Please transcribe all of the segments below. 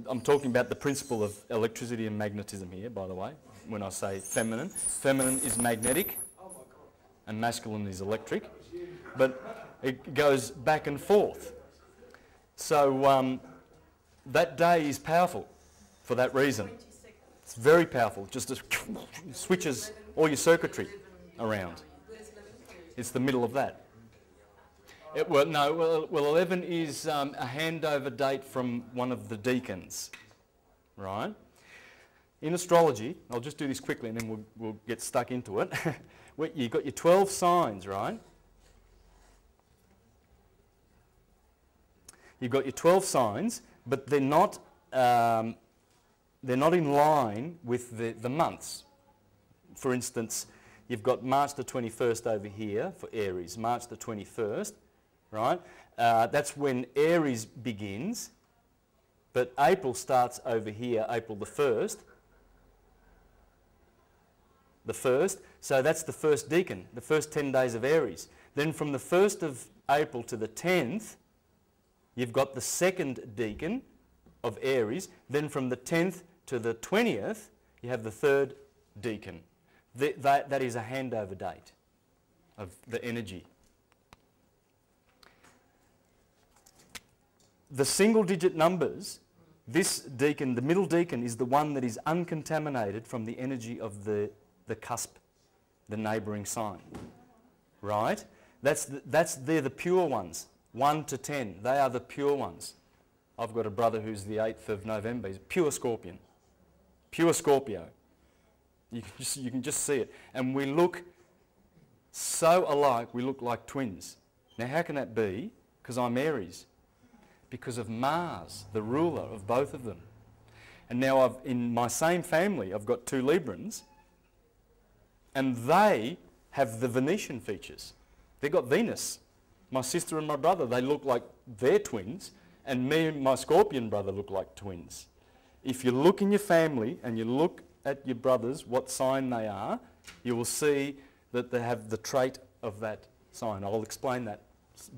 I'm talking about the principle of electricity and magnetism here, by the way, when I say feminine. Feminine is magnetic and masculine is electric, but it goes back and forth. So that day is powerful for that reason. It's very powerful, just switches all your circuitry around. It's the middle of that. Well, 11 is a handover date from one of the deacons, right? In astrology, I'll just do this quickly and then we'll get stuck into it. You've got your 12 signs, right? You've got your 12 signs, but they're not in line with the months. For instance, you've got March the 21st over here for Aries, March the 21st, right? That's when Aries begins, but April starts over here, April the 1st. The 1st, so that's the first decan, the first 10 days of Aries. Then from the 1st of April to the 10th, you've got the second decan of Aries. Then from the 10th to the 20th, you have the third decan. That is a handover date of the energy. The single digit numbers, this decan, the middle decan, is the one that is uncontaminated from the energy of the cusp, the neighbouring sign, right? They're the pure ones, 1 to 10. They are the pure ones. I've got a brother who's the 8th of November. He's pure Scorpion, pure Scorpio. You can just see it. And we look so alike, we look like twins. Now how can that be? Because I'm Aries. Because of Mars, the ruler of both of them. And now in my same family, I've got 2 Librans, and they have the Venetian features. They've got Venus. My sister and my brother, they look like they're twins, and me and my Scorpion brother look like twins. If you look in your family and you look at your brothers, what sign they are, you will see that they have the trait of that sign. I'll explain that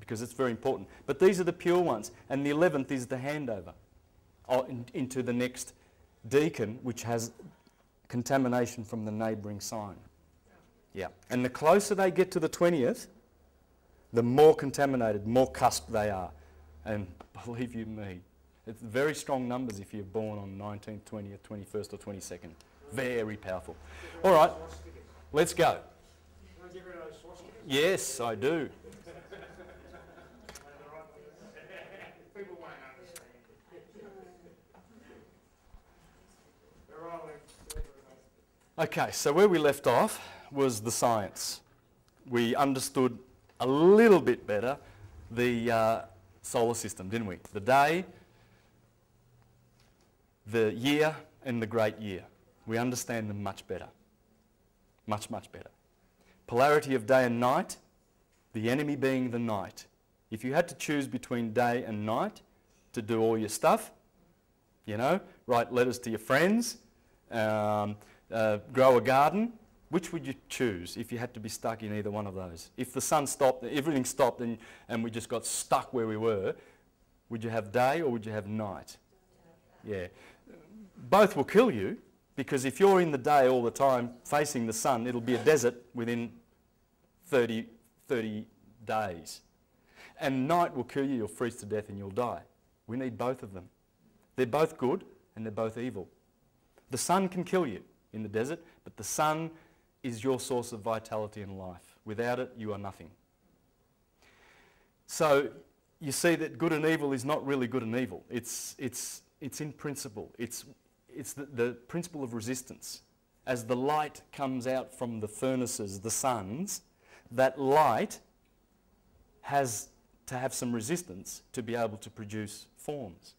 because it's very important. But these are the pure ones, and the 11th is the handover into the next decan, which has contamination from the neighbouring sign. Yeah, and the closer they get to the 20th, the more contaminated, more cusp they are. And believe you me, it's very strong numbers if you're born on 19th, 20th, 21st or 22nd. Very powerful. All right, let's go. Yes, I do. Okay, so where we left off was the science. We understood a little bit better the solar system, didn't we? The day, the year, and the great year. We understand them much better. Much, much better. Polarity of day and night, the enemy being the night. If you had to choose between day and night to do all your stuff, you know, write letters to your friends, grow a garden, which would you choose if you had to be stuck in either one of those? If the sun stopped, everything stopped and we just got stuck where we were, would you have day or would you have night? Yeah. Both will kill you, because if you're in the day all the time facing the sun, it'll be a desert within 30 days. And night will kill you, you'll freeze to death and you'll die. We need both of them. They're both good and they're both evil. The sun can kill you in the desert, but the sun is your source of vitality and life. Without it, you are nothing. So you see that good and evil is not really good and evil. It's in principle. It's the principle of resistance. As the light comes out from the furnaces, the suns, that light has to have some resistance to be able to produce forms.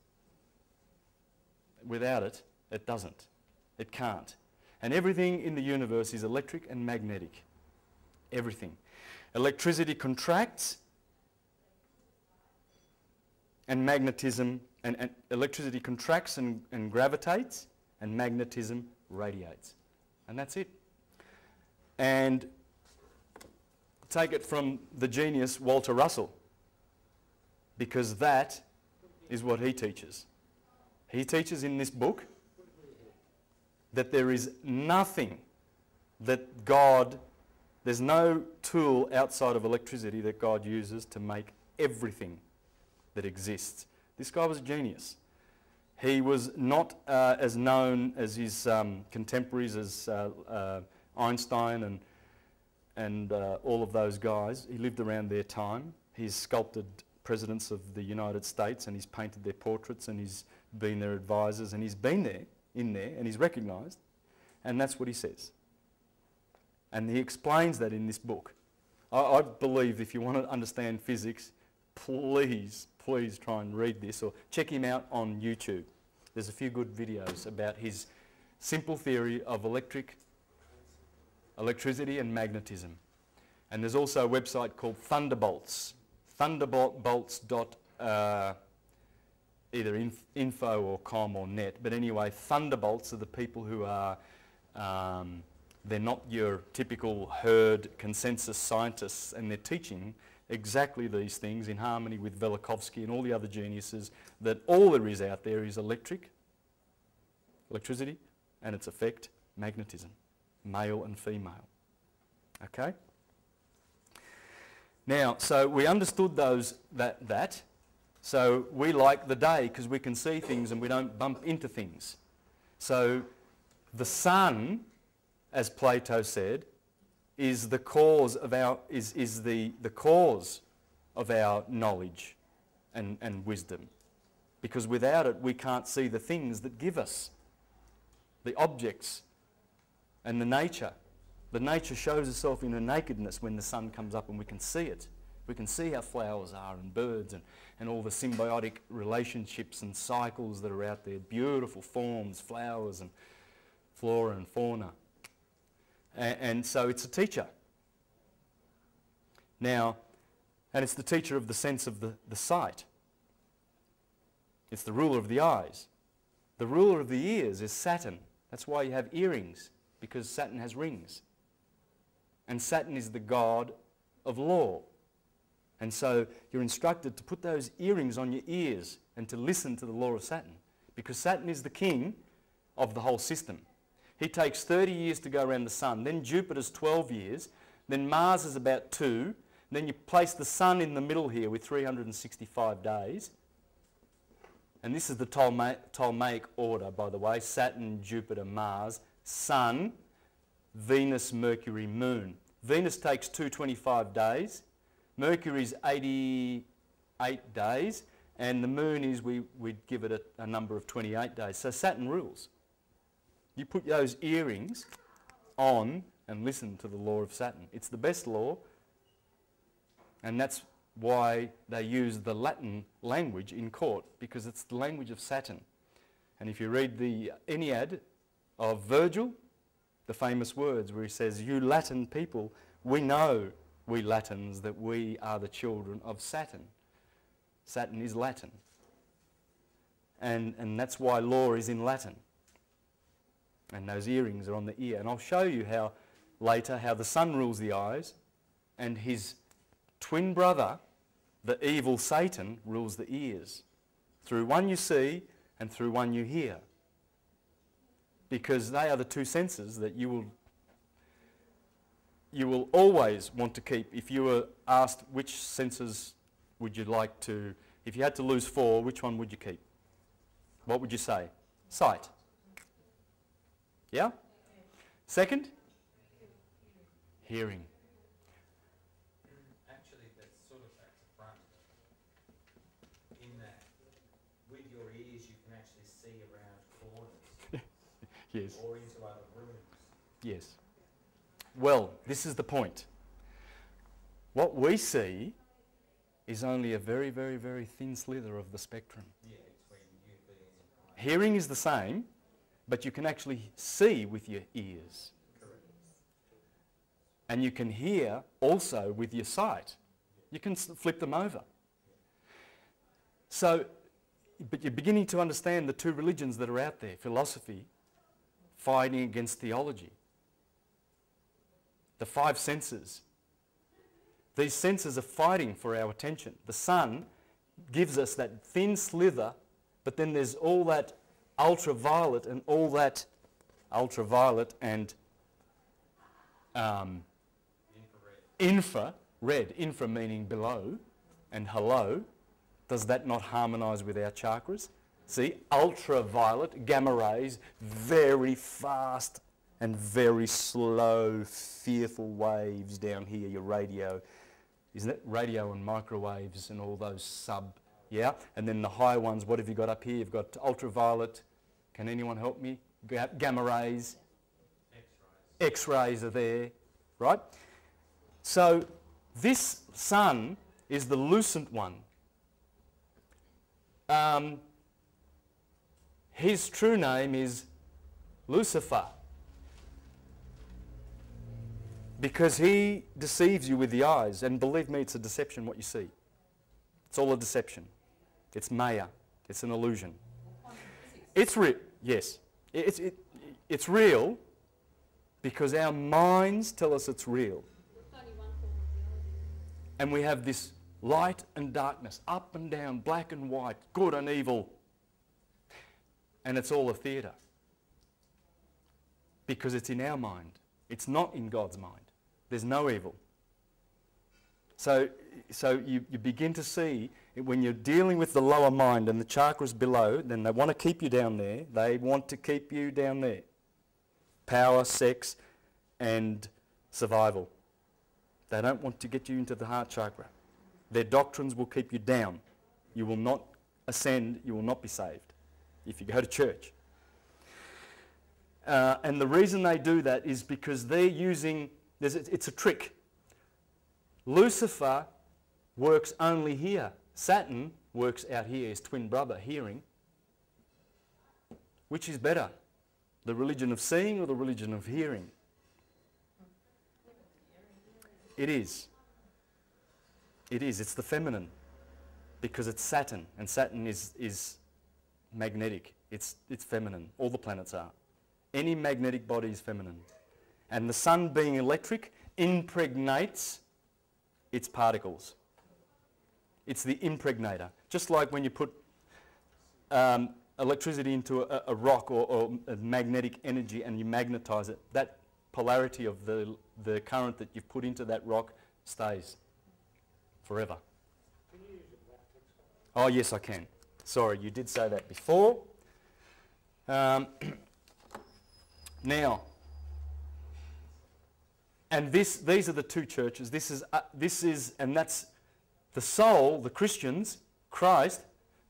Without it, it doesn't. It can't. And everything in the universe is electric and magnetic. Everything. Electricity contracts and magnetism, and electricity contracts and gravitates, and magnetism radiates. And that's it. And take it from the genius Walter Russell, because that is what he teaches. He teaches in this book that there is nothing that God, there's no tool outside of electricity that God uses to make everything that exists. This guy was a genius. He was not as known as his contemporaries as Einstein and all of those guys. He lived around their time. He's sculpted presidents of the United States and he's painted their portraits and he's been their advisors and he's been there, in there, and he's recognised. And that's what he says. And he explains that in this book. I believe if you want to understand physics, please try and read this or check him out on YouTube. There's a few good videos about his simple theory of electricity and magnetism. And there's also a website called Thunderbolts. Thunderbolts. Either info or com or net. But anyway, Thunderbolts are the people who are, they're not your typical herd consensus scientists, and they're teaching exactly these things in harmony with Velikovsky and all the other geniuses, that all there is out there is electricity, and its effect, magnetism, male and female. Okay? Now, so we understood that. So we like the day because we can see things and we don't bump into things. So the sun, as Plato said, is the cause of our the cause of our knowledge and wisdom. Because without it we can't see the things that give us the objects and the nature. The nature shows itself in a nakedness when the sun comes up and we can see it. We can see how flowers are and birds and all the symbiotic relationships and cycles that are out there. Beautiful forms, flowers and flora and fauna. And so it's a teacher. Now, and it's the teacher of the sense of the sight. It's the ruler of the eyes. The ruler of the ears is Saturn. That's why you have earrings, because Saturn has rings. And Saturn is the god of law. And so you're instructed to put those earrings on your ears and to listen to the law of Saturn, because Saturn is the king of the whole system. He takes 30 years to go around the sun, then Jupiter's 12 years, then Mars is about 2, then you place the sun in the middle here with 365 days. And this is the Ptolemaic order, by the way: Saturn, Jupiter, Mars, Sun, Venus, Mercury, Moon. Venus takes 225 days. Mercury's 88 days, and the Moon is, we'd give it a number of 28 days. So Saturn rules. You put those earrings on and listen to the law of Saturn. It's the best law, and that's why they use the Latin language in court, because it's the language of Saturn. And if you read the Aeneid of Virgil, the famous words where he says, "You Latin people, we know, we Latins, that we are the children of Saturn." Saturn is Latin. And that's why law is in Latin. And those earrings are on the ear. And I'll show you how later how the sun rules the eyes, and his twin brother, the evil Satan, rules the ears. Through one you see and through one you hear. Because they are the two senses that you will always want to keep. If you were asked which senses would you like to, if you had to lose 4, which one would you keep? What would you say? Sight. Yeah? Second? Hearing. Actually, that's sort of at the front. In that, with your ears, you can actually see around corners. Yes. Or into other rooms. Yes. Well, this is the point. What we see is only a very, very, very thin slither of the spectrum. Yeah, between you being and I. Hearing is the same, but you can actually see with your ears. Correct. And you can hear also with your sight. You can flip them over. So, but you're beginning to understand the two religions that are out there, philosophy fighting against theology. The 5 senses. These senses are fighting for our attention. The sun gives us that thin slither, but then there's all that ultraviolet and all that ultraviolet and infra meaning below, and hello, does that not harmonise with our chakras? See, ultraviolet, gamma rays, very fast and very slow, fearful waves down here, your radio. Isn't it? Radio and microwaves and all those yeah? And then the high ones, what have you got up here? You've got ultraviolet. Can anyone help me? Gamma rays. X-rays are there, right? So this sun is the lucent one. His true name is Lucifer, because he deceives you with the eyes, and believe me, it's a deception what you see. It's all a deception. It's maya. It's an illusion. It's real. Yes. It's real because our minds tell us it's real. And we have this light and darkness, up and down, black and white, good and evil. And it's all a theatre. Because it's in our mind. It's not in God's mind. There's no evil. So you begin to see, when you're dealing with the lower mind and the chakras below, then they want to keep you down there. They want to keep you down there. Power, sex, and survival. They don't want to get you into the heart chakra. Their doctrines will keep you down. You will not ascend, you will not be saved if you go to church. And the reason they do that is because they're using, it's a trick. Lucifer works only here. Saturn works out here, his twin brother, hearing. Which is better? The religion of seeing or the religion of hearing? It is. It is. It's the feminine. Because it's Saturn. And Saturn is magnetic. It's feminine. All the planets are. Any magnetic body is feminine. And the sun being electric impregnates its particles. It's the impregnator. Just like when you put electricity into a rock or a magnetic energy and you magnetize it, that polarity of the current that you've put into that rock stays forever. Can you use a black text? Oh yes, I can. Sorry, you did say that before. Now, and these are the two churches. This is, and that's the soul, the Christians, Christ.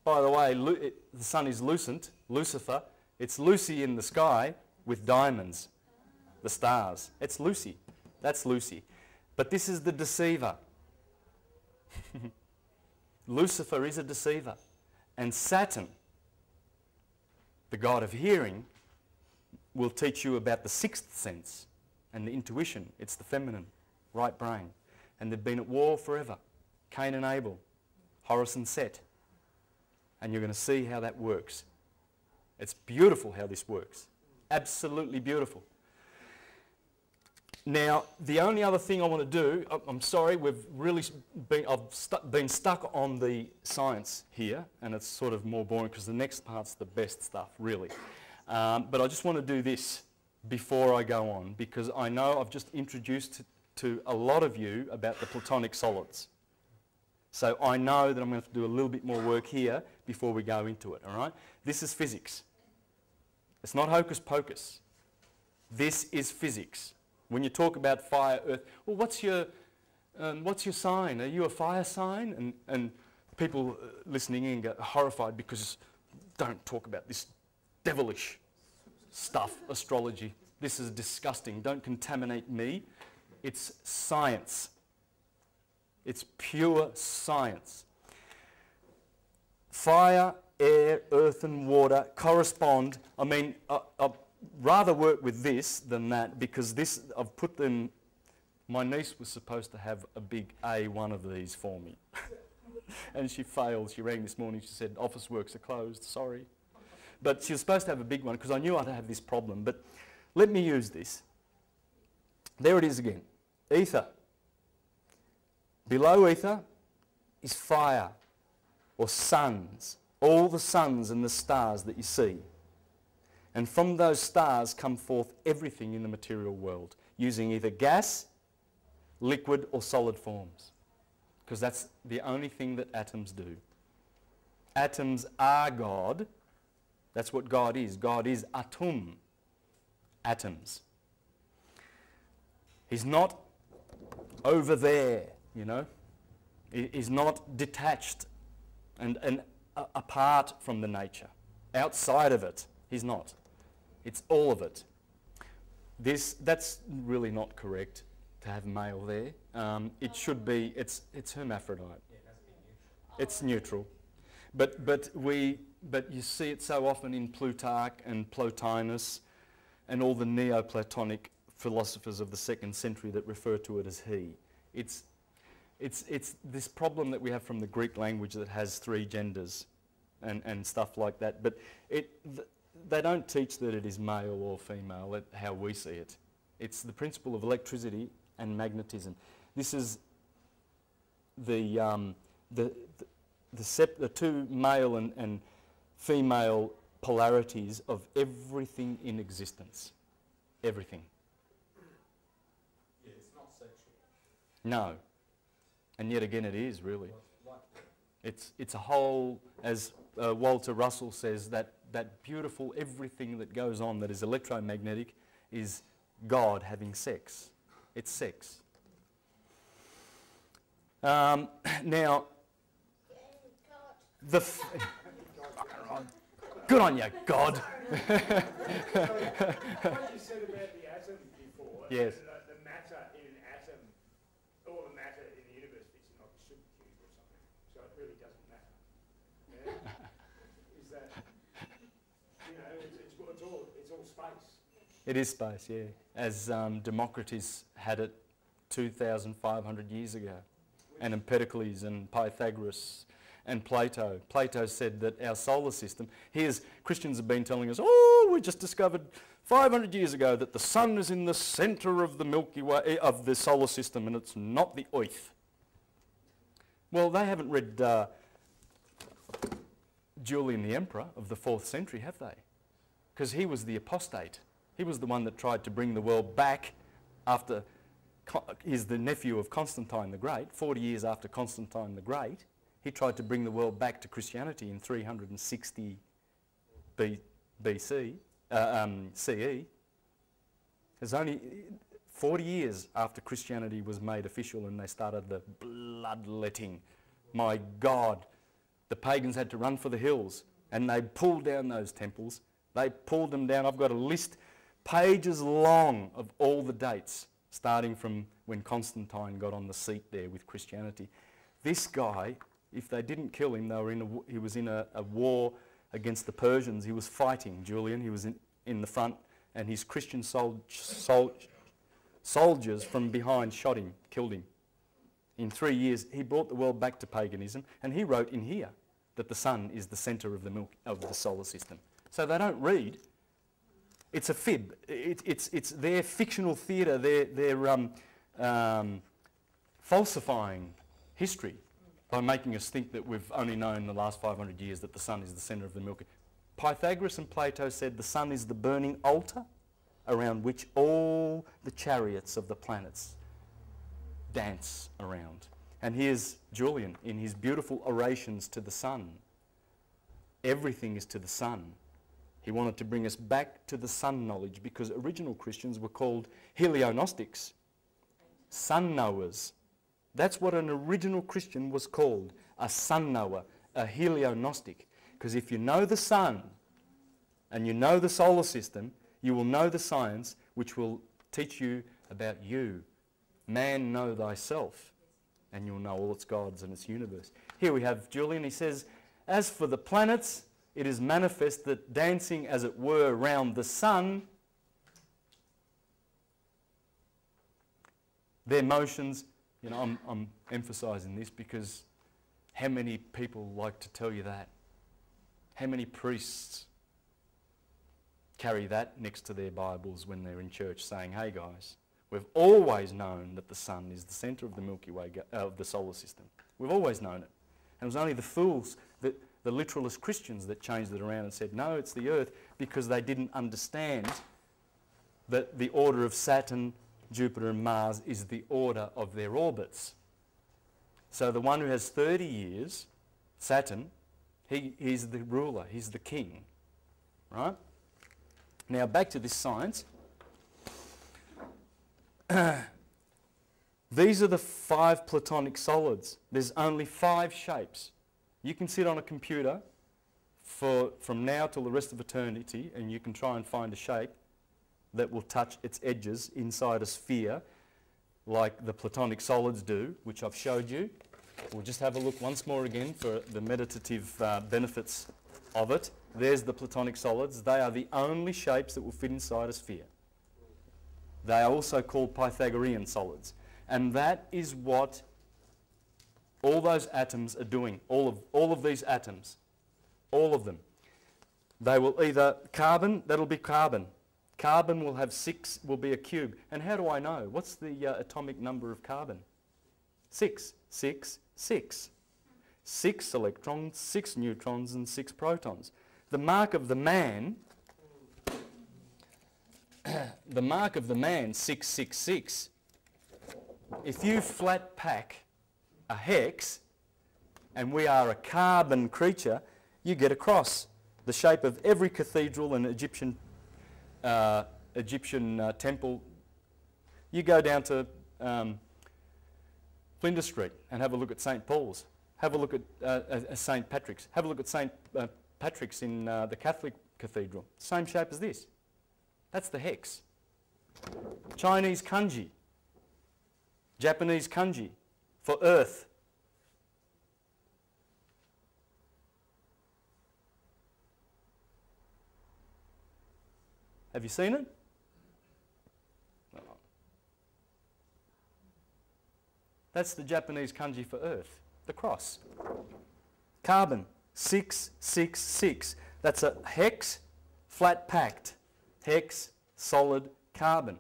By the way, the sun is lucent, Lucifer. It's Lucy in the sky with diamonds, the stars. It's Lucy. That's Lucy. But this is the deceiver. Lucifer is a deceiver. And Saturn, the god of hearing, will teach you about the sixth sense and the intuition. It's the feminine, right brain. And they've been at war forever. Cain and Abel, Horus and Set. And you're going to see how that works. It's beautiful how this works. Absolutely beautiful. Now, the only other thing I want to do, I'm sorry, I've been stuck on the science here, and it's sort of more boring because the next part's the best stuff, really. But I just want to do this before I go on, because I know I've just introduced to a lot of you about the Platonic solids. So I know that I'm going to have to do a little bit more work here before we go into it, all right? This is physics. It's not hocus pocus. This is physics. When you talk about fire, earth, well, what's your sign? Are you a fire sign? And people listening in get horrified because don't talk about this devilish stuff, astrology. This is disgusting. Don't contaminate me. It's science. It's pure science. Fire, air, earth and water correspond. I mean, I'd rather work with this than that, because this, I've put them, my niece was supposed to have a big A, one of these for me. And she failed. She rang this morning, she said, office works are closed, sorry. But she was supposed to have a big one because I knew I'd have this problem. But let me use this. There it is again. Ether. Below ether is fire or suns. All the suns and the stars that you see. And from those stars come forth everything in the material world, using either gas, liquid or solid forms. Because that's the only thing that atoms do. Atoms are God. That's what God is. God is atum, atoms. He's not over there, you know. He's not detached and apart from the nature. Outside of it, he's not. It's all of it. That's really not correct to have male there. It should be, it's hermaphrodite. Yeah, it has to be neutral. It's neutral. But you see it so often in Plutarch and Plotinus and all the Neoplatonic philosophers of the 2nd century that refer to it as he. It's this problem that we have from the Greek language that has 3 genders and stuff like that. But they don't teach that it is male or female, how we see it. It's the principle of electricity and magnetism. This is the 2 male and female polarities of everything in existence. Everything. Yeah, it's not sexual. No. And yet again it is, really. What? It's a whole, as Walter Russell says, that beautiful everything that goes on that is electromagnetic is God having sex. It's sex. Now, good on you, God. What you said about the atom before, Yes. the matter in an atom, or the matter in the universe fits in like a sugar cube or something, so it really doesn't matter. Yeah? Is that, you know, it's all space. It is space, yeah. As Democritus had it 2,500 years ago, and Empedocles and Pythagoras and Plato. Plato said that our solar system, Christians have been telling us, oh, we just discovered 500 years ago that the sun is in the centre of the Milky Way, of the solar system, and it's not the earth. Well, they haven't read Julian the Emperor of the 4th century, have they? Because he was the apostate. He was the one that tried to bring the world back after, he's the nephew of Constantine the Great, 40 years after Constantine the Great. He tried to bring the world back to Christianity in 360 BC, CE. It's only 40 years after Christianity was made official and they started the bloodletting. My God, the pagans had to run for the hills and they pulled down those temples. They pulled them down. I've got a list, pages long, of all the dates, starting from when Constantine got on the seat there with Christianity. This guy, if they didn't kill him, he was in a war against the Persians. He was fighting Julian. He was in the front, and his Christian soldiers from behind shot him, killed him. In 3 years, he brought the world back to paganism, and he wrote in here that the sun is the centre of the solar system. So they don't read. It's a fib. It's their fictional theatre. They're falsifying history by making us think that we've only known in the last 500 years that the sun is the centre of the Milky Way. Pythagoras and Plato said the sun is the burning altar around which all the chariots of the planets dance around. And here's Julian in his beautiful orations to the sun. Everything is to the sun. He wanted to bring us back to the sun knowledge because original Christians were called heliognostics, sun knowers. That's what an original Christian was called, a sun knower, a heliognostic. Because if you know the sun and you know the solar system, you will know the science which will teach you about you. Man, know thyself, and you'll know all its gods and its universe. Here we have Julian. He says, as for the planets, it is manifest that dancing, as it were, round the sun, their motions, you know, I'm emphasising this because how many people like to tell you that? How many priests carry that next to their Bibles when they're in church saying, hey guys, we've always known that the sun is the centre of the Milky Way, of the solar system. We've always known it. And it was only the fools that the literalist Christians that changed it around and said, no, it's the Earth, because they didn't understand that the order of Saturn, Jupiter and Mars is the order of their orbits. So the one who has 30 years, Saturn, he's the ruler, he's the king, right? Now back to this science. These are the 5 platonic solids. There's only 5 shapes. You can sit on a computer from now till the rest of eternity and you can try and find a shape that will touch its edges inside a sphere like the platonic solids do, which I've showed you. We'll just have a look once more again for the meditative benefits of it. There's the platonic solids. They are the only shapes that will fit inside a sphere. They are also called Pythagorean solids. And that is what all those atoms are doing. All of these atoms. All of them. They will either carbon, that'll be carbon. Carbon will have 6, will be a cube. And how do I know? What's the atomic number of carbon? 6. 6, 6. 6 electrons, 6 neutrons and 6 protons. The mark of the man, the mark of the man, 666. If you flat pack a hex, and we are a carbon creature, you get a cross. The shape of every cathedral and Egyptian temple. You go down to Flinders Street and have a look at St. Paul's. Have a look at St. Patrick's. Have a look at St. Patrick's in the Catholic cathedral. Same shape as this. That's the hex. Chinese kanji. Japanese kanji for earth. Have you seen it? That's the Japanese kanji for earth, the cross. Carbon, 666. That's a hex, flat packed. Hex, solid, carbon.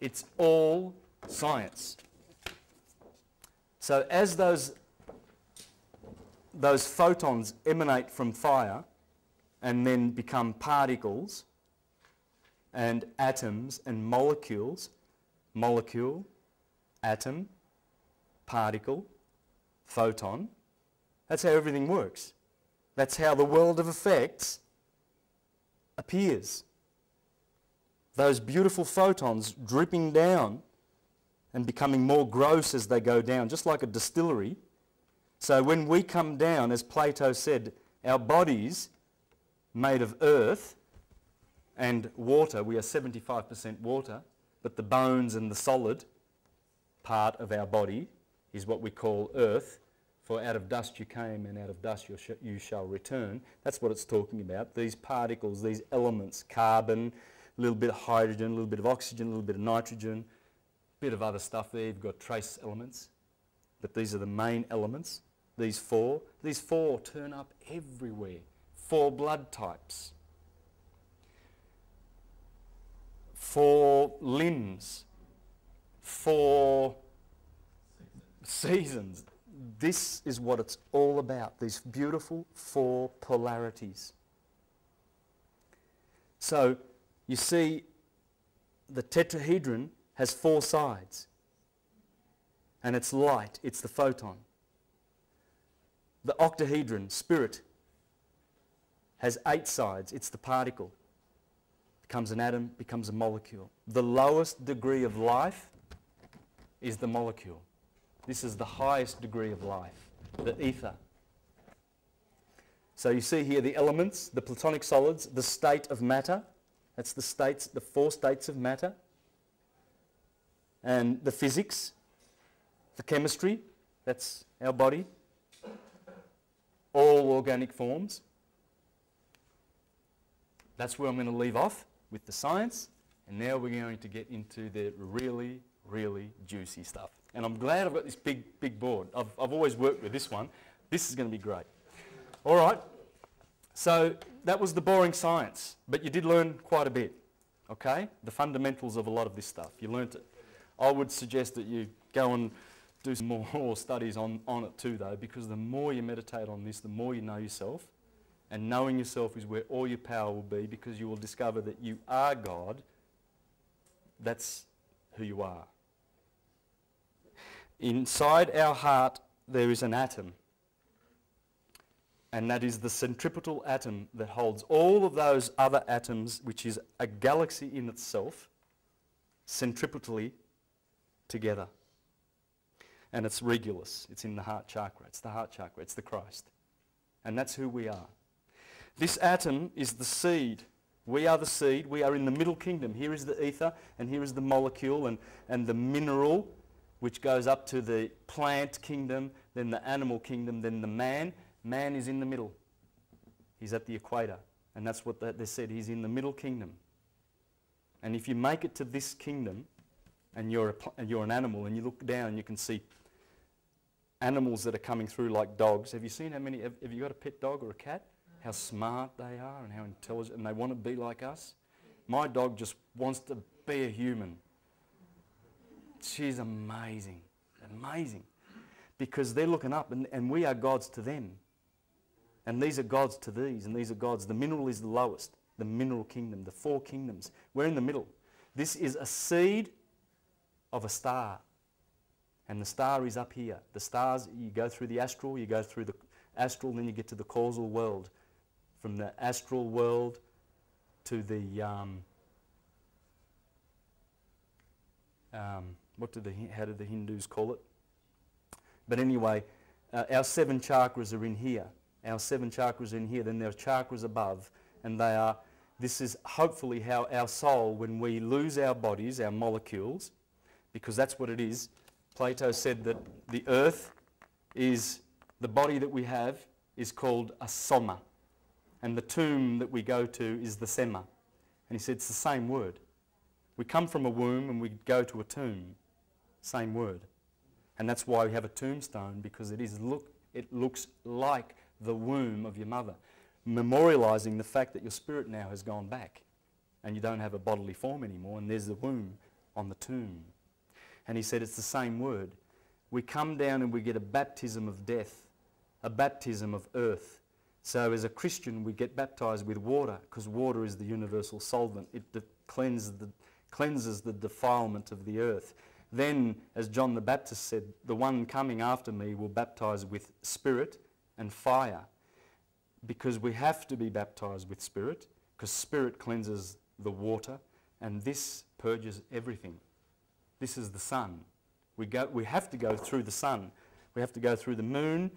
It's all science. So as those photons emanate from fire and then become particles and atoms and molecules, molecule, atom, particle, photon, that's how everything works. That's how the world of effects appears. Those beautiful photons dripping down and becoming more gross as they go down, just like a distillery. So when we come down, as Plato said, our bodies made of earth and water, we are 75% water, but the bones and the solid part of our body is what we call earth. For out of dust you came and out of dust you shall return. That's what it's talking about. These particles, these elements, carbon, a little bit of hydrogen, a little bit of oxygen, a little bit of nitrogen, a bit of other stuff there. You've got trace elements, but these are the main elements. These four turn up everywhere. 4 blood types, 4 limbs, 4 seasons. This is what it's all about, these beautiful 4 polarities. So you see the tetrahedron has 4 sides and it's light, it's the photon. The octahedron, spirit, has 8 sides, it's the particle. Becomes an atom, becomes a molecule. The lowest degree of life is the molecule. This is the highest degree of life, the ether. So you see here the elements, the platonic solids, the state of matter. That's the states, the 4 states of matter. And the physics, the chemistry, that's our body. All organic forms. That's where I'm going to leave off with the science. And now we're going to get into the really, really juicy stuff. And I'm glad I've got this big board. I've always worked with this one. This is going to be great. All right. So that was the boring science. But you did learn quite a bit. Okay? The fundamentals of a lot of this stuff. You learnt it. I would suggest that you go and do some more studies on it too, though, because the more you meditate on this, the more you know yourself. And knowing yourself is where all your power will be, because you will discover that you are God. That's who you are. Inside our heart, there is an atom. And that is the centripetal atom that holds all of those other atoms, which is a galaxy in itself, centripetally together. And it's Regulus. It's in the heart chakra. It's the heart chakra. It's the Christ. And that's who we are. This atom is the seed. We are the seed. We are in the middle kingdom. Here is the ether, and here is the molecule and the mineral, which goes up to the plant kingdom, then the animal kingdom, then the man. Man is in the middle. He's at the equator. And that's what they said. He's in the middle kingdom. And if you make it to this kingdom, and you're an animal, and you look down, you can see animals that are coming through like dogs. Have you seen how many, have you got a pet dog or a cat? How smart they are and how intelligent, and they want to be like us. My dog just wants to be a human. She's amazing, amazing. Because they're looking up, and we are gods to them. And these are gods to these, and these are gods. The mineral is the lowest, the mineral kingdom, the 4 kingdoms. We're in the middle. This is a seed of a star. And the star is up here. The stars, you go through the astral, you go through the astral, then you get to the causal world. From the astral world to the, how did the Hindus call it? But anyway, our 7 chakras are in here. Our 7 chakras are in here. Then there are chakras above, and they are, this is hopefully how our soul, when we lose our bodies, our molecules, because that's what it is. Plato said that the earth is, the body that we have is called a soma, and the tomb that we go to is the sema. And he said it's the same word. We come from a womb and we go to a tomb, same word. And that's why we have a tombstone, because it looks like the womb of your mother, memorialising the fact that your spirit now has gone back and you don't have a bodily form anymore, and there's the womb on the tomb. And he said it's the same word. We come down and we get a baptism of death, a baptism of earth. So as a Christian, we get baptised with water, because water is the universal solvent. It cleanses the defilement of the earth. Then, as John the Baptist said, the one coming after me will baptise with spirit and fire, because we have to be baptised with spirit, because spirit cleanses the water, and this purges everything. This is the sun. We have to go through the sun. We have to go through the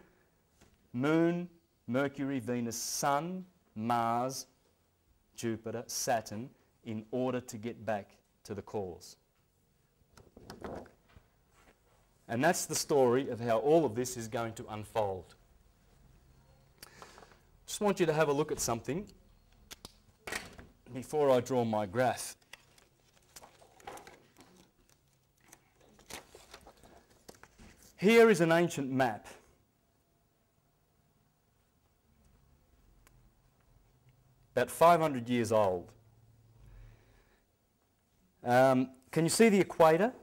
moon, Mercury, Venus, Sun, Mars, Jupiter, Saturn, in order to get back to the cause. And that's the story of how all of this is going to unfold. Just want you to have a look at something before I draw my graph. Here is an ancient map. About 500 years old. Can you see the equator?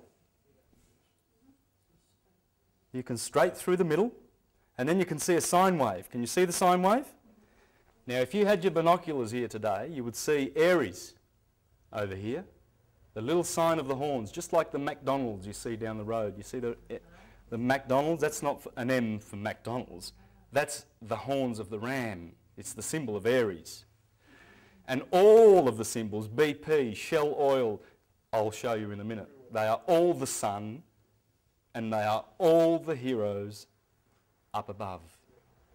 You can straight through the middle, and then you can see a sine wave. Can you see the sine wave? Now, if you had your binoculars here today, you would see Aries over here, the little sign of the horns, just like the McDonald's you see down the road. You see the McDonald's? That's not an M for McDonald's. That's the horns of the ram. It's the symbol of Aries. And all of the symbols, BP, Shell Oil, I'll show you in a minute, they are all the sun, and they are all the heroes up above.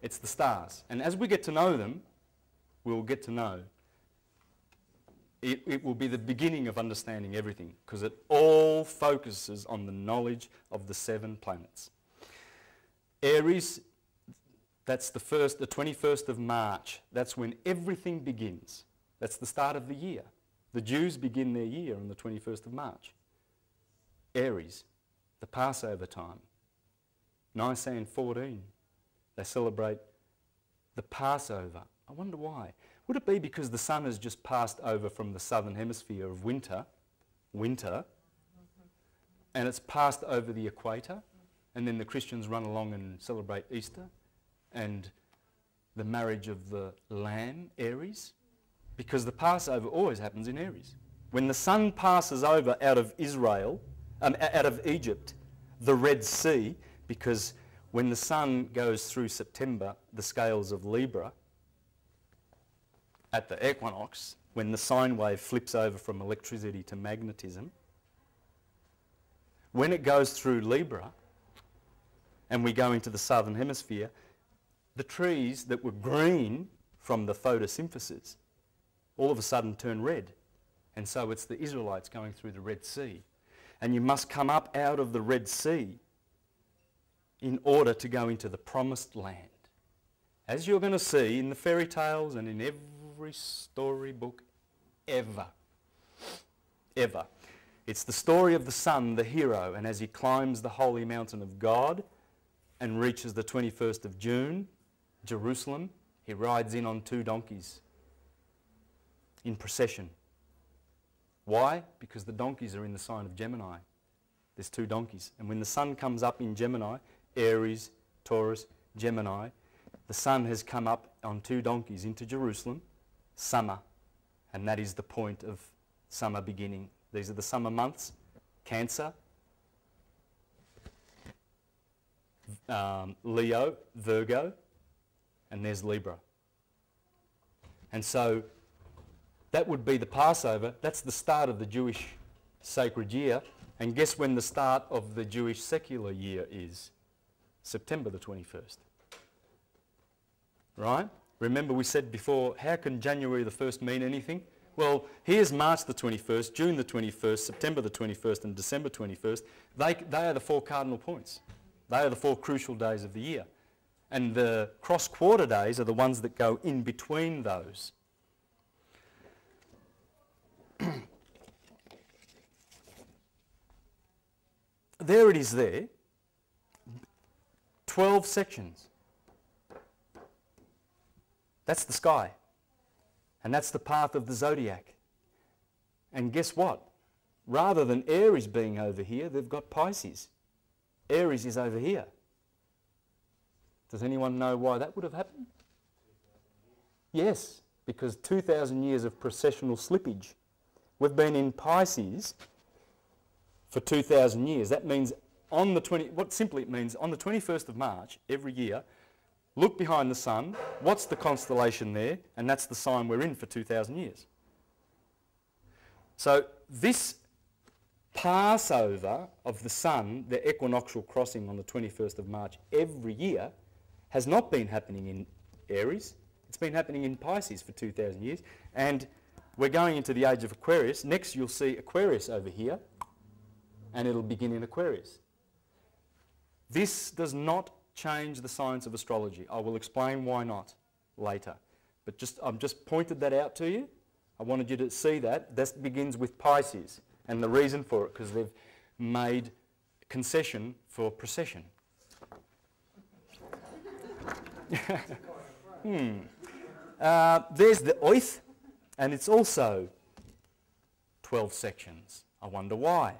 It's the stars. And as we get to know them, we'll get to know. It will be the beginning of understanding everything, because it all focuses on the knowledge of the 7 planets. Aries, that's the 21st of March. That's when everything begins. That's the start of the year. The Jews begin their year on the 21st of March. Aries, the Passover time. Nisan 14, they celebrate the Passover. I wonder why. Would it be because the sun has just passed over from the southern hemisphere of winter, and it's passed over the equator, and then the Christians run along and celebrate Easter and the marriage of the lamb, Aries, because the Passover always happens in Aries. When the sun passes over out of out of Egypt, the Red Sea, because when the sun goes through September, the scales of Libra, at the equinox, when the sine wave flips over from electricity to magnetism, when it goes through Libra and we go into the southern hemisphere, the trees that were green from the photosynthesis all of a sudden turn red. And so it's the Israelites going through the Red Sea. And you must come up out of the Red Sea in order to go into the promised land. As you're going to see in the fairy tales and in every storybook ever. Ever. It's the story of the son, the hero, and as he climbs the holy mountain of God and reaches the 21st of June, Jerusalem, he rides in on 2 donkeys in procession. Why? Because the donkeys are in the sign of Gemini. There's 2 donkeys. And when the sun comes up in Gemini, Aries, Taurus, Gemini, the sun has come up on 2 donkeys into Jerusalem, summer. And that is the point of summer beginning. These are the summer months. Cancer, Leo, Virgo, and there's Libra. And so that would be the Passover. That's the start of the Jewish sacred year. And guess when the start of the Jewish secular year is? September the 21st. Right? Remember we said before, how can January the 1st mean anything? Well, here's March the 21st, June the 21st, September the 21st and December 21st. They are the 4 cardinal points. They are the 4 crucial days of the year. And the cross-quarter days are the ones that go in between those. There it is there. 12 sections. That's the sky. And that's the path of the zodiac. And guess what? Rather than Aries being over here, they've got Pisces. Aries is over here. Does anyone know why that would have happened? Yes, because 2,000 years of processional slippage. We've been in Pisces for 2,000 years. That means what simply it means, on the 21st of March every year, look behind the sun, what's the constellation there? And that's the sign we're in for 2,000 years. So this Passover of the sun, the equinoctial crossing on the 21st of March every year, has not been happening in Aries. It's been happening in Pisces for 2,000 years. And we're going into the age of Aquarius. Next you'll see Aquarius over here, and it'll begin in Aquarius. This does not change the science of astrology. I will explain why not later. But I've just pointed that out to you. I wanted you to see that. This begins with Pisces. And the reason for it, because they've made concession for procession. There's the oath, and it's also 12 sections. I wonder why.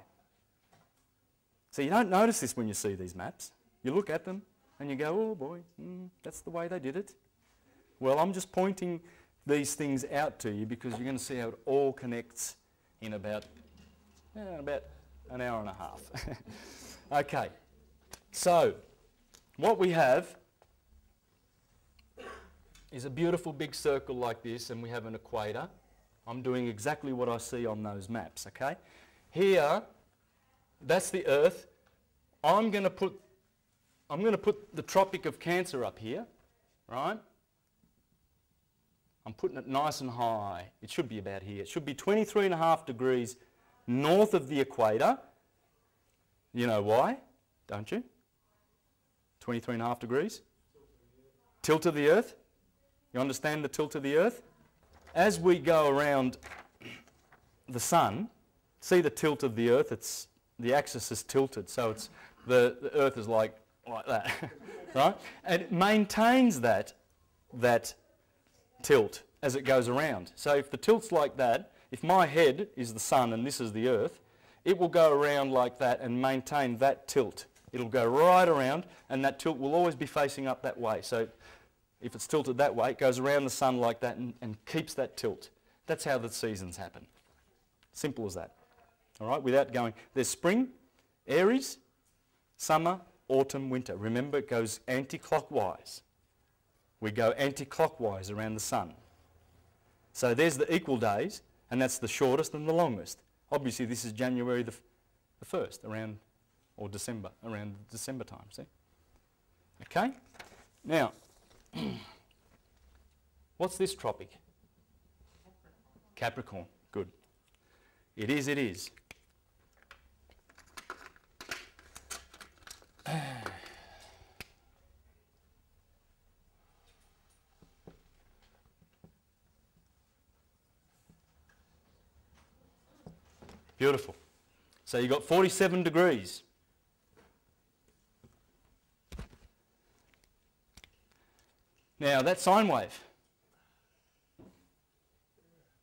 So you don't notice this when you see these maps. You look at them and you go, oh boy, that's the way they did it. Well, I'm just pointing these things out to you because you're going to see how it all connects in about an hour and a half. Okay, so what we have is a beautiful big circle like this, and we have an equator. I'm doing exactly what I see on those maps, okay? Here, that's the Earth. I'm going to put the Tropic of Cancer up here, right? I'm putting it nice and high. It should be about here. It should be 23.5 degrees north of the equator. You know why, don't you? 23.5 degrees. Tilt of the Earth. You understand the tilt of the Earth? As we go around the sun, see the tilt of the Earth? The axis is tilted, so the Earth is like that, right? And it maintains that tilt as it goes around. So if the tilt's like that, if my head is the sun and this is the Earth, it will go around like that and maintain that tilt. It'll go right around, and that tilt will always be facing up that way. So if it's tilted that way, it goes around the sun like that and keeps that tilt. That's how the seasons happen. Simple as that. All right, without going, there's spring, Aries, summer, autumn, winter. Remember, it goes anti-clockwise. We go anti-clockwise around the sun. So there's the equal days, and that's the shortest and the longest. Obviously, this is January the 1st, around, or December, around December time, see? Okay? Now, what's this tropic? Capricorn. Good. It is, it is. Beautiful. So you've got 47 degrees. Now that sine wave.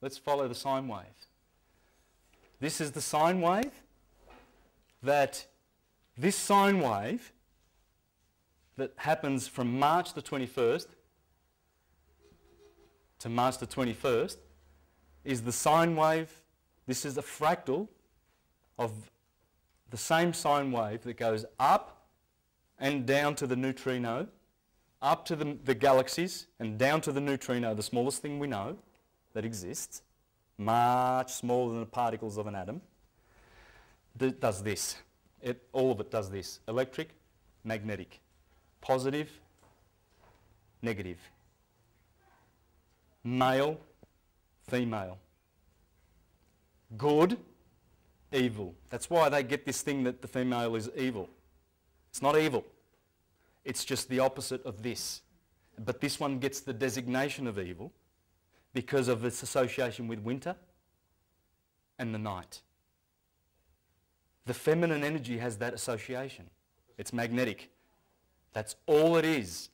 Let's follow the sine wave. This is the sine wave that happens from March the 21st to March the 21st is the sine wave. This is a fractal of the same sine wave that goes up and down to the neutrino, up to the galaxies and down to the neutrino, the smallest thing we know that exists, much smaller than the particles of an atom, does this. All of it does this. Electric, magnetic, positive, negative, male, female, good, evil. That's why they get this thing that the female is evil. It's not evil. It's just the opposite of this. But this one gets the designation of evil because of its association with winter and the night. The feminine energy has that association. It's magnetic. That's all it is.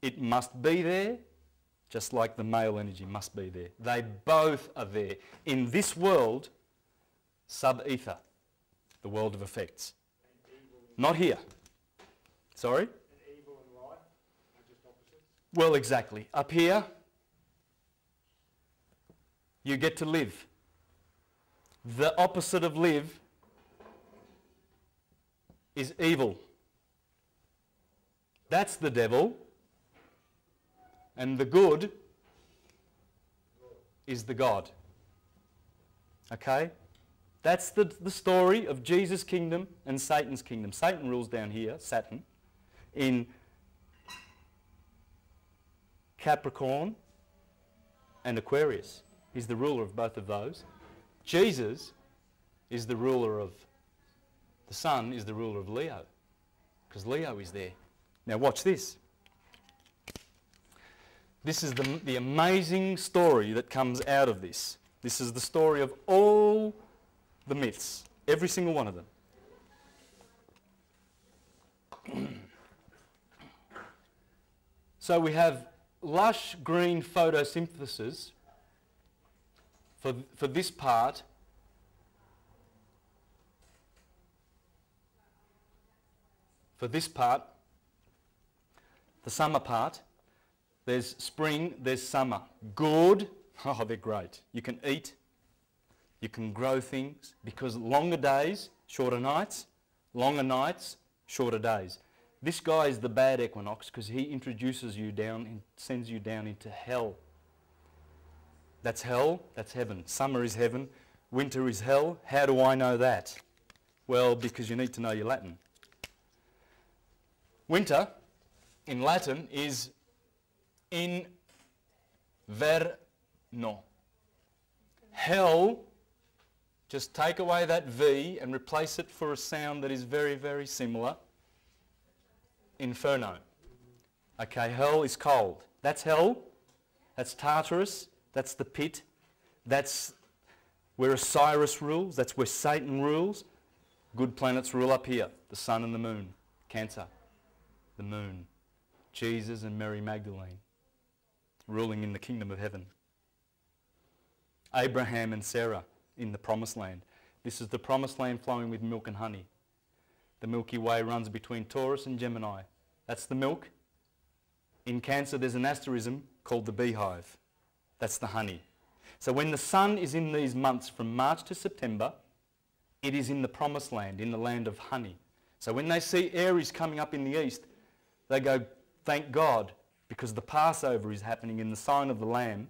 It must be there, just like the male energy must be there. They both are there. In this world, sub-ether, the world of effects. Not here. Sorry? And evil and light are just opposites? Well, exactly. Up here, you get to live. The opposite of live is evil. That's the devil. And the good is the God. Okay? That's the story of Jesus' kingdom and Satan's kingdom. Satan rules down here, Saturn, in Capricorn and Aquarius. He's the ruler of both of those. Jesus is the ruler of, the sun is the ruler of Leo, because Leo is there. Now watch this. This is the amazing story that comes out of this. This is the story of all the myths, every single one of them. So we have lush green photosynthesis for this part. For this part, the summer part, there's spring, there's summer. Good. Oh, they're great. You can eat, you can grow things, because longer days, shorter nights, longer nights, shorter days. This guy is the bad equinox because he introduces you down and sends you down into hell. That's hell, that's heaven. Summer is heaven, winter is hell. How do I know that? Well, because you need to know your Latin. Winter, in Latin, is inverno. Hell, just take away that V and replace it for a sound that is very, very similar. Inferno. Okay, hell is cold. That's hell. That's Tartarus. That's the pit. That's where Osiris rules. That's where Satan rules. Good planets rule up here. The sun and the moon. Cancer. The moon. Jesus and Mary Magdalene. Ruling in the kingdom of heaven. Abraham and Sarah in the promised land. This is the promised land flowing with milk and honey. The Milky Way runs between Taurus and Gemini. That's the milk. In Cancer, there's an asterism called the beehive. That's the honey. So when the sun is in these months from March to September, it is in the promised land, in the land of honey. So when they see Aries coming up in the east, they go, thank God, because the Passover is happening in the sign of the Lamb.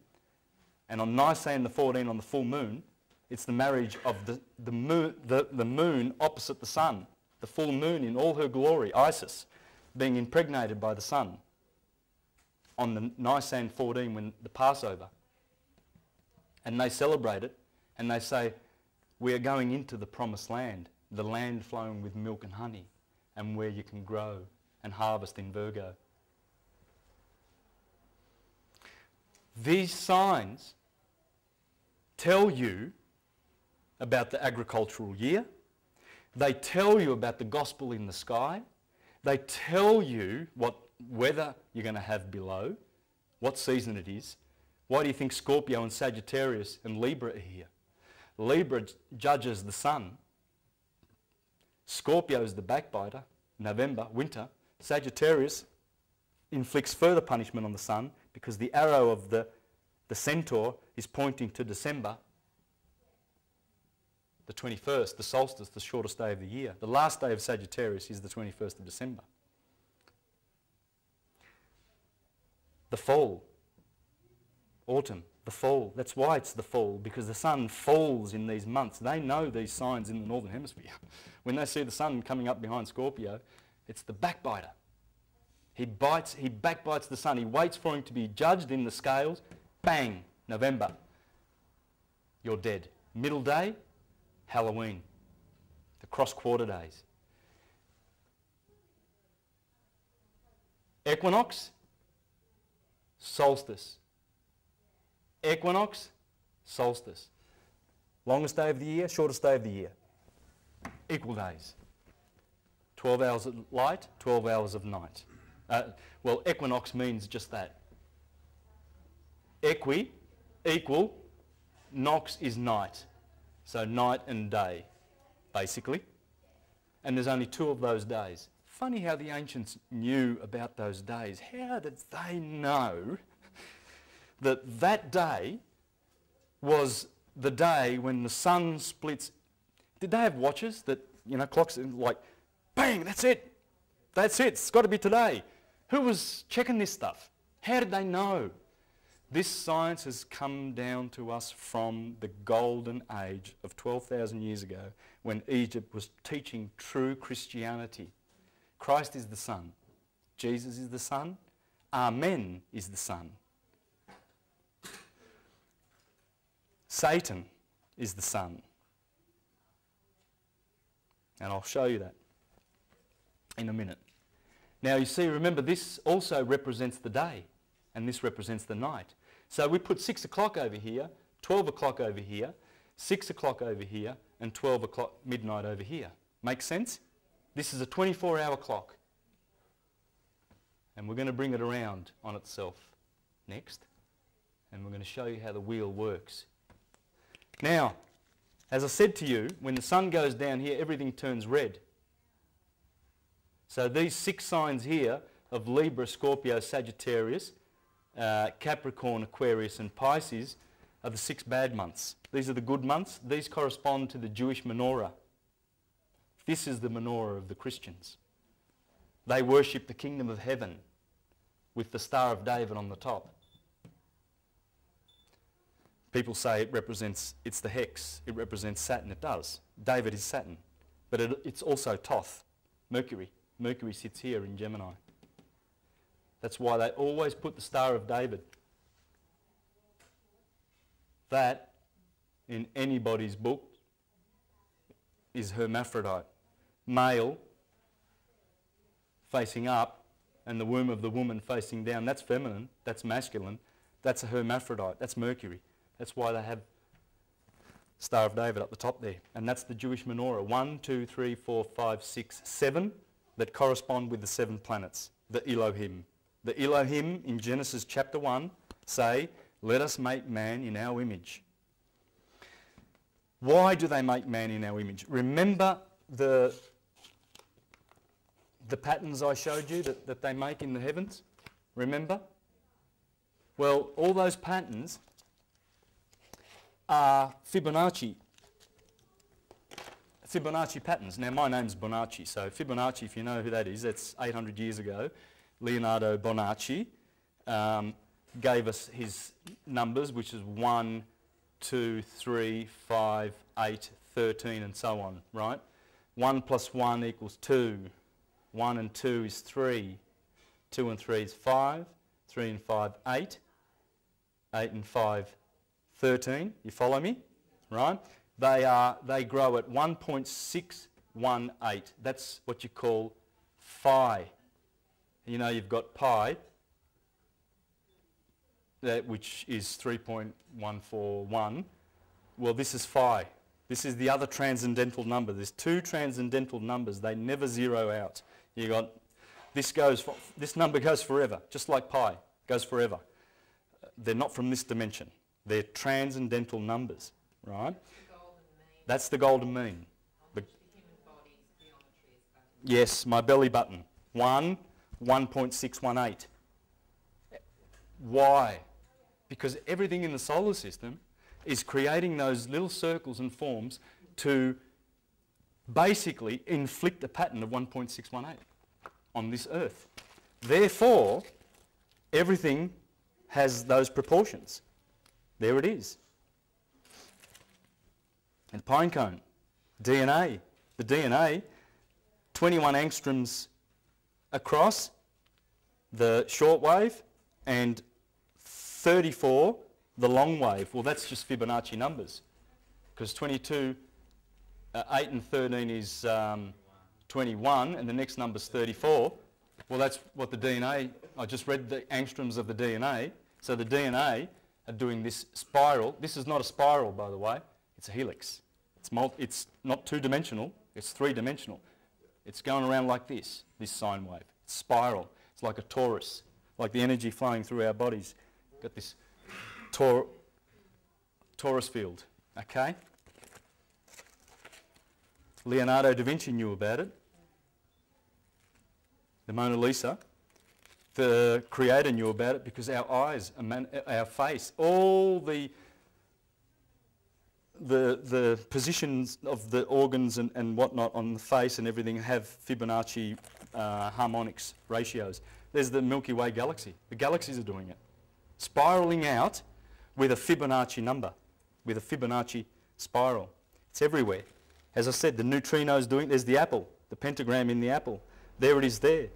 And on Nisan the 14, on the full moon, it's the marriage of the moon opposite the sun. The full moon in all her glory, Isis, being impregnated by the sun on the Nisan 14 when the Passover. And they celebrate it and they say, we are going into the promised land, the land flowing with milk and honey, and where you can grow and harvest in Virgo. These signs tell you about the agricultural year. They tell you about the gospel in the sky. They tell you what weather you're going to have below, what season it is. Why do you think Scorpio and Sagittarius and Libra are here? Libra judges the sun. Scorpio is the backbiter, November, winter. Sagittarius inflicts further punishment on the sun because the arrow of the centaur is pointing to December, the 21st, the solstice, the shortest day of the year. The last day of Sagittarius is the 21st of December. The fall, autumn, the fall. That's why it's the fall, because the sun falls in these months. They know these signs in the Northern Hemisphere. When they see the sun coming up behind Scorpio, it's the backbiter. He backbites the sun. He waits for him to be judged in the scales. Bang, November. You're dead. Middle day, Halloween. The cross-quarter days. Equinox, solstice. Equinox, solstice. Longest day of the year, shortest day of the year. Equal days. 12 hours of light, 12 hours of night. Well, equinox means just that. Equal, nox is night. So night and day, basically. And there's only 2 of those days. Funny how the ancients knew about those days. How did they know that that day was the day when the sun splits? Did they have watches that, clocks like, bang, that's it. That's it. It's got to be today. Who was checking this stuff? How did they know? This science has come down to us from the golden age of 12,000 years ago when Egypt was teaching true Christianity. Christ is the Son. Jesus is the Son. Amen is the Son. Satan is the Son. And I'll show you that in a minute. Now you see, remember, this also represents the day and this represents the night. So we put 6 o'clock over here, 12 o'clock over here, 6 o'clock over here, and 12 o'clock midnight over here. Make sense? This is a 24-hour clock. And we're going to bring it around on itself next. And we're going to show you how the wheel works. Now, as I said to you, when the sun goes down here, everything turns red. So these 6 signs here of Libra, Scorpio, Sagittarius, Capricorn, Aquarius and Pisces are the 6 bad months. These are the good months. These correspond to the Jewish menorah. This is the menorah of the Christians. They worship the kingdom of heaven with the Star of David on the top. People say it's the hex, it represents Saturn. It does. David is Saturn. But it's also Thoth, Mercury. Mercury sits here in Gemini. That's why they always put the Star of David. That, in anybody's book, is hermaphrodite. Male facing up and the womb of the woman facing down. That's feminine, that's masculine, that's a hermaphrodite, that's Mercury. That's why they have Star of David up the top there. And that's the Jewish menorah. 1, 2, 3, 4, 5, 6, 7 that correspond with the 7 planets, the Elohim. The Elohim in Genesis chapter 1 say, let us make man in our image. Why do they make man in our image? Remember the the patterns I showed you that they make in the heavens? Remember? Well, all those patterns are Fibonacci patterns. Now, my name's Bonacci, so Fibonacci, if you know who that is, that's 800 years ago. Leonardo Bonacci gave us his numbers, which is 1, 2, 3, 5, 8, 13, and so on, right? 1 plus 1 equals 2. 1 and 2 is 3. 2 and 3 is 5. 3 and 5, 8. 8 and 5, 13. You follow me? Right? They grow at 1.618. That's what you call phi. You know, you've got pi, which is 3.141. Well, this is phi. This is the other transcendental number. There's two transcendental numbers. They never zero out. You got this number goes forever, just like pi goes forever. They're not from this dimension. They're transcendental numbers, right? That's the golden mean. Yes, my belly button. 1.618. Why? Because everything in the solar system is creating those little circles and forms to basically inflict a pattern of 1.618 on this Earth. Therefore, everything has those proportions. There it is. And pinecone, DNA. The DNA, 21 angstroms across the short wave and 34 the long wave. Well, that's just Fibonacci numbers, because 22, 8 and 13 is 21, and the next number's 34. Well, that's what the DNA, I just read the angstroms of the DNA. So the DNA are doing this spiral. This is not a spiral, by the way. It's a helix. It's not two-dimensional. It's three-dimensional. It's going around like this sine wave. It's spiral. It's like a torus, like the energy flowing through our bodies. Got this torus field, okay? Leonardo da Vinci knew about it. The Mona Lisa. The Creator knew about it because our eyes, our face, all the positions of the organs and whatnot on the face and everything have Fibonacci harmonics ratios. There's the Milky Way galaxy. The galaxies are doing it. Spiraling out with a Fibonacci number, with a Fibonacci spiral. It's everywhere. As I said, the neutrinos doing it. There's the apple, the pentagram in the apple. There it is there.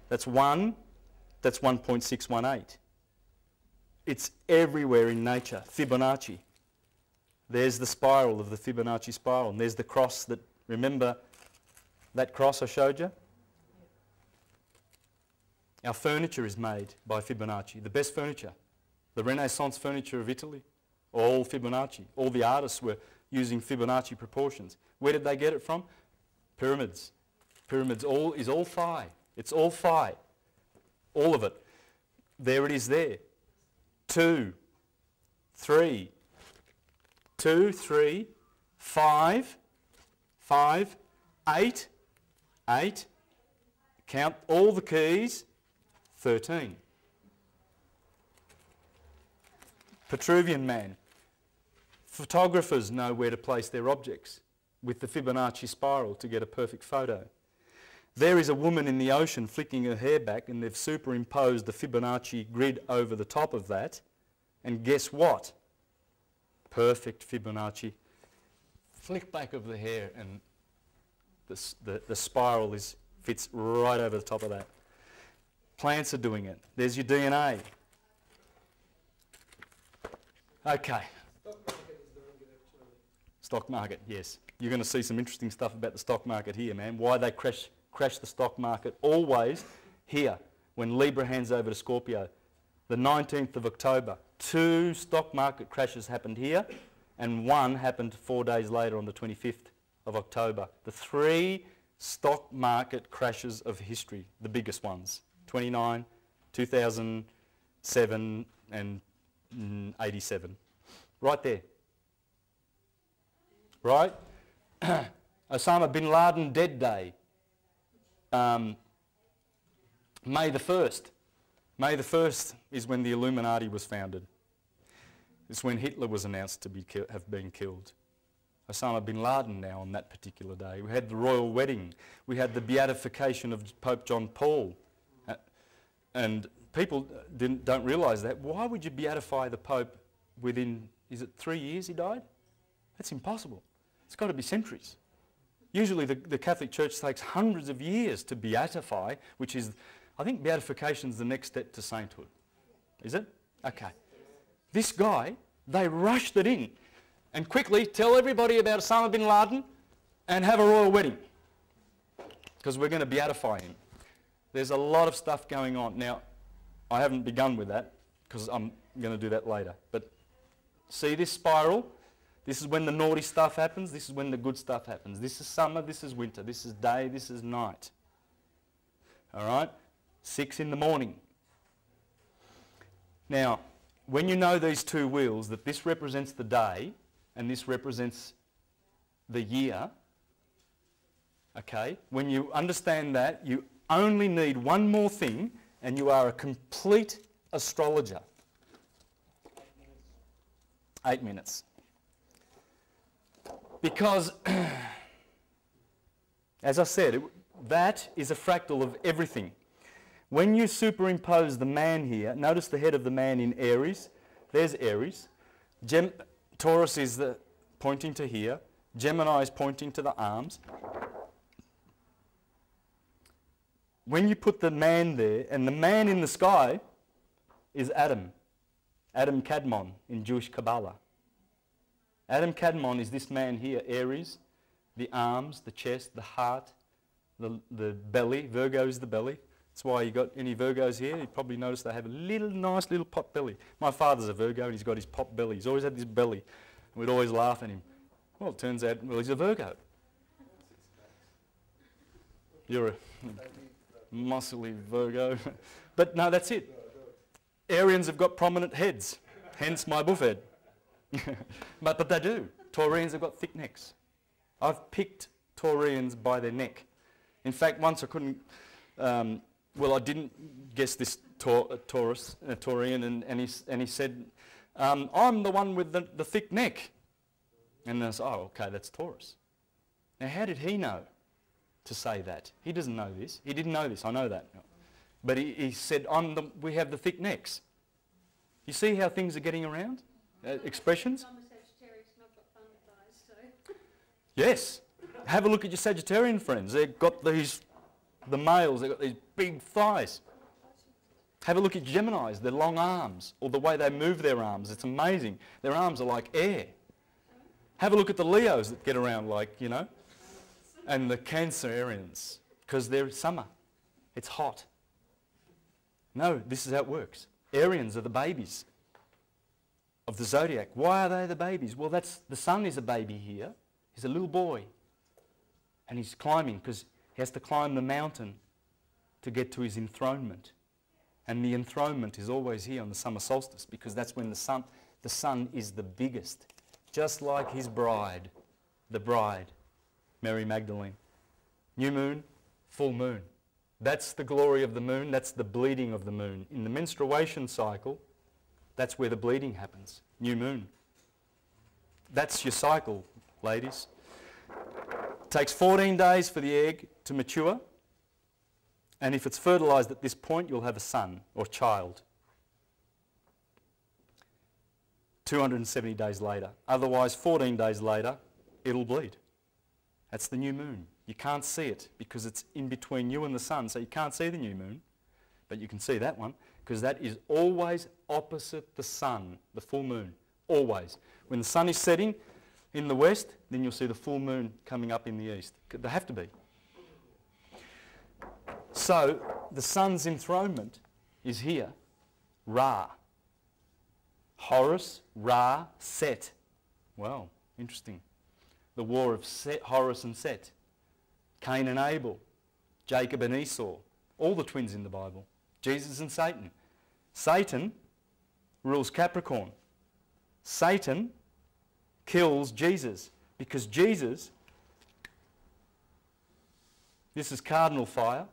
That's 1.618. It's everywhere in nature, Fibonacci. There's the spiral of the Fibonacci spiral, and there's the cross that, remember that cross I showed you? Our furniture is made by Fibonacci, the best furniture. The Renaissance furniture of Italy, all Fibonacci. All the artists were using Fibonacci proportions. Where did they get it from? Pyramids. Pyramids is all phi. It's all phi. All of it. There it is there. 2, 3, 2, 3, 5, 5, 8, 8. Count all the keys, 13. Petruvian Man. Photographers know where to place their objects with the Fibonacci spiral to get a perfect photo. There is a woman in the ocean flicking her hair back, and they've superimposed the Fibonacci grid over the top of that. And guess what? Perfect Fibonacci. Flick back of the hair, and the spiral fits right over the top of that. Plants are doing it. There's your DNA. Okay. Stock market, yes. You're going to see some interesting stuff about the stock market here, man. Why they crash the stock market always here when Libra hands over to Scorpio. The 19th of October, 2 stock market crashes happened here, and one happened 4 days later on the 25th of October. The 3 stock market crashes of history, the biggest ones, 29, 2007 and 87. Right there. Right? Osama bin Laden dead day. May the 1st. May the 1st is when the Illuminati was founded. It's when Hitler was announced to have been killed. Osama bin Laden now on that particular day. We had the royal wedding. We had the beatification of Pope John Paul. And people don't realise that. Why would you beatify the Pope within, is it 3 years he died? That's impossible. It's got to be centuries. Usually the Catholic Church takes hundreds of years to beatify, which is, I think beatification is the next step to sainthood. Is it? Okay. This guy, they rushed it in and quickly tell everybody about Osama bin Laden and have a royal wedding because we're going to beatify him. There's a lot of stuff going on. Now, I haven't begun with that because I'm going to do that later. But see this spiral? This is when the naughty stuff happens. This is when the good stuff happens. This is summer. This is winter. This is day. This is night. All right? 6 in the morning. Now, when you know these two wheels, that this represents the day and this represents the year, okay, when you understand that, you only need one more thing and you are a complete astrologer. 8 minutes. Because, as I said, that is a fractal of everything. When you superimpose the man here, notice the head of the man in Aries. There's Aries. Taurus is pointing to here. Gemini is pointing to the arms. When you put the man there, and the man in the sky is Adam. Adam Kadmon in Jewish Kabbalah. Adam Kadmon is this man here, Aries, the arms, the chest, the heart, the belly. Virgo is the belly. That's why you got any Virgos here. You probably noticed they have a nice little pot belly. My father's a Virgo and he's got his pot belly. He's always had this belly. And we'd always laugh at him. Well, it turns out, well, he's a Virgo. You're a muscly Virgo. But no, that's it. Arians have got prominent heads, hence my buff head. but they do. Taurians have got thick necks. I've picked Taurians by their neck. In fact, once I couldn't, I didn't guess this Taurian, and he said, I'm the one with the thick neck. And I said, oh, okay, that's Taurus. Now, how did he know to say that? He doesn't know this. He didn't know this, I know that. But he said, we have the thick necks. You see how things are getting around? Expressions? I'm a Sagittarius and I've got thunder thighs, so... Yes. Have a look at your Sagittarian friends. They've got the males, they've got these big thighs. Have a look at Geminis, their long arms, or the way they move their arms. It's amazing. Their arms are like air. Have a look at the Leos that get around like, you know, and the Cancerians, because they're summer. It's hot. No, this is how it works. Arians are the babies of the zodiac. Why are they the babies? Well, the sun is a baby here. He's a little boy. And he's climbing because he has to climb the mountain to get to his enthronement. And the enthronement is always here on the summer solstice because that's when the sun is the biggest. Just like his bride, the bride, Mary Magdalene. New moon, full moon. That's the glory of the moon. That's the bleeding of the moon. In the menstruation cycle, that's where the bleeding happens. New moon. That's your cycle, ladies. It takes 14 days for the egg to mature. And if it's fertilised at this point, you'll have a son or child. 270 days later. Otherwise, 14 days later, it'll bleed. That's the new moon. You can't see it because it's in between you and the sun, so you can't see the new moon. But you can see that one because that is always opposite the sun, the full moon, always. When the sun is setting in the west, then you'll see the full moon coming up in the east. They have to be. So the sun's enthronement is here. Ra. Horus, Ra, Set. Well, interesting. The war of Horus and Set. Cain and Abel. Jacob and Esau. All the twins in the Bible. Jesus and Satan. Satan rules Capricorn. Satan kills Jesus because Jesus, this is cardinal fire,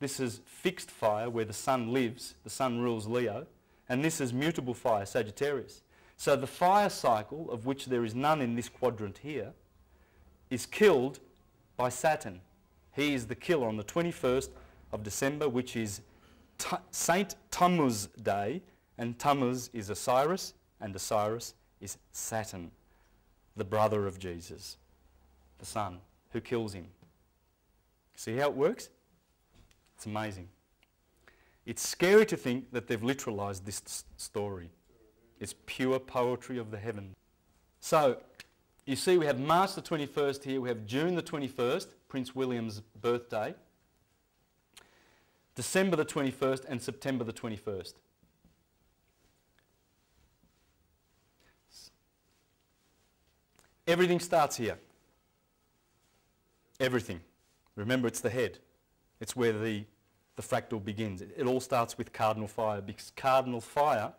This is fixed fire where the sun lives, the sun rules Leo, and this is mutable fire, Sagittarius. So the fire cycle, of which there is none in this quadrant here, is killed by Saturn. He is the killer on the 21st of December, which is Saint Tammuz Day, and Tammuz is Osiris, and Osiris is Saturn, the brother of Jesus, the son, who kills him. See how it works? It's amazing. It's scary to think that they've literalized this story. It's pure poetry of the heavens. So, you see we have March the 21st here, we have June the 21st, Prince William's birthday, December the 21st and September the 21st. Everything starts here. Everything. Remember, it's the head. It's where the fractal begins. It all starts with cardinal fire, because cardinal fire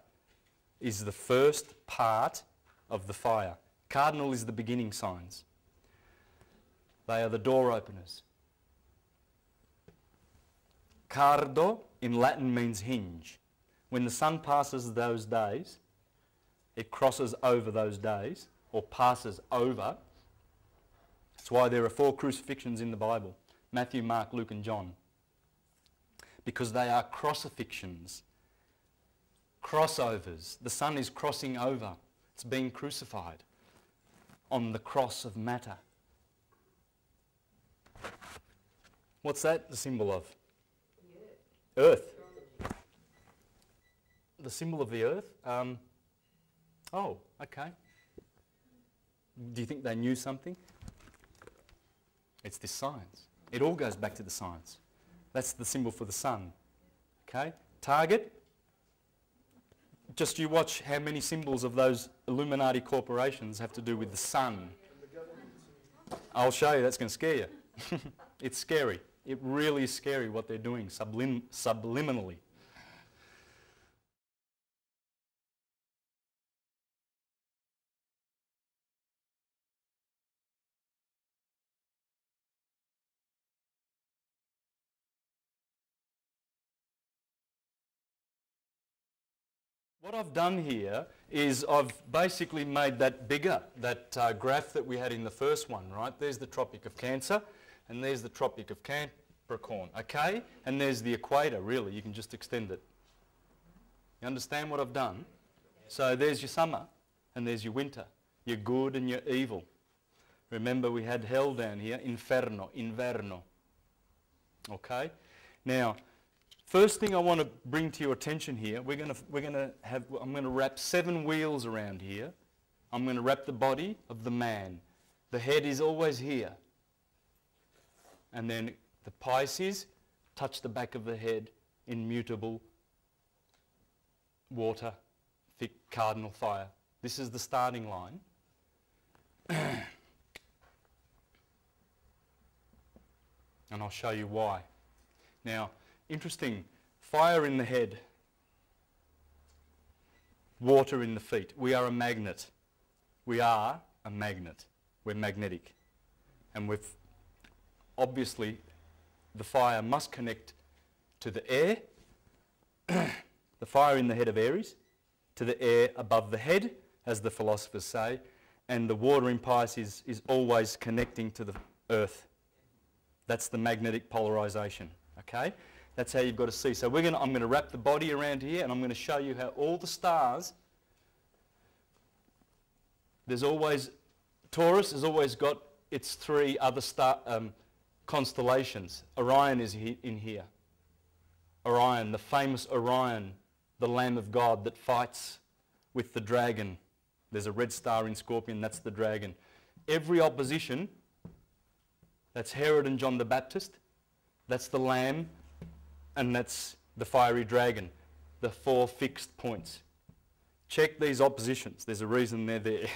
is the first part of the fire. Cardinal is the beginning signs. They are the door openers. Cardo in Latin means hinge. When the sun passes those days, it crosses over those days, or passes over. That's why there are 4 crucifixions in the Bible: Matthew, Mark, Luke and John. Because they are crossifixions, crossovers. The sun is crossing over. It's being crucified on the cross of matter. What's that the symbol of? The earth. The symbol of the earth? Oh, okay. Do you think they knew something? It's this science. It all goes back to the science. That's the symbol for the sun. Okay? Target. Just you watch how many symbols of those Illuminati corporations have to do with the sun. I'll show you, that's going to scare you. It's scary. It really is scary what they're doing subliminally. What I've done here is I've basically made that bigger, that graph that we had in the first one, right? There's the Tropic of Cancer, and there's the Tropic of Capricorn, okay? And there's the equator, really. You can just extend it. You understand what I've done? So there's your summer, and there's your winter, your good and your evil. Remember, we had hell down here, inverno. Okay? Now, first thing I want to bring to your attention here, I'm going to wrap 7 wheels around here. I'm going to wrap the body of the man. The head is always here. And then the Pisces touch the back of the head in mutable water, thick cardinal fire. This is the starting line. And I'll show you why. Now, interesting, fire in the head, water in the feet. We are a magnet. We are a magnet. We're magnetic. And we've obviously, the fire must connect to the air, the fire in the head of Aries, to the air above the head, as the philosophers say, and the water in Pisces is always connecting to the earth. That's the magnetic polarization, okay? That's how you've got to see. So I'm going to wrap the body around here, and I'm going to show you how all the stars, there's always, Taurus has always got its 3 other constellations. Orion is in here. Orion, the famous Orion, the Lamb of God that fights with the dragon. There's a red star in Scorpion, that's the dragon. Every opposition, that's Herod and John the Baptist, that's the Lamb, and that's the fiery dragon, the 4 fixed points. Check these oppositions. There's a reason they're there.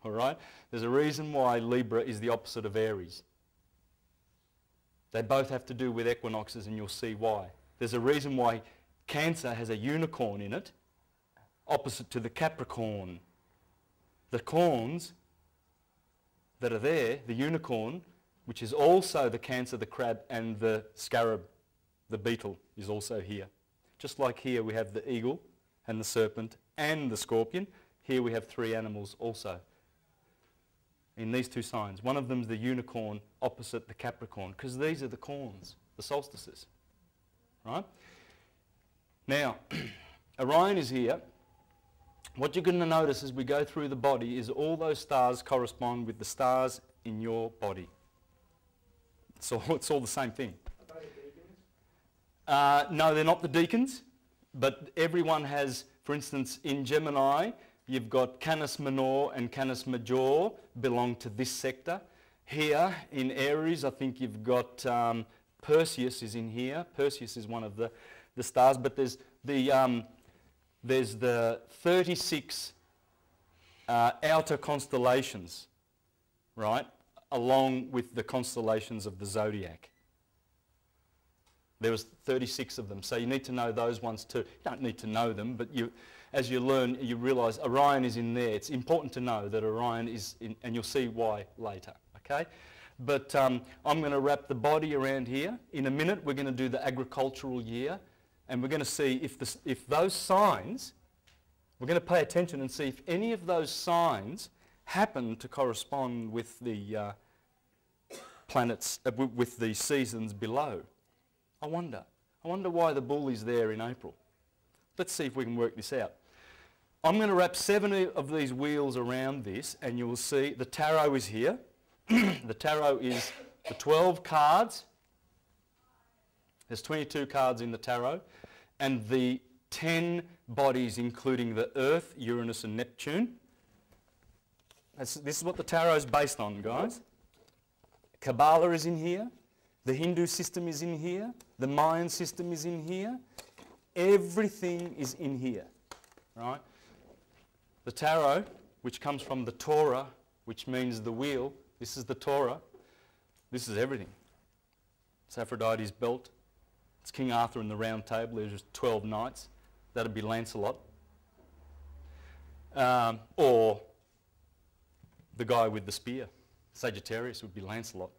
All right? There's a reason why Libra is the opposite of Aries. They both have to do with equinoxes, and you'll see why. There's a reason why Cancer has a unicorn in it, opposite to the Capricorn. The corns that are there, the unicorn, which is also the Cancer, the crab, and the scarab, the beetle is also here. Just like here we have the eagle and the serpent and the scorpion, here we have three animals also in these two signs. One of them is the unicorn opposite the Capricorn, because these are the corns, the solstices, right? Now, Orion is here. What you're going to notice as we go through the body is all those stars correspond with the stars in your body. So it's all the same thing. Are they deacons? No, they're not the deacons, but everyone has, for instance, in Gemini, you've got Canis Minor and Canis Major belong to this sector. Here in Aries, I think you've got Perseus is in here. Perseus is one of the stars, but there's the 36 outer constellations, right, along with the constellations of the zodiac. There was 36 of them, so you need to know those ones too. You don't need to know them, but as you learn, you realise Orion is in there. It's important to know that Orion is in, and you'll see why later, okay? But I'm going to wrap the body around here. In a minute, we're going to do the agricultural year, and we're going to see if those signs, we're going to pay attention and see if any of those signs happen to correspond with the planets, with the seasons below. I wonder why the bull is there in April. Let's see if we can work this out. I'm going to wrap 7 of these wheels around this, and you will see the tarot is here. The tarot is the 12 cards. There's 22 cards in the tarot, and the 10 bodies, including the Earth, Uranus and Neptune. This is what the tarot is based on, guys. Kabbalah is in here. The Hindu system is in here. The Mayan system is in here. Everything is in here, right? The tarot, which comes from the Torah, which means the wheel. This is the Torah. This is everything. It's Aphrodite's belt. It's King Arthur in the Round Table. There's just 12 knights. That'd be Lancelot. Or the guy with the spear. Sagittarius would be Lancelot.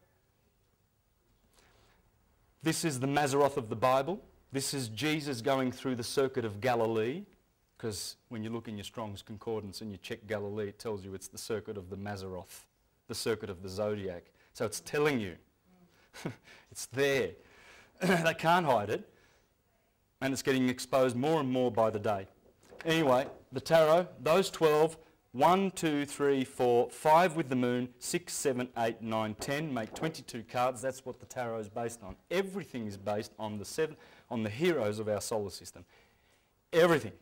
This is the Mazzaroth of the Bible. This is Jesus going through the circuit of Galilee, because when you look in your Strong's Concordance and you check Galilee, it tells you it's the circuit of the Mazzaroth, the circuit of the zodiac. So it's telling you. It's there. They can't hide it. And it's getting exposed more and more by the day. Anyway, the tarot, those 12, 1, 2, 3, 4, 5 with the moon, 6, 7, 8, 9, 10, make 22 cards. That's what the tarot is based on. Everything is based on the heroes of our solar system. Everything.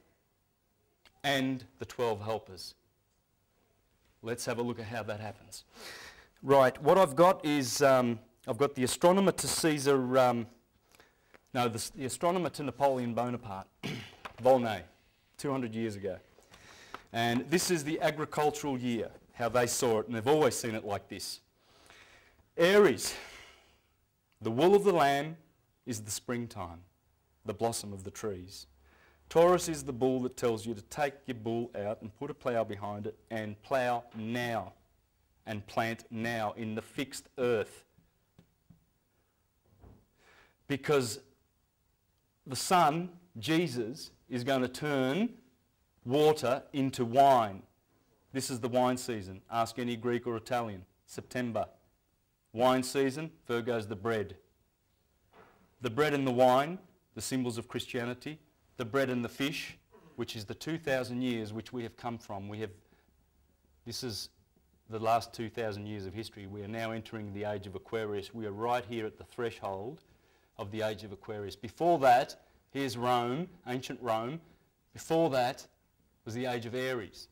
And the 12 helpers. Let's have a look at how that happens. Right, what I've got is, I've got the astronomer to Caesar, the astronomer to Napoleon Bonaparte, Volney, 200 years ago. And this is the agricultural year, how they saw it, and they've always seen it like this. Aries, the wool of the lamb is the springtime, the blossom of the trees. Taurus is the bull that tells you to take your bull out and put a plough behind it and plough now and plant now in the fixed earth. Because the Son, Jesus, is going to turn water into wine. This is the wine season. Ask any Greek or Italian. September. Wine season, Virgo's the bread. The bread and the wine, the symbols of Christianity. The bread and the fish, which is the 2,000 years which we have come from. This is the last 2,000 years of history. We are now entering the age of Aquarius. We are right here at the threshold of the age of Aquarius. Before that, here's Rome, ancient Rome. Before that was the age of Aries.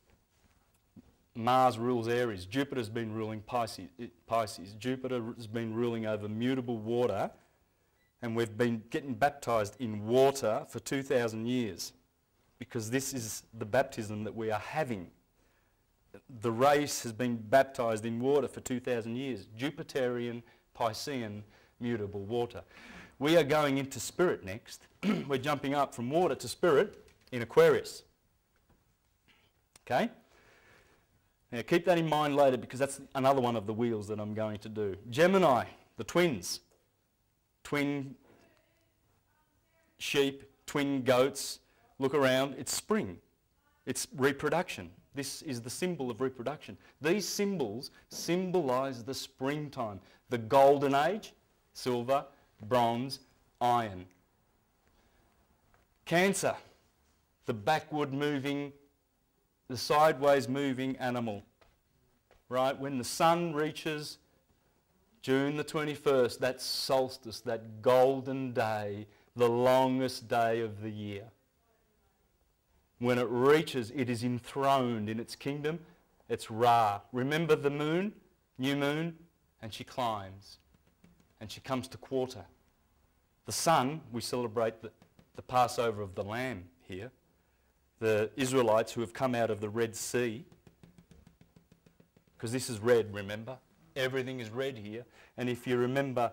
Mars rules Aries. Jupiter's been ruling Pisces. Jupiter has been ruling over mutable water, and we've been getting baptised in water for 2,000 years because this is the baptism that we are having. The race has been baptised in water for 2,000 years. Jupiterian, Piscean, mutable water. We are going into spirit next. We're jumping up from water to spirit in Aquarius. Okay? Now keep that in mind later because that's another one of the wheels that I'm going to do. Gemini, the twins. Twin sheep, twin goats. Look around, it's spring. It's reproduction. This is the symbol of reproduction. These symbols symbolise the springtime. The golden age, silver, bronze, iron. Cancer, the backward moving, the sideways moving animal. Right? When the sun reaches June the 21st, that solstice, that golden day, the longest day of the year. When it reaches, it is enthroned in its kingdom. It's Ra. Remember the moon, new moon, and she climbs. And she comes to quarter. The sun, we celebrate the Passover of the Lamb here. The Israelites who have come out of the Red Sea, because this is red, remember? Everything is red here. And if you remember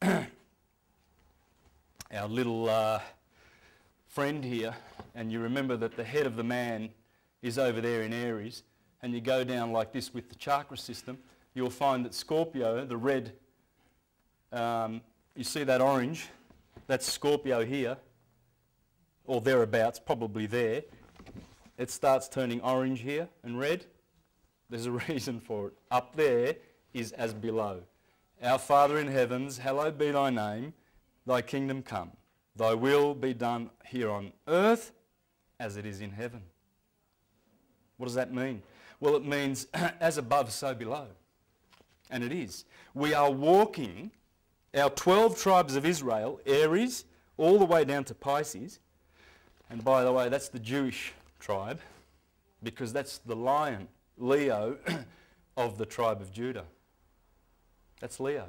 our little friend here, and you remember that the head of the man is over there in Aries, and you go down like this with the chakra system, you'll find that Scorpio, the red, you see that orange, that's Scorpio here, or thereabouts, probably there. It starts turning orange here and red. There's a reason for it. Up there is as below. Our Father in heavens, hallowed be thy name, thy kingdom come. Thy will be done here on earth as it is in heaven. What does that mean? Well, it means as above, so below. And it is. We are walking, our 12 tribes of Israel, Aries, all the way down to Pisces. And by the way, that's the Jewish tribe, because that's the lion, Leo, of the tribe of Judah. That's Leo.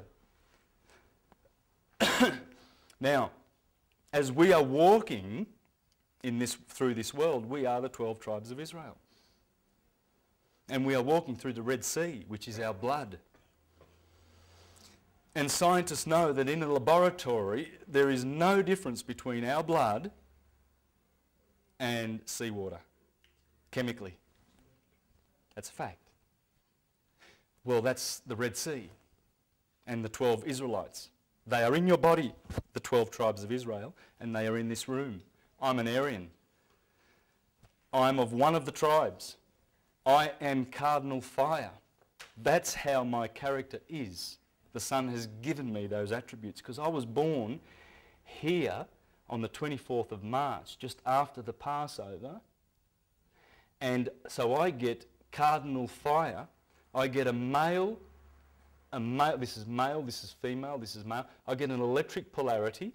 Now, as we are walking through this world, we are the 12 tribes of Israel. And we are walking through the Red Sea, which is our blood. And scientists know that in a laboratory, there is no difference between our blood and seawater, chemically. That's a fact. Well, that's the Red Sea and the 12 Israelites. They are in your body, the 12 tribes of Israel, and they are in this room. I'm an Aryan. I'm of one of the tribes. I am cardinal fire. That's how my character is. The Son has given me those attributes because I was born here on the 24th of March, just after the Passover. And so I get cardinal fire. I get a male, this is male, this is female, this is male. I get an electric polarity,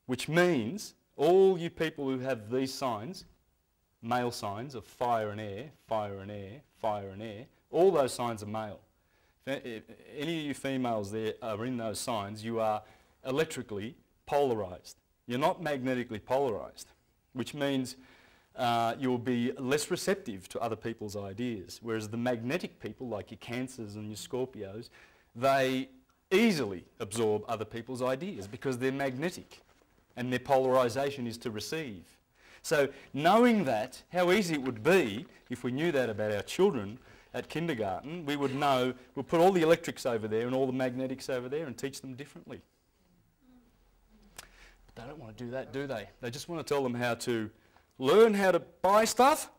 which means all you people who have these signs, male signs of fire and air, fire and air, fire and air, all those signs are male. If any of you females there are in those signs, you are electrically polarised. You're not magnetically polarised, which means you'll be less receptive to other people's ideas. Whereas the magnetic people, like your Cancers and your Scorpios, they easily absorb other people's ideas because they're magnetic and their polarisation is to receive. So knowing that, how easy it would be if we knew that about our children at kindergarten, we would know, we'll put all the electrics over there and all the magnetics over there and teach them differently. But they don't want to do that, do they? They just want to tell them how to learn how to buy stuff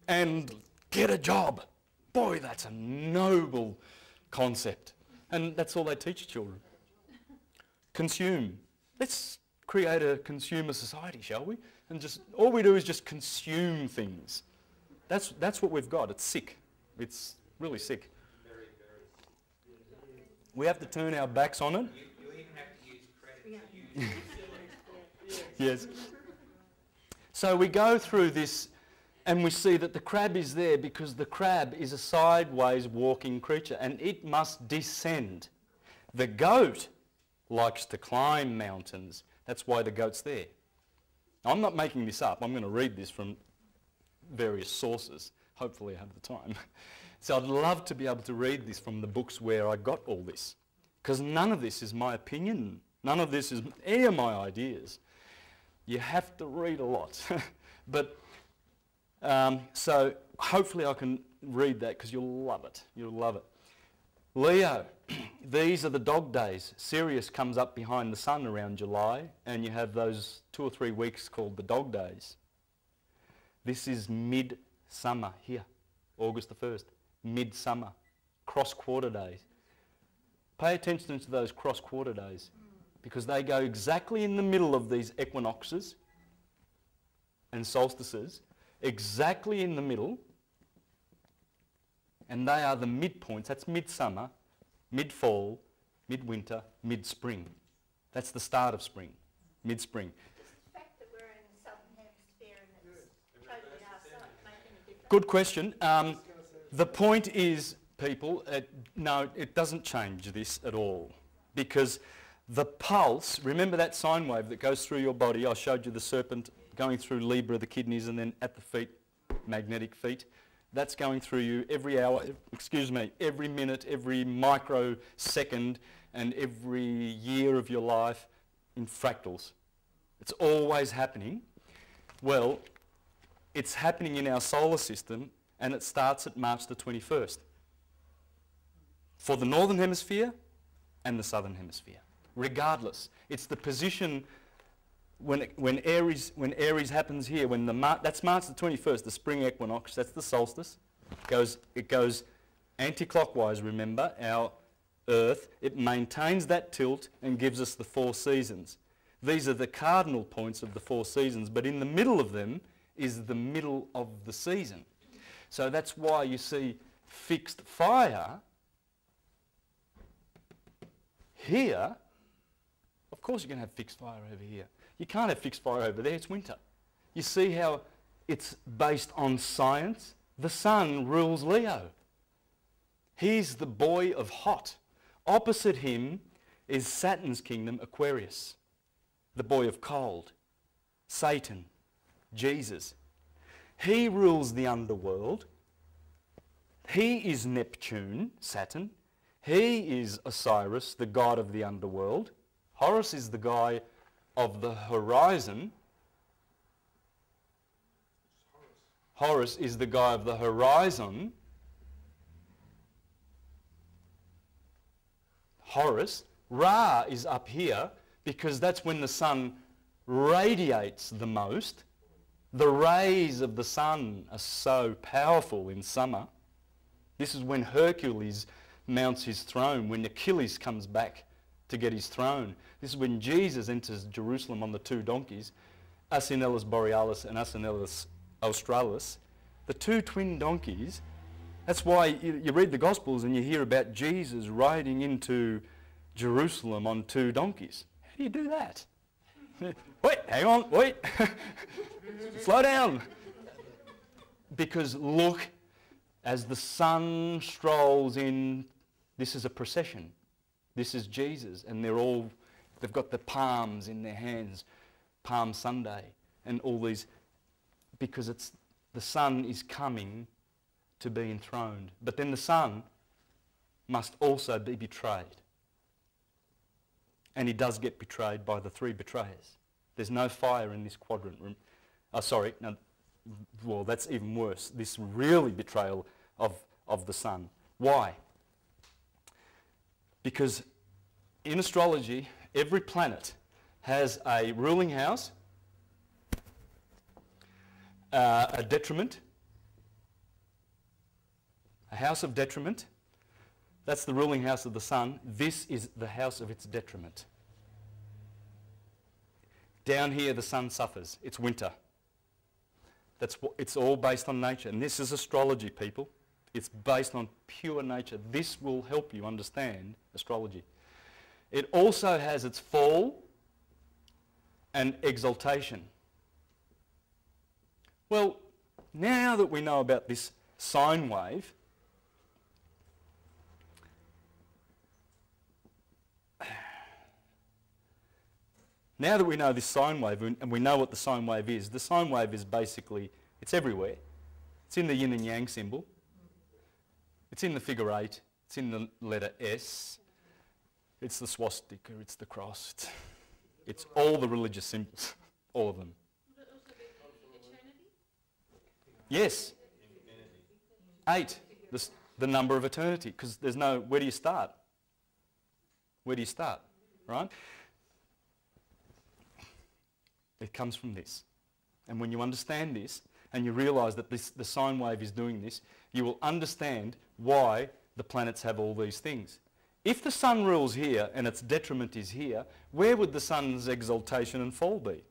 and get a job. Boy, that's a noble concept. And that's all they teach children. Consume. Let's create a consumer society, shall we? And just all we do is just consume things. That's what we've got. It's sick. It's really sick. Very, very. We have to turn our backs on it. You even have to use credit to use. Yes. So we go through this and we see that the crab is there because the crab is a sideways walking creature and it must descend. The goat likes to climb mountains. That's why the goat's there. I'm not making this up. I'm going to read this from various sources. Hopefully I have the time. So I'd love to be able to read this from the books where I got all this. Because none of this is my opinion. None of this is any of my ideas. You have to read a lot. But so hopefully I can read that because you'll love it. You'll love it. Leo, these are the dog days. Sirius comes up behind the sun around July, and you have those 2 or 3 weeks called the dog days. This is midsummer here, August the 1st. Midsummer, cross-quarter days. Pay attention to those cross-quarter days, because they go exactly in the middle of these equinoxes and solstices, exactly in the middle, and they are the midpoints. That's midsummer, mid-fall, midwinter, mid-spring. That's the start of spring, mid-spring. The fact that we're in the southern hemisphere and it's totally our side making a difference. Good question. The point is, people, no, it doesn't change this at all, because the pulse, remember that sine wave that goes through your body? I showed you the serpent going through Libra, the kidneys, and then at the feet, magnetic feet. That's going through you every hour, every minute, every microsecond, and every year of your life in fractals. It's always happening. Well, it's happening in our solar system, and it starts at March the 21st. For the northern hemisphere and the southern hemisphere. Regardless, it's the position when Aries happens here, that's March the 21st, the spring equinox, that's the solstice. It goes anti-clockwise, remember, our Earth. It maintains that tilt and gives us the 4 seasons. These are the cardinal points of the 4 seasons, but in the middle of them is the middle of the season. So that's why you see fixed fire here. Of course you're going to have fixed fire over here. You can't have fixed fire over there, it's winter. You see how it's based on science? The sun rules Leo. He's the boy of hot. Opposite him is Saturn's kingdom, Aquarius, the boy of cold, Satan, Jesus. He rules the underworld. He is Neptune, Saturn. He is Osiris, the god of the underworld. Horus is the guy of the horizon. Horus is the guy of the horizon. Horus. Ra is up here because that's when the sun radiates the most. The rays of the sun are so powerful in summer. This is when Hercules mounts his throne, when Achilles comes back to get his throne. This is when Jesus enters Jerusalem on the 2 donkeys, Asinellus Borealis and Asinellus Australis. The 2 twin donkeys, that's why you read the Gospels and you hear about Jesus riding into Jerusalem on 2 donkeys. How do you do that? Wait, hang on, wait. Slow down. Because look, as the sun strolls in, this is a procession. This is Jesus, and they've got the palms in their hands, Palm Sunday, and all these, because the sun is coming to be enthroned. But then the sun must also be betrayed. And he does get betrayed by the 3 betrayers. There's no fire in this quadrant. Well, that's even worse. This really betrayal of the sun. Why? Because in astrology, every planet has a ruling house, a detriment, a house of detriment. That's the ruling house of the sun. This is the house of its detriment. Down here, the sun suffers. It's winter. It's all based on nature. And this is astrology, people. It's based on pure nature. This will help you understand astrology. It also has its fall and exaltation. Well, now that we know about this sine wave, now that we know this sine wave and we know what the sine wave is, the sine wave is basically, it's everywhere. It's in the yin and yang symbol. It's in the figure 8. It's in the letter S. It's the swastika. It's the cross. It's all the religious symbols. All of them. Would it also be eternity? Yes. 8. The number of eternity, because there's no, where do you start? Where do you start, right? It comes from this. And when you understand this, and you realise that the sine wave is doing this, you will understand why the planets have all these things. If the sun rules here and its detriment is here, where would the sun's exaltation and fall be?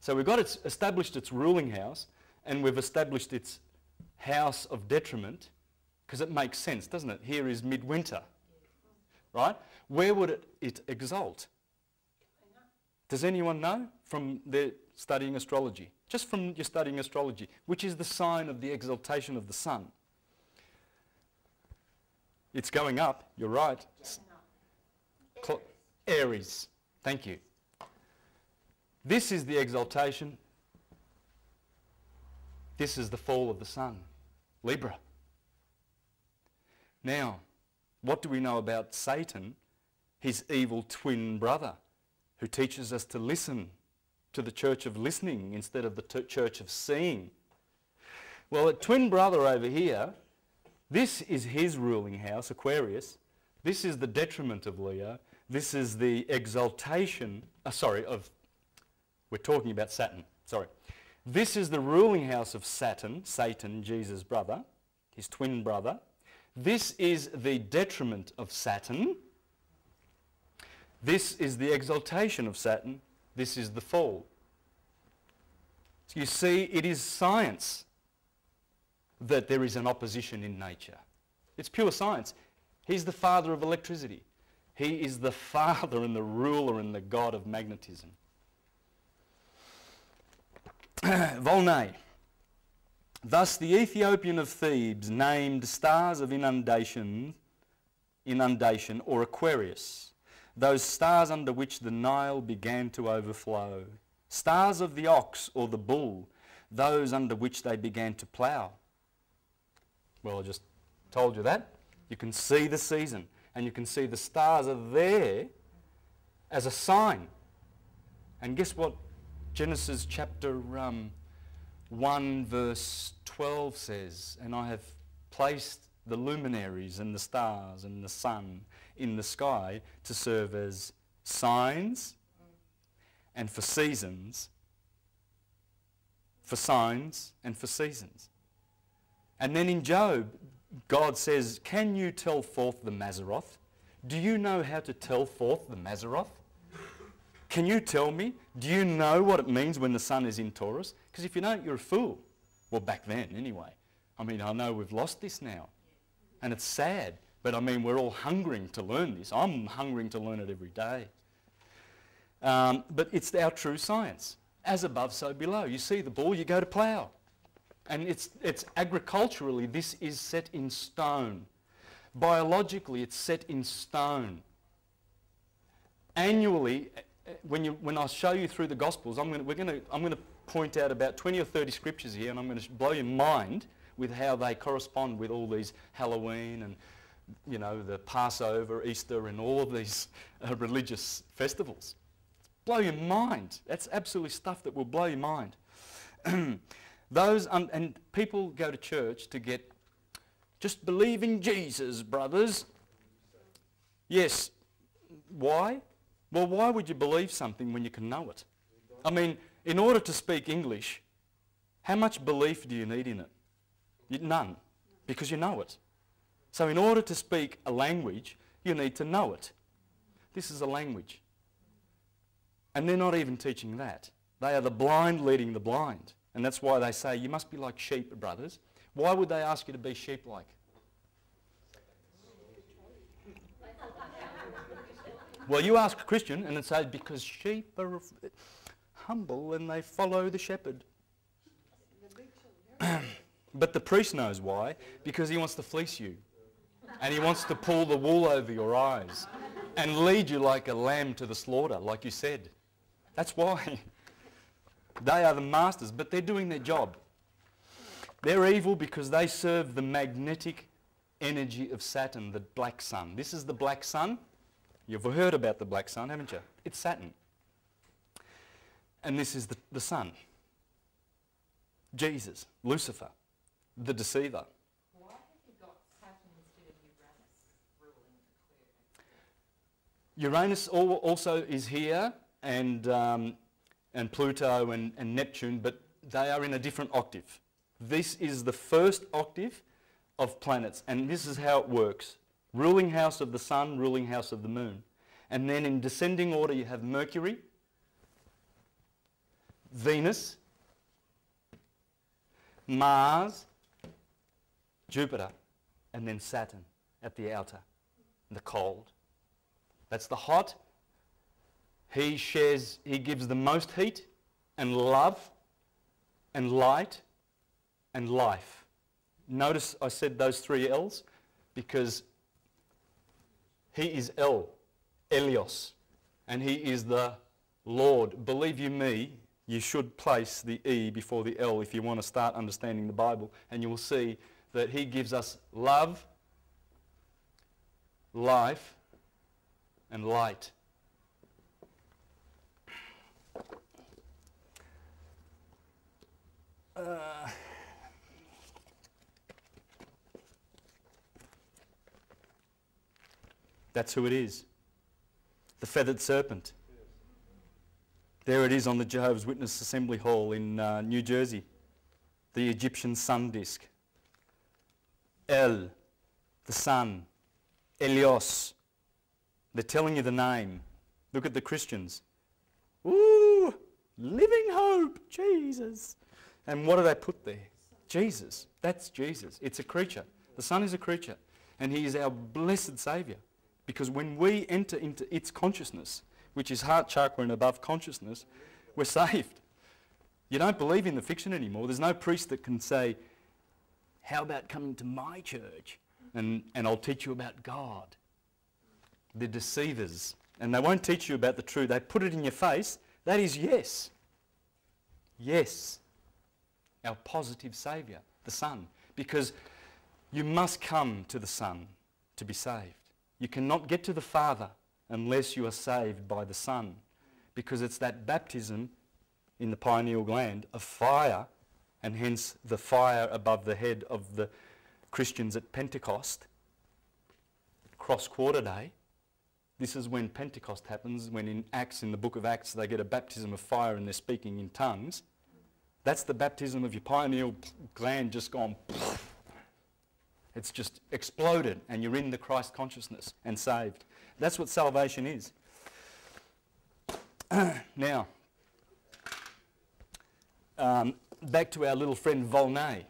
So we've got established its ruling house, and we've established its house of detriment, because it makes sense, doesn't it? Here is midwinter, right? Where would it exalt? Does anyone know from their studying astrology? Just from your studying astrology, which is the sign of the exaltation of the sun? It's going up, you're right. Aries, thank you. This is the exaltation. This is the fall of the sun, Libra. Now, what do we know about Satan, his evil twin brother, who teaches us to listen to the church of listening instead of the church of seeing? Well, a twin brother over here, this is his ruling house, Aquarius. This is the detriment of Leo. This is the exaltation, we're talking about Saturn, sorry. This is the ruling house of Saturn, Satan, Jesus' brother, his twin brother. This is the detriment of Saturn. This is the exaltation of Saturn. This is the fall. So you see, it is science that there is an opposition in nature. It's pure science. He's the father of electricity. He is the father and the ruler and the god of magnetism. Volney. Thus the Ethiopian of Thebes named stars of inundation or Aquarius, those stars under which the Nile began to overflow. Stars of the ox or the bull, those under which they began to plough. Well, I just told you that. You can see the season, and you can see the stars are there as a sign. And guess what Genesis chapter 1 verse 12 says? And I have placed the luminaries and the stars and the sun in the sky to serve as signs and for seasons, for signs and for seasons. And then in Job, God says, can you tell forth the Mazzaroth? Do you know how to tell forth the Mazzaroth? Can you tell me? Do you know what it means when the sun is in Taurus? Because if you don't, you're a fool. Well, back then anyway. I mean, I know we've lost this now. And it's sad. But I mean, we're all hungering to learn this. I'm hungering to learn it every day. But it's our true science. As above, so below. You see the ball, you go to plough. And it's agriculturally, this is set in stone. Biologically, it's set in stone. Annually, when I show you through the Gospels, I'm going to point out about 20 or 30 scriptures here, and I'm going to blow your mind with how they correspond with all these Halloween and, you know, the Passover, Easter, and all of these religious festivals. Blow your mind. That's absolutely stuff that will blow your mind. And people go to church to get, just believe in Jesus, brothers. Yes. Why? Well, why would you believe something when you can know it? I mean, in order to speak English, how much belief do you need in it? None, because you know it. So in order to speak a language, you need to know it. This is a language. And they're not even teaching that. They are the blind leading the blind. And that's why they say, you must be like sheep, brothers. Why would they ask you to be sheep-like? Well, you ask a Christian and it says, because sheep are humble and they follow the shepherd. But the priest knows why. Because he wants to fleece you. And he wants to pull the wool over your eyes and lead you like a lamb to the slaughter, like you said. That's why. They are the masters, but they're doing their job. They're evil because they serve the magnetic energy of Saturn, the black sun. This is the black sun. You've heard about the black sun, haven't you? It's Saturn. And this is the sun. Jesus, Lucifer, the deceiver. What? Uranus also is here, and Pluto and Neptune, but they are in a different octave. This is the first octave of planets, and this is how it works. Ruling house of the Sun, ruling house of the Moon. And then in descending order you have Mercury, Venus, Mars, Jupiter, and then Saturn at the outer, the cold. That's the hot. He gives the most heat and love and light and life. Notice I said those 3 L's because he is Elios, and he is the Lord. Believe you me, you should place the E before the L if you want to start understanding the Bible, and you will see that he gives us love, life, and light. That's who it is. The feathered serpent. There it is on the Jehovah's Witness Assembly Hall in New Jersey. The Egyptian sun disk. El, the sun. Elios. They're telling you the name. Look at the Christians. Ooh, living hope, Jesus. And what do they put there? Jesus. That's Jesus. It's a creature. The sun is a creature. And he is our blessed Saviour. Because when we enter into its consciousness, which is heart chakra and above consciousness, we're saved. You don't believe in the fiction anymore. There's no priest that can say, how about coming to my church and I'll teach you about God. They're deceivers. And they won't teach you about the truth. They put it in your face. That is yes. Yes. Our positive Saviour, the Son. Because you must come to the Son to be saved. You cannot get to the Father unless you are saved by the Son, because it's that baptism in the pineal gland of fire, and hence the fire above the head of the Christians at Pentecost, cross quarter day. This is when Pentecost happens, when in Acts, in the book of Acts, they get a baptism of fire and they're speaking in tongues. That's the baptism of your pineal gland just gone. It's just exploded and you're in the Christ consciousness and saved. That's what salvation is. Now, back to our little friend Volney.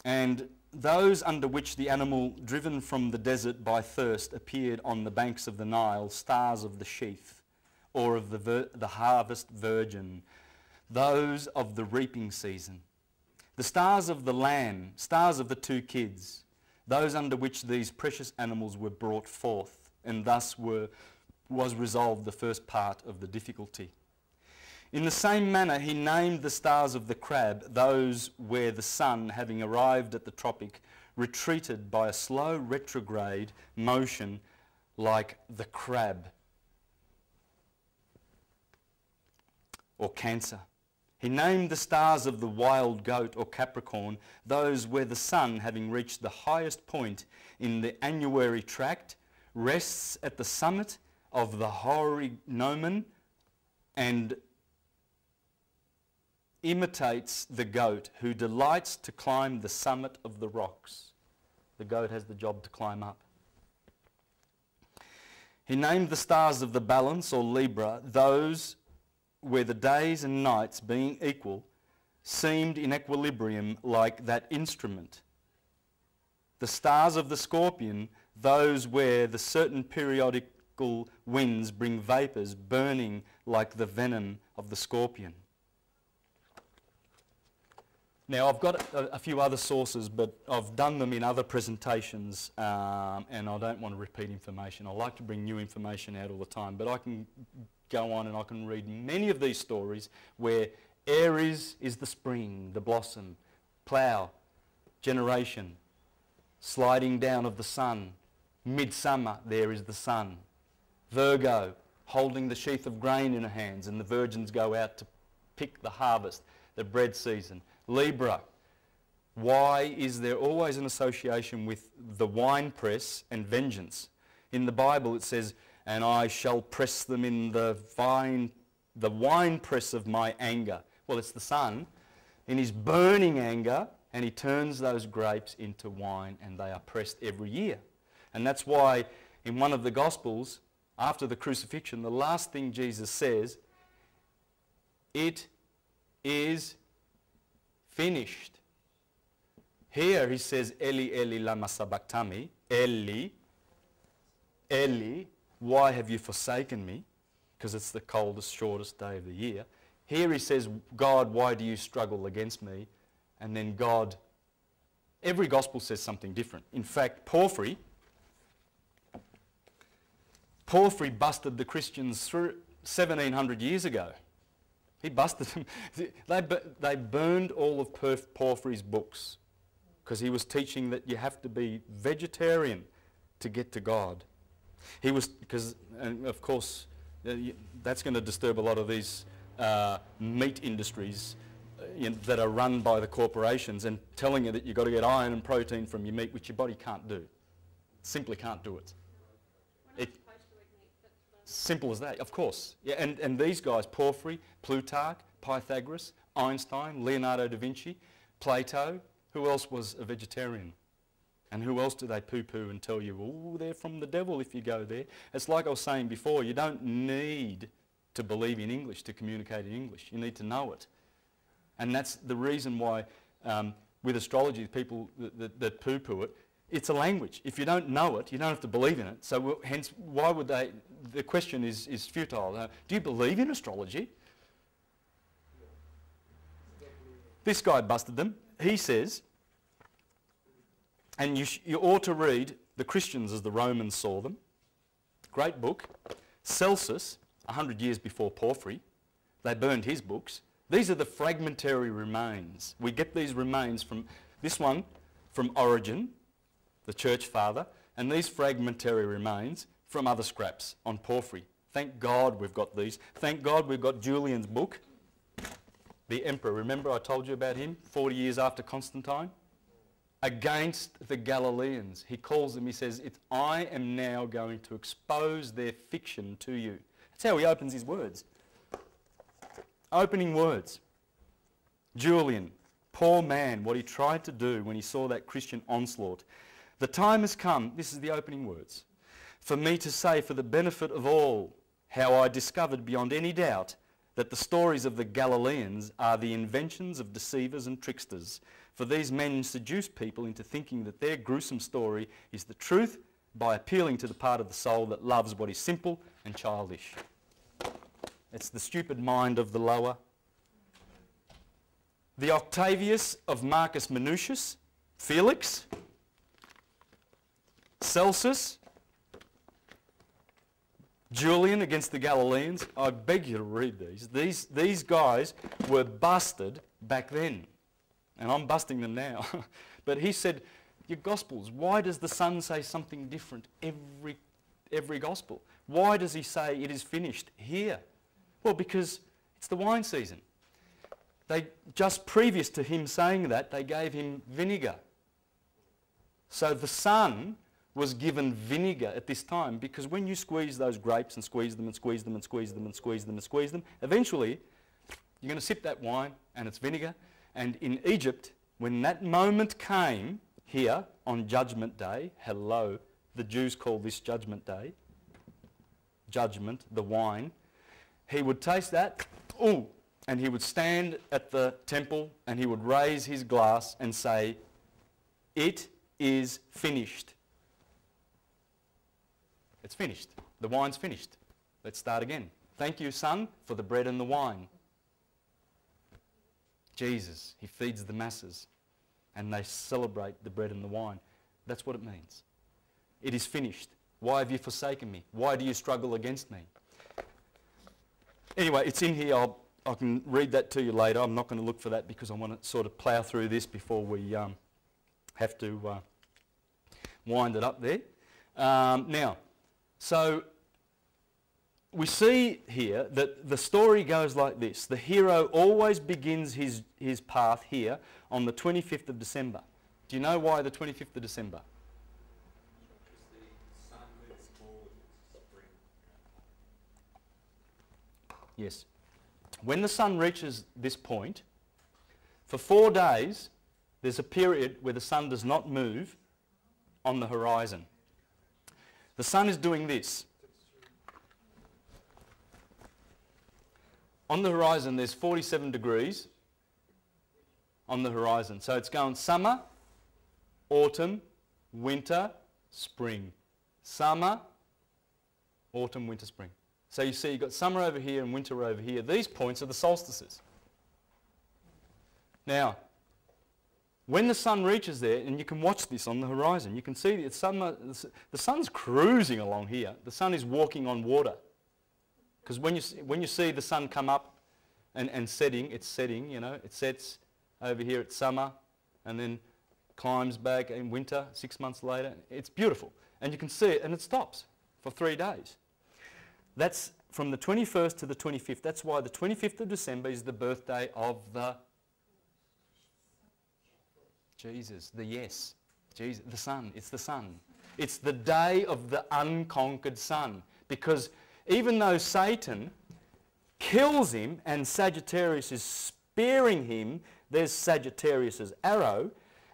And those under which the animal driven from the desert by thirst appeared on the banks of the Nile, stars of the sheaf, or of the harvest virgin, those of the reaping season, the stars of the lamb, stars of the 2 kids, those under which these precious animals were brought forth, and thus was resolved the first part of the difficulty. In the same manner he named the stars of the crab, those where the sun, having arrived at the tropic, retreated by a slow retrograde motion like the crab or Cancer. He named the stars of the wild goat or Capricorn, those where the sun, having reached the highest point in the annuary tract, rests at the summit of the hoary gnomon and imitates the goat, who delights to climb the summit of the rocks. The goat has the job to climb up. He named the stars of the balance or Libra, those where the days and nights, being equal, seemed in equilibrium like that instrument. The stars of the Scorpion, those where the certain periodical winds bring vapours burning like the venom of the scorpion. Now, I've got a few other sources, but I've done them in other presentations, and I don't want to repeat information. I like to bring new information out all the time, but I can go on and I can read many of these stories where Aries is the spring, the blossom, plough, generation, sliding down of the sun, midsummer, there is the sun, Virgo, holding the sheath of grain in her hands, and the virgins go out to pick the harvest, the bread season. Libra, Why is there always an association with the winepress and vengeance? In the Bible it says, and I shall press them in the winepress of my anger. Well, it's the Son in his burning anger, and he turns those grapes into wine, and they are pressed every year. And that's why in one of the Gospels, after the crucifixion, the last thing Jesus says, it is finished. Here he says, Eli, Eli, lama sabachthani. Eli, Eli, why have you forsaken me? Because it's the coldest, shortest day of the year. Here he says, God, why do you struggle against me? And then God, every gospel says something different. In fact, Porphyry busted the Christians through 1700 years ago. He busted them. They burned all of Porphyry's books because he was teaching that you have to be vegetarian to get to God. He was, because, and of course, that's going to disturb a lot of these meat industries that are run by the corporations and telling you that you've got to get iron and protein from your meat, which your body can't do. Simply can't do it. Simple as that, of course. Yeah, and these guys, Porphyry, Plutarch, Pythagoras, Einstein, Leonardo da Vinci, Plato, who else was a vegetarian? And who else do they poo-poo and tell you, oh, they're from the devil if you go there? It's like I was saying before, you don't need to believe in English to communicate in English. You need to know it. And that's the reason why with astrology, people that poo-poo it, it's a language. If you don't know it, you don't have to believe in it. So hence, why would they? The question is futile. Do you believe in astrology? This guy busted them. He says, and you ought to read The Christians as the Romans Saw Them. Great book. Celsus, 100 years before Porphyry, they burned his books. These are the fragmentary remains. We get these remains from this one, from Origen, the church father, and these fragmentary remains from other scraps on Porphyry. Thank God we've got these. Thank God we've got Julian's book, the emperor. Remember I told you about him 40 years after Constantine? Against the Galileans. He calls them, he says, I am now going to expose their fiction to you. That's how he opens his words. Opening words. Julian, poor man, what he tried to do when he saw that Christian onslaught. The time has come, this is the opening words, for me to say for the benefit of all how I discovered beyond any doubt that the stories of the Galileans are the inventions of deceivers and tricksters. For these men seduce people into thinking that their gruesome story is the truth by appealing to the part of the soul that loves what is simple and childish. It's the stupid mind of the lower. The Octavius of Marcus Minucius, Felix, Celsus, Julian against the Galileans. I beg you to read these. These guys were busted back then. And I'm busting them now. But he said, your Gospels, why does the Son say something different every Gospel? Why does he say it is finished here? Well, because it's the wine season. Just previous to him saying that, they gave him vinegar. So the Son was given vinegar at this time, because when you squeeze those grapes and squeeze them and squeeze them and squeeze them and squeeze them and squeeze them, eventually you're going to sip that wine and it's vinegar. And in Egypt, when that moment came here on Judgment Day, hello, the Jews call this Judgment Day, judgment, the wine, he would taste that, ooh, and he would stand at the temple and he would raise his glass and say, it is finished. It's finished. The wine's finished. Let's start again. Thank you, Son, for the bread and the wine. Jesus, he feeds the masses and they celebrate the bread and the wine. That's what it means. It is finished. Why have you forsaken me? Why do you struggle against me? Anyway, it's in here. I can read that to you later. I'm not going to look for that because I want to sort of plough through this before we have to wind it up there. Now, so we see here that the story goes like this. The hero always begins his path here on the 25th of December. Do you know why the 25th of December? Because the sun moves forward to spring. Yes. When the sun reaches this point, for 4 days, there's a period where the sun does not move on the horizon. The sun is doing this. On the horizon, there's 47 degrees on the horizon. So it's going summer, autumn, winter, spring. Summer, autumn, winter, spring. So you see you've got summer over here and winter over here. These points are the solstices. Now, when the sun reaches there, and you can watch this on the horizon, you can see it's summer, the sun's cruising along here. The sun is walking on water. Because when you see the sun come up and setting, it's setting, you know, it sets over here at summer and then climbs back in winter 6 months later. It's beautiful. And you can see it and it stops for 3 days. That's from the 21st to the 25th. That's why the 25th of December is the birthday of the Jesus, Jesus, the sun. It's the sun. It's the day of the unconquered sun. Because even though Satan kills him and Sagittarius is spearing him, there's Sagittarius's arrow,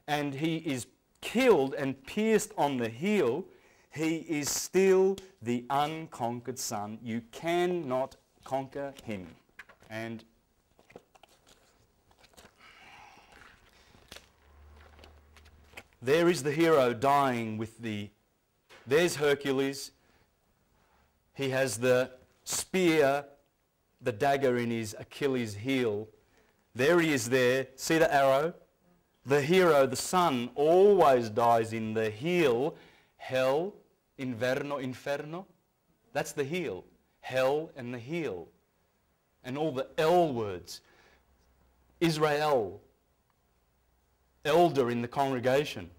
and he is killed and pierced on the heel, he is still the unconquered sun. You cannot conquer him. And there is the hero dying with there's Hercules. He has the spear, the dagger in his Achilles heel. There he is there. See the arrow? The hero, the sun, always dies in the heel. Hell, inferno. That's the heel. Hell and the heel. And all the L words. Israel, elder in the congregation.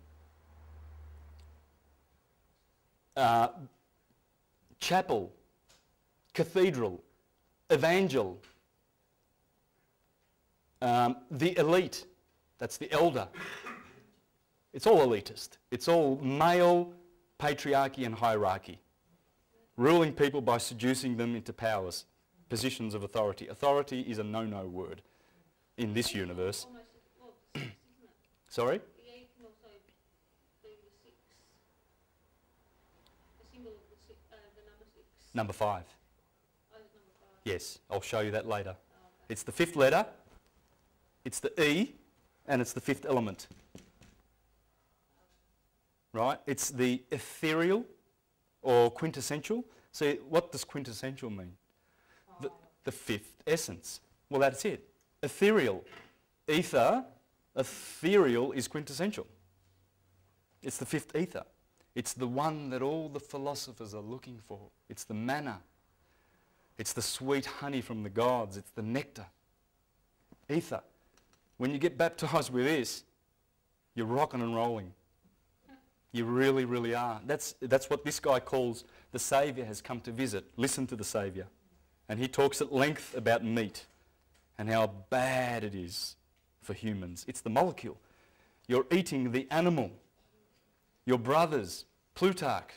Chapel, cathedral, evangel, the elite, that's the elder. It's all elitist. It's all male patriarchy and hierarchy, ruling people by seducing them into powers, positions of authority. Authority is a no-no word in this universe. Almost, well, the 6, isn't it? Sorry? The 8 can also be the 6. The symbol of the number 6. Number 5. Oh, it's number 5. Yes, I'll show you that later. Oh, okay. It's the 5th letter, it's the E, and it's the 5th element. Right? It's the ethereal or quintessential. See, what does quintessential mean? The 5th essence. Well, that's it. Ethereal. Ether, ethereal is quintessential. It's the 5th ether. It's the one that all the philosophers are looking for. It's the manna. It's the sweet honey from the gods. It's the nectar. Ether. When you get baptized with this, you're rocking and rolling. You really, really are. That's what this guy calls the Saviour has come to visit. Listen to the Saviour. And he talks at length about meat and how bad it is for humans. It's the molecule. You're eating the animal. Your brothers, Plutarch,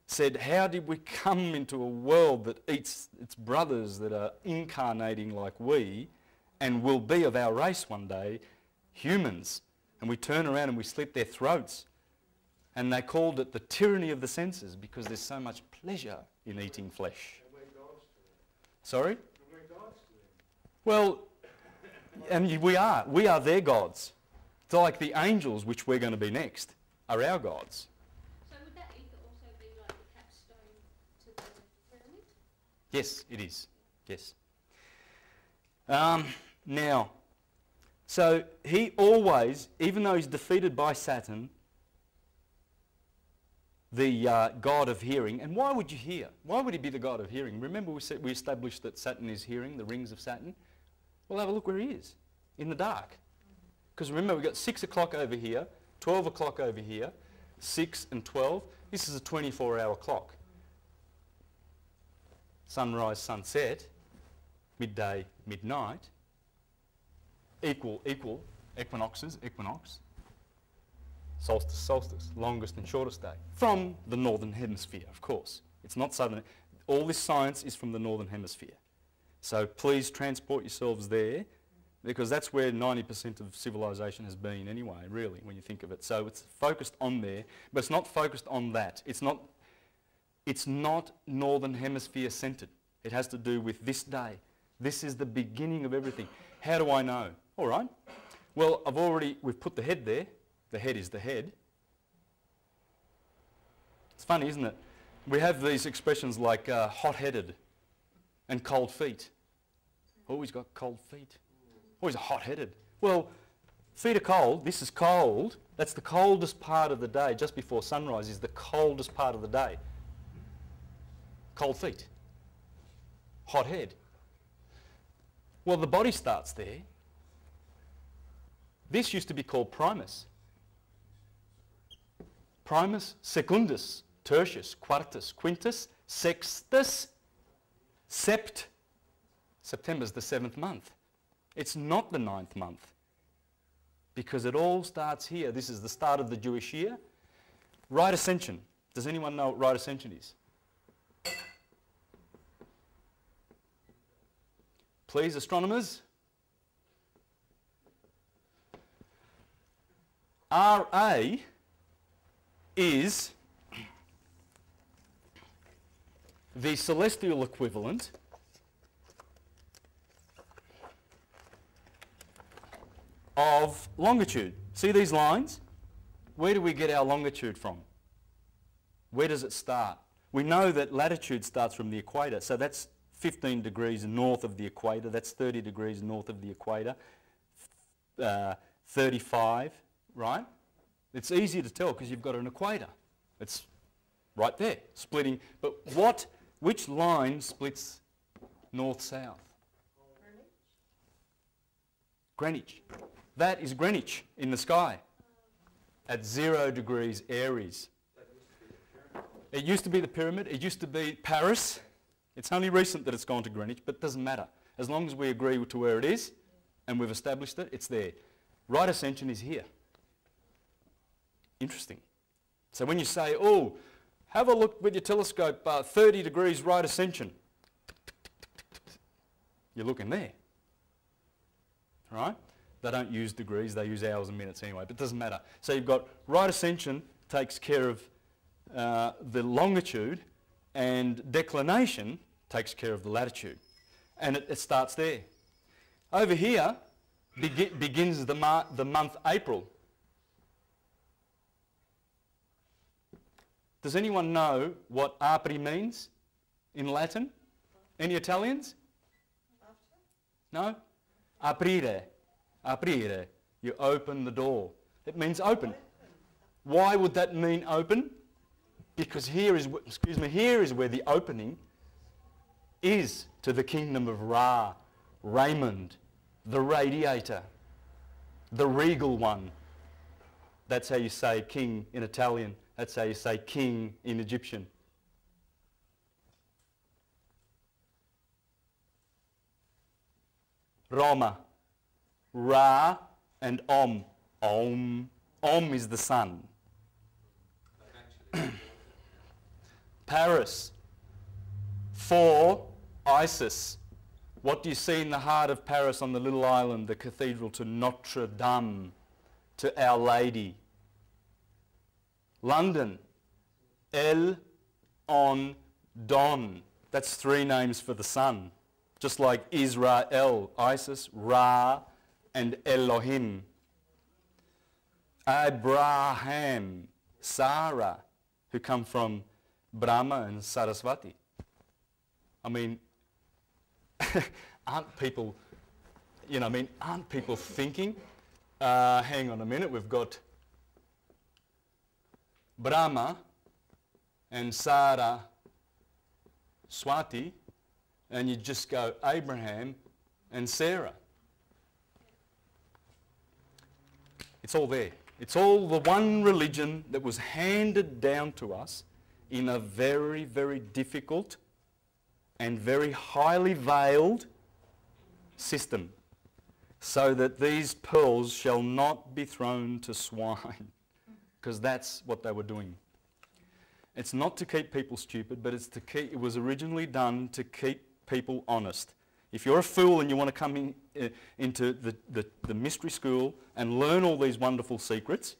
said, how did we come into a world that eats its brothers that are incarnating like we and will be of our race one day, humans, and we turn around and we slit their throats. And they called it the tyranny of the senses because there's so much pleasure in eating flesh. Sorry? Well, and we are their gods. It's like the angels, which we're going to be next, are our gods. So would that ether also be like the capstone to the pyramid? Yes, it is. Yes. Now, so he always, even though he's defeated by Saturn, the god of hearing, and why would you hear? Why would he be the god of hearing? Remember we established that Saturn is hearing, the rings of Saturn? Well, have a look where he is, in the dark. Because remember, we've got 6 o'clock over here, 12 o'clock over here, 6 and 12. This is a 24-hour clock. sunrise, sunset, midday, midnight, equal, equinoxes, equinox, solstice, solstice, longest and shortest day, from the northern hemisphere, of course. It's not southern. All this science is from the northern hemisphere. So please transport yourselves there, because that's where 90% of civilization has been anyway, really, when you think of it. So it's focused on there, but it's not focused on that. It's not northern hemisphere centred. It has to do with this day. This is the beginning of everything. How do I know? All right. Well, we've put the head there. The head is the head. It's funny, isn't it? We have these expressions like hot-headed and cold feet. Oh, he's got cold feet. Oh, he's hot-headed. Well, feet are cold. This is cold. That's the coldest part of the day. Just before sunrise is the coldest part of the day. Cold feet. Hot head. Well, the body starts there. This used to be called primus. Primus, secundus, tertius, quartus, quintus, sextus, sept. September's the 7th month. It's not the 9th month, because it all starts here. This is the start of the Jewish year. Right ascension. Does anyone know what right ascension is? Please, astronomers. RA is the celestial equivalent of longitude. See these lines? Where do we get our longitude from? Where does it start? We know that latitude starts from the equator, so that's 15 degrees north of the equator, that's 30 degrees north of the equator, 35, right? It's easy to tell because you've got an equator. It's right there, splitting. But which line splits north-south? Greenwich. That is Greenwich in the sky at 0 degrees Aries. It used to be the pyramid. It used to be Paris. It's only recent that it's gone to Greenwich, but it doesn't matter. As long as we agree to where it is and we've established it, it's there. Right ascension is here. Interesting. So when you say, oh, have a look with your telescope, 30 degrees right ascension, you're looking there. Right? They don't use degrees, they use hours and minutes anyway, but it doesn't matter. So you've got right ascension takes care of the longitude, and declination takes care of the latitude. And it starts there. Over here begins the month April. Does anyone know what apri means in Latin? Any Italians? No? Aprire. Aprire. You open the door. It means open. Why would that mean open? Because here is where the opening is to the kingdom of Ra, Raymond, the radiator, the regal one. That's how you say king in Italian. That's how you say king in Egyptian. Roma. Ra and Om. Om. Om is the sun. Paris. For Isis. What do you see in the heart of Paris on the little island, the cathedral to Notre Dame, to Our Lady? London. El On Don. That's 3 names for the sun. Just like Israel, Isis, Ra, and Elohim. Abraham, Sarah, who come from Brahma and Saraswati. I mean, aren't people thinking, hang on a minute, we've got Brahma and Sarah Swati, and you just go Abraham and Sarah. It's all there. It's all the one religion that was handed down to us in a very, very difficult and very highly veiled system, so that these pearls shall not be thrown to swine, because that's what they were doing. It's not to keep people stupid, but it's to keep, it was originally done to keep people honest. If you're a fool and you want to come into the mystery school and learn all these wonderful secrets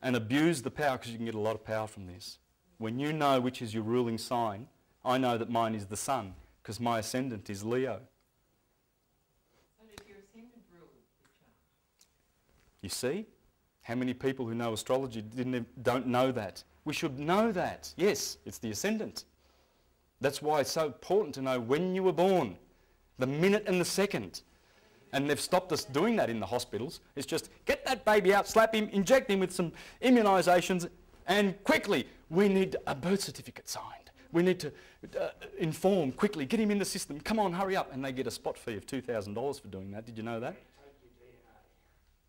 and abuse the power, because you can get a lot of power from this. When you know which is your ruling sign, I know that mine is the sun, because my ascendant is Leo. You see? How many people who know astrology don't know that? We should know that. Yes, it's the ascendant. That's why it's so important to know when you were born, the minute and the second. And they've stopped us doing that in the hospitals. It's just, get that baby out, slap him, inject him with some immunisations, and quickly, we need a birth certificate signed. We need to inform quickly, get him in the system, come on, hurry up. And they get a spot fee of $2,000 for doing that. Did you know that?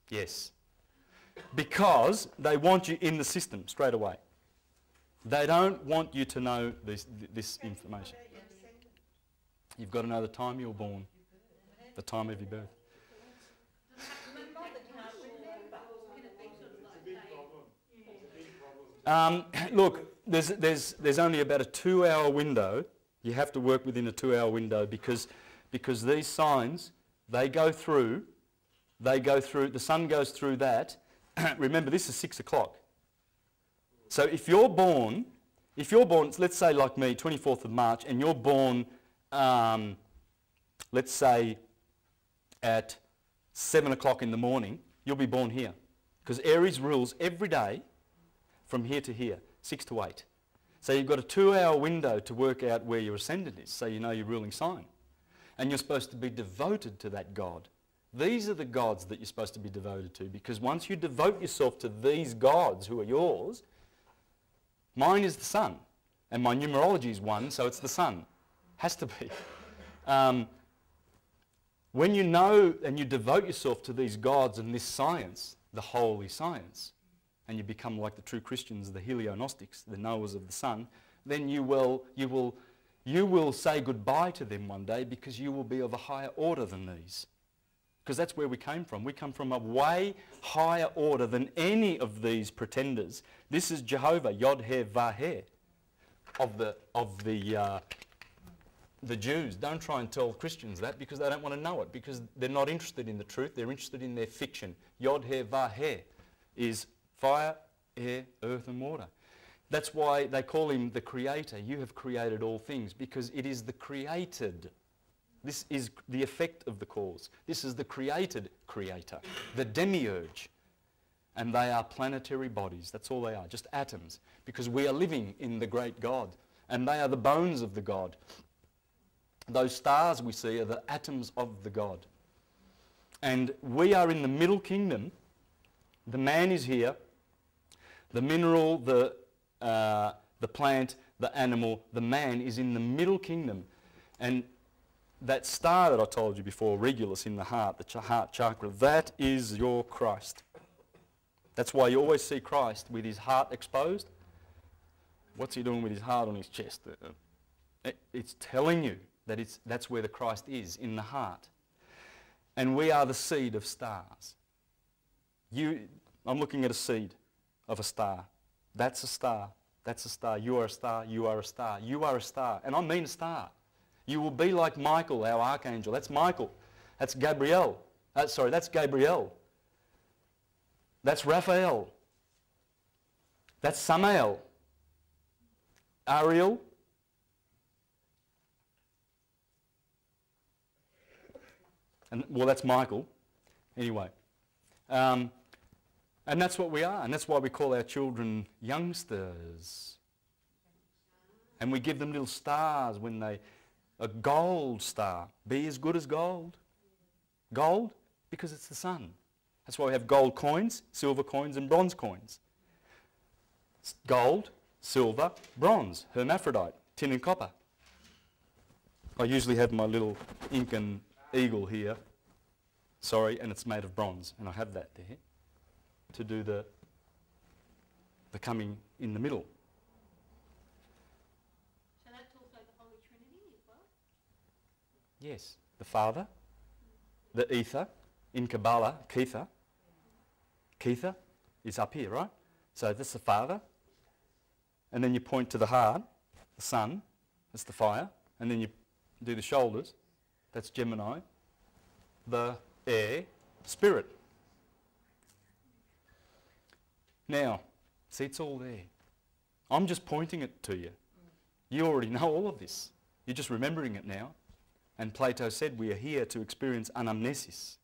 Yes. Because they want you in the system straight away. They don't want you to know this information. You've got to know the time you were born, the time of your birth. Look, there's only about a 2-hour window. You have to work within a 2-hour window because these signs, they go through, the sun goes through that. Remember, this is 6 o'clock. So if you're born, let's say like me, 24th of March, and you're born, let's say at 7 o'clock in the morning, you'll be born here. Because Aries rules every day from here to here, 6 to 8. So you've got a 2-hour window to work out where your ascendant is, so you know your ruling sign. And you're supposed to be devoted to that God. These are the gods that you're supposed to be devoted to, because once you devote yourself to these gods who are yours, mine is the sun, and my numerology is 1, so it's the sun. Has to be. When you know and you devote yourself to these gods and this science, the holy science, and you become like the true Christians, the Helio-Gnostics, the knowers of the sun, then you will say goodbye to them one day, because you will be of a higher order than these. Because that's where we came from. We come from a way higher order than any of these pretenders. This is Jehovah, Yod-Heh-Vah-Heh, of the Jews. Don't try and tell Christians that, because they don't want to know it, because they're not interested in the truth. They're interested in their fiction. Yod-Heh-Vah-Heh is fire, air, earth and water. That's why they call him the creator. You have created all things, because it is the created. This is the effect of the cause. This is the created creator, the demiurge. And they are planetary bodies. That's all they are, just atoms. Because we are living in the great God. And they are the bones of the God. Those stars we see are the atoms of the God. And we are in the middle kingdom. The man is here. The mineral, the plant, the animal, the man is in the middle kingdom. And that star that I told you before, Regulus in the heart, the heart chakra, that is your Christ. That's why you always see Christ with his heart exposed. What's he doing with his heart on his chest? It's telling you that that's where the Christ is, in the heart. And we are the seed of stars. I'm looking at a seed of a star. That's a star. That's a star. You are a star. You are a star. You are a star. And I mean a star. You will be like Michael, our archangel. That's Michael. That's Gabriel. That's Gabriel. That's Raphael. That's Samael. Ariel. And, well, that's Michael. Anyway. And that's what we are. And that's why we call our children youngsters. And we give them little stars when they... A gold star. Be as good as gold. Gold? Because it's the sun. That's why we have gold coins, silver coins and bronze coins. Gold, silver, bronze, hermaphrodite, tin and copper. I usually have my little Incan eagle here. Sorry, and it's made of bronze. And I have that there to do the coming in the middle. So that's also the Holy Trinity as well? Yes, the Father, the ether, in Kabbalah, Kether. Kether is up here, right? So that's the Father. And then you point to the heart, the Sun, that's the fire. And then you do the shoulders, that's Gemini. The air, Spirit. Now, see, it's all there. I'm just pointing it to you. You already know all of this. You're just remembering it now. And Plato said we are here to experience anamnesis,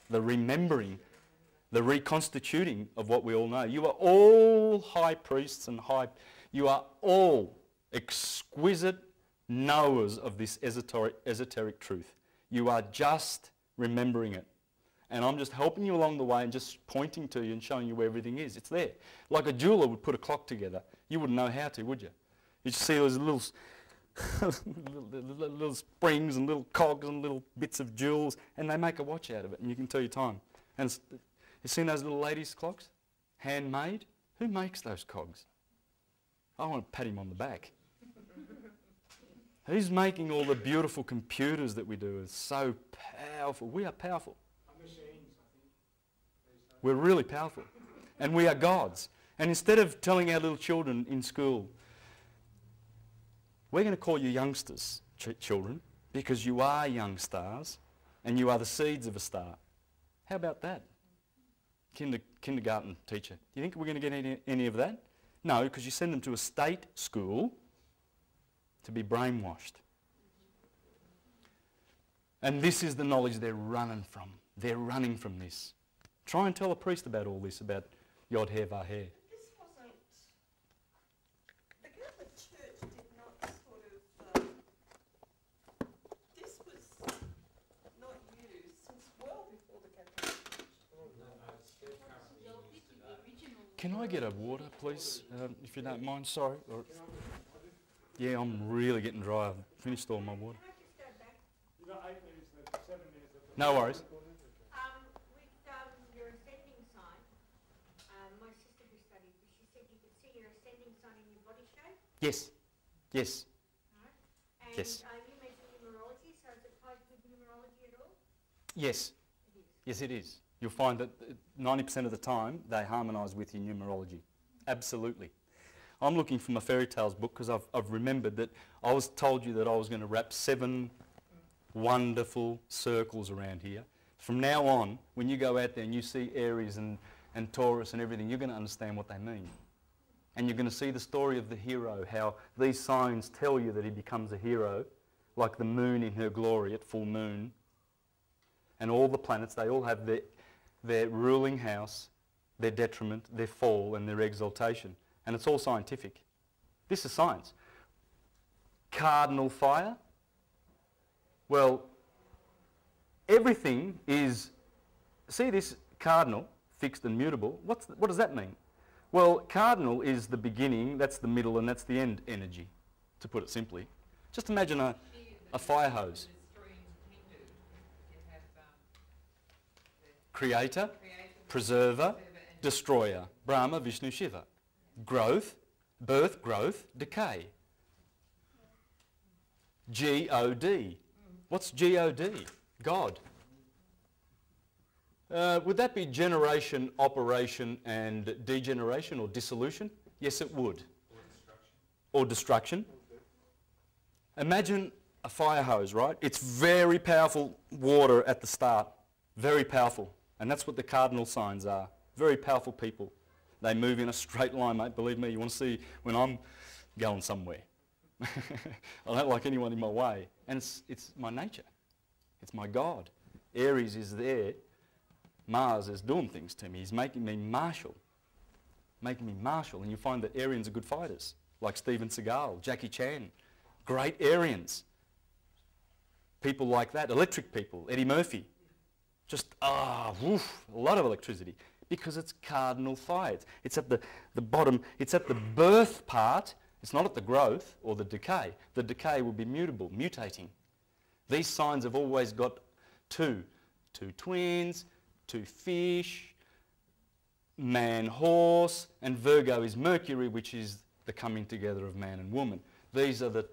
the remembering, the reconstituting of what we all know. You are all high priests and you are all exquisite knowers of this esoteric truth. You are just remembering it. And I'm just helping you along the way and just pointing to you and showing you where everything is. It's there. Like a jeweller would put a clock together. You wouldn't know how to, would you? You'd see those little, little springs and little cogs and little bits of jewels, and they make a watch out of it, and you can tell your time. And you've seen those little ladies' clocks? Handmade? Who makes those cogs? I want to pat him on the back. Who's making all the beautiful computers that we do? It's so powerful. We are powerful. We're really powerful. And we are gods. And instead of telling our little children in school, we're going to call you youngsters, children, because you are young stars and you are the seeds of a star. How about that? Kindergarten teacher. Do you think we're going to get any of that? No, because you send them to a state school to be brainwashed. And this is the knowledge they're running from. They're running from this. Try and tell a priest about all this, about Yod He Vah He. This wasn't... The Catholic Church did not sort of... this was not used since well before the Catholic Church. Can I get a water, please, if you don't mind? Sorry. Yeah, I'm really getting dry. I've finished all my water. Can I just go back? You've got 8 minutes left, 7 minutes left. No worries. With your ascending sign, my sister who studied this, she said you could see your ascending sign in your body shape. Yes. Yes. Right? And Yes. You mentioned numerology, so is it tied with numerology at all? Yes. It is. Yes, it is. You'll find that 90% of the time they harmonise with your numerology. Absolutely. I'm looking from a fairy tales book because I've remembered that I was told you that I was going to wrap 7 wonderful circles around here. From now on, when you go out there and you see Aries and Taurus and everything, you're going to understand what they mean. And you're going to see the story of the hero, how these signs tell you that he becomes a hero, like the moon in her glory at full moon. And all the planets, they all have their ruling house, their detriment, their fall and their exaltation. And it's all scientific. This is science. Cardinal fire. Well, everything is, see this cardinal, fixed and mutable. What does that mean? Well, cardinal is the beginning, that's the middle, and that's the end energy, to put it simply. Just imagine a fire hose. Creator, preserver, destroyer. Brahma, Vishnu, Shiva. Growth, birth, growth, decay. G-O-D. What's G-O-D? God. Would that be generation, operation and degeneration or dissolution? Yes, it would. Or destruction. Imagine a fire hose, right? It's very powerful water at the start. Very powerful. And that's what the cardinal signs are. Very powerful people. They move in a straight line, mate. Believe me, you want to see when I'm going somewhere. I don't like anyone in my way. And it's my nature. It's my God. Aries is there. Mars is doing things to me. He's making me martial. Making me martial. And you find that Aryans are good fighters. Like Steven Seagal, Jackie Chan. Great Aryans. People like that. Electric people. Eddie Murphy. Just, woof, a lot of electricity. Because it's cardinal fire. It's at the bottom. It's at the birth part. It's not at the growth or the decay. The decay will be mutable, mutating. These signs have always got two twins, 2 fish, man, horse, and Virgo is Mercury, which is the coming together of man and woman. These are the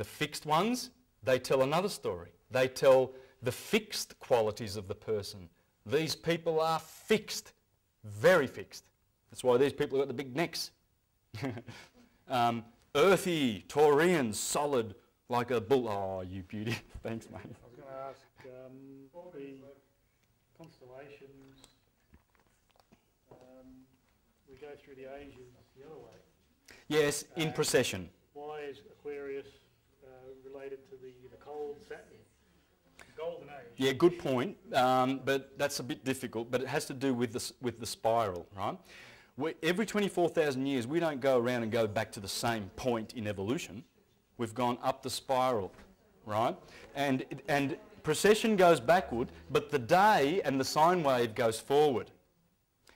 fixed ones, They tell another story. They tell the fixed qualities of the person. These people are fixed, very fixed. That's why these people have got the big necks. Earthy, Taurian, solid, like a bull. Oh, you beauty. Thanks, mate. I was going to ask, the constellations, we go through the ages the other way. Yes, in procession. Why is Aquarius related to the cold Saturn? Golden age. Yeah, good point, but that's a bit difficult, but it has to do with the spiral, right? Every 24,000 years, we don't go around and go back to the same point in evolution. We've gone up the spiral, right? And precession goes backward, but the day and the sine wave goes forward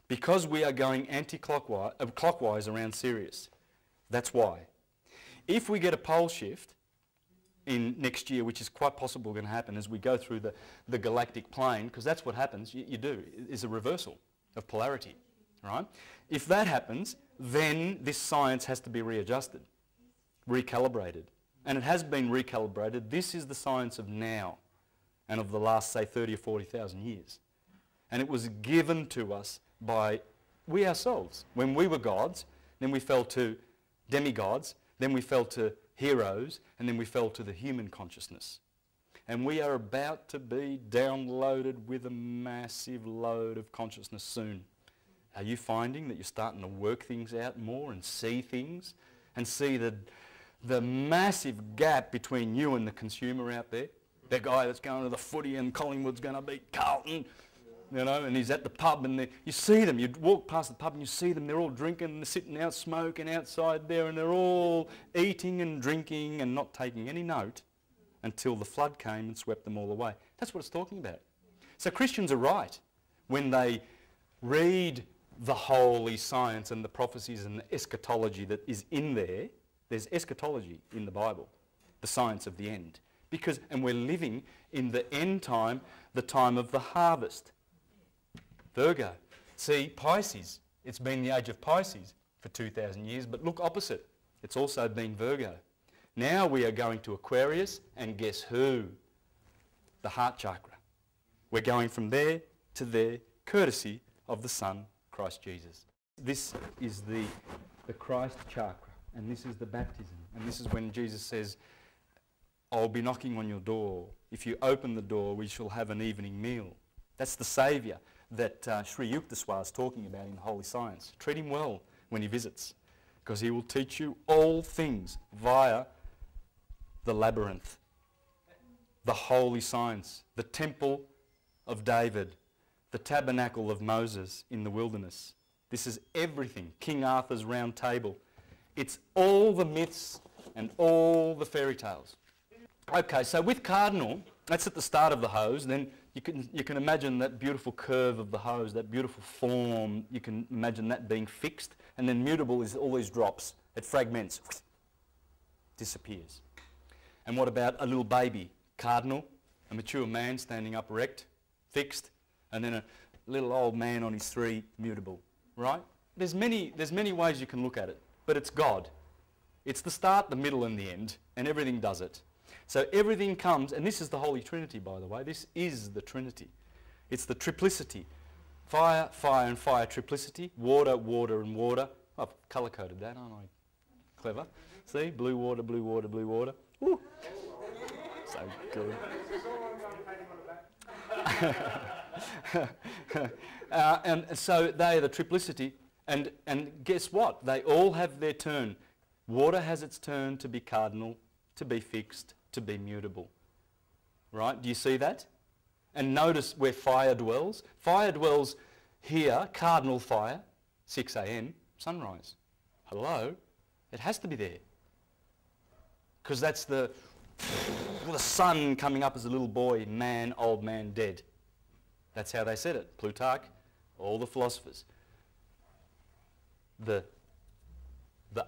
because we are going clockwise around Sirius. That's why. If we get a pole shift in next year, which is quite possible going to happen as we go through the galactic plane, because that's what happens, you do, is a reversal of polarity, right? If that happens, then this science has to be readjusted, recalibrated. And it has been recalibrated. This is the science of now and of the last, say, 30 or 40,000 years. And it was given to us by we ourselves. When we were gods, then we fell to demigods, then we fell to heroes, and then we fell to the human consciousness. And we are about to be downloaded with a massive load of consciousness soon. Are you finding that you're starting to work things out more and see things and see the massive gap between you and the consumer out there? The guy that's going to the footy and Collingwood's going to beat Carlton, you know, and he's at the pub and you see them, you walk past the pub and you see them, they're all drinking and they're sitting out smoking outside there and they're all eating and drinking and not taking any note until the flood came and swept them all away. That's what it's talking about. So Christians are right when they read the holy science and the prophecies and the eschatology that is in there. There's eschatology in the Bible, the science of the end. And we're living in the end time, the time of the harvest. Virgo. See, Pisces, it's been the age of Pisces for 2,000 years, but look opposite. It's also been Virgo. Now we are going to Aquarius, and guess who? The heart chakra. We're going from there to there, courtesy of the Son, Christ Jesus. This is the Christ chakra, and this is the baptism. And this is when Jesus says, I'll be knocking on your door. If you open the door, we shall have an evening meal. That's the Saviour that Sri Yukteswar is talking about in the Holy Science. Treat him well when he visits, because he will teach you all things via the labyrinth, the holy science, the temple of David, the tabernacle of Moses in the wilderness. This is everything. King Arthur's round table. It's all the myths and all the fairy tales. Okay, so with cardinal, that's at the start of the hose. Then you can imagine that beautiful curve of the hose, that beautiful form. You can imagine that being fixed. And then mutable is all these drops. It fragments, disappears. And what about a little baby? Cardinal, a mature man standing up erect, fixed, and then a little old man on his three, mutable. Right? There's many ways you can look at it, but it's God. It's the start, the middle, and the end, and everything does it. So everything comes, and this is the Holy Trinity, by the way. This is the Trinity. It's the triplicity. Fire, fire, and fire, triplicity. Water, water, and water. I've colour-coded that, aren't I? Clever. See? Blue water, blue water, blue water. Woo. So good. And so they are the triplicity. And guess what? They all have their turn. Water has its turn to be cardinal, to be fixed, to be mutable. Right? Do you see that? And notice where fire dwells. Fire dwells here, cardinal fire, 6 a.m, sunrise. Hello? It has to be there. Because that's the sun coming up as a little boy, man, old man, dead. That's how they said it. Plutarch, all the philosophers. The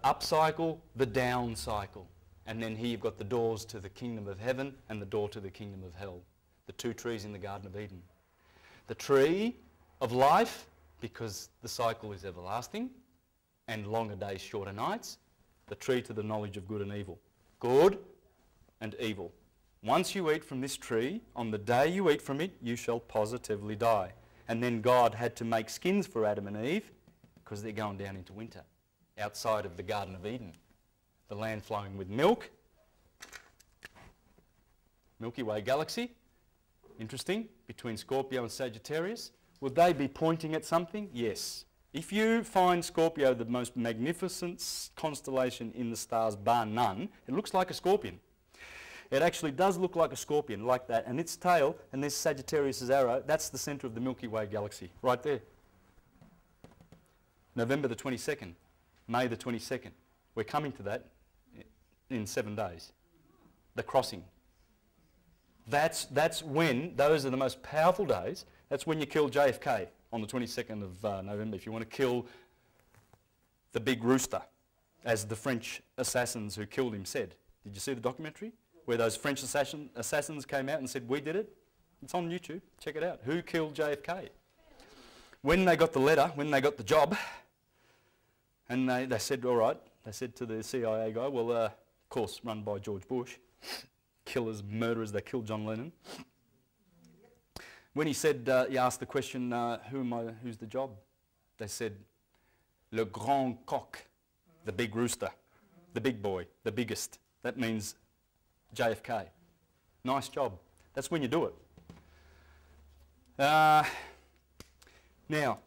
up cycle, the down cycle. And then here you've got the doors to the kingdom of heaven and the door to the kingdom of hell. The two trees in the Garden of Eden. The tree of life, because the cycle is everlasting, and longer days, shorter nights. The tree to the knowledge of good and evil. Good and evil. once you eat from this tree, on the day you eat from it, you shall positively die. And then God had to make skins for Adam and Eve because they're going down into winter outside of the Garden of Eden. The land flowing with milk. Milky Way galaxy. Interesting. Between Scorpio and Sagittarius. Would they be pointing at something? Yes. If you find Scorpio the most magnificent constellation in the stars, bar none, it looks like a scorpion. It actually does look like a scorpion, like that. And its tail, and there's Sagittarius' arrow, that's the centre of the Milky Way galaxy, right there. November the 22nd, May the 22nd. We're coming to that in 7 days. The crossing. That's when, those are the most powerful days. That's when you kill JFK on the 22nd of November. If you want to kill the big rooster, as the French assassins who killed him said. Did you see the documentary? Where those French assassins came out and said, we did it. It's on YouTube. Check it out. Who killed JFK? When they got the letter, when they got the job, and they said, all right, they said to the CIA guy, well, of course, run by George Bush, killers, murderers, they killed John Lennon. When he said, he asked the question, who's the job? They said, le grand coq, the big rooster, the big boy, the biggest. That means JFK. Nice job. That's when you do it. Now,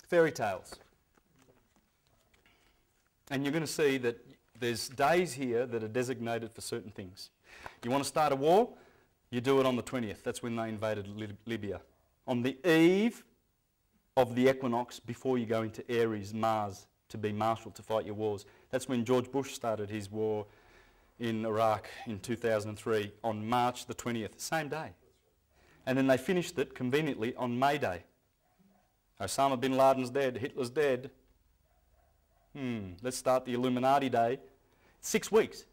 fairy tales. And you're going to see that there's days here that are designated for certain things. You want to start a war? You do it on the 20th. That's when they invaded Libya. On the eve of the equinox, before you go into Aries, Mars, to be marshal to fight your wars. That's when George Bush started his war in Iraq in 2003 on March the 20th, same day. And then they finished it conveniently on May Day. Osama bin Laden's dead, Hitler's dead. Let's start the Illuminati Day. 6 weeks.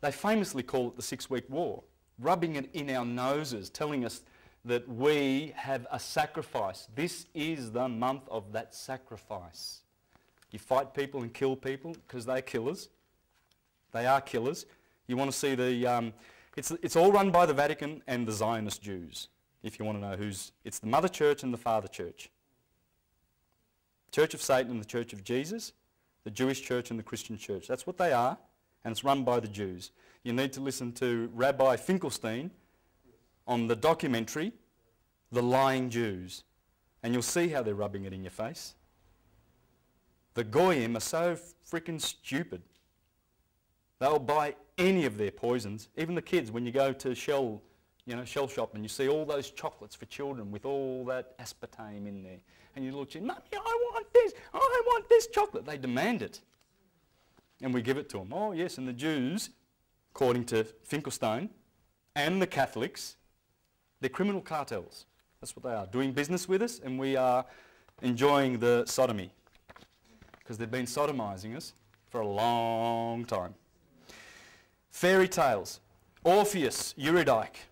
They famously call it the 6-week war, rubbing it in our noses, telling us that we have a sacrifice. This is the month of that sacrifice. You fight people and kill people because they're killers. They are killers. You want to see the... it's all run by the Vatican and the Zionist Jews, if you want to know who's... It's the Mother Church and the Father Church. Church of Satan and the Church of Jesus, the Jewish Church and the Christian Church. That's what they are, and it's run by the Jews. You need to listen to Rabbi Finkelstein on the documentary, The Lying Jews, and you'll see how they're rubbing it in your face. The Goyim are so freaking stupid. They'll buy any of their poisons. Even the kids, when you go to Shell shop and you see all those chocolates for children with all that aspartame in there. And you look at Mummy, I want this chocolate. They demand it. And we give it to them. Oh yes, and the Jews, according to Finkelstein, and the Catholics, they're criminal cartels. That's what they are. Doing business with us, and we are enjoying the sodomy. Because they've been sodomizing us for a long time. Fairy tales. Orpheus, Eurydice,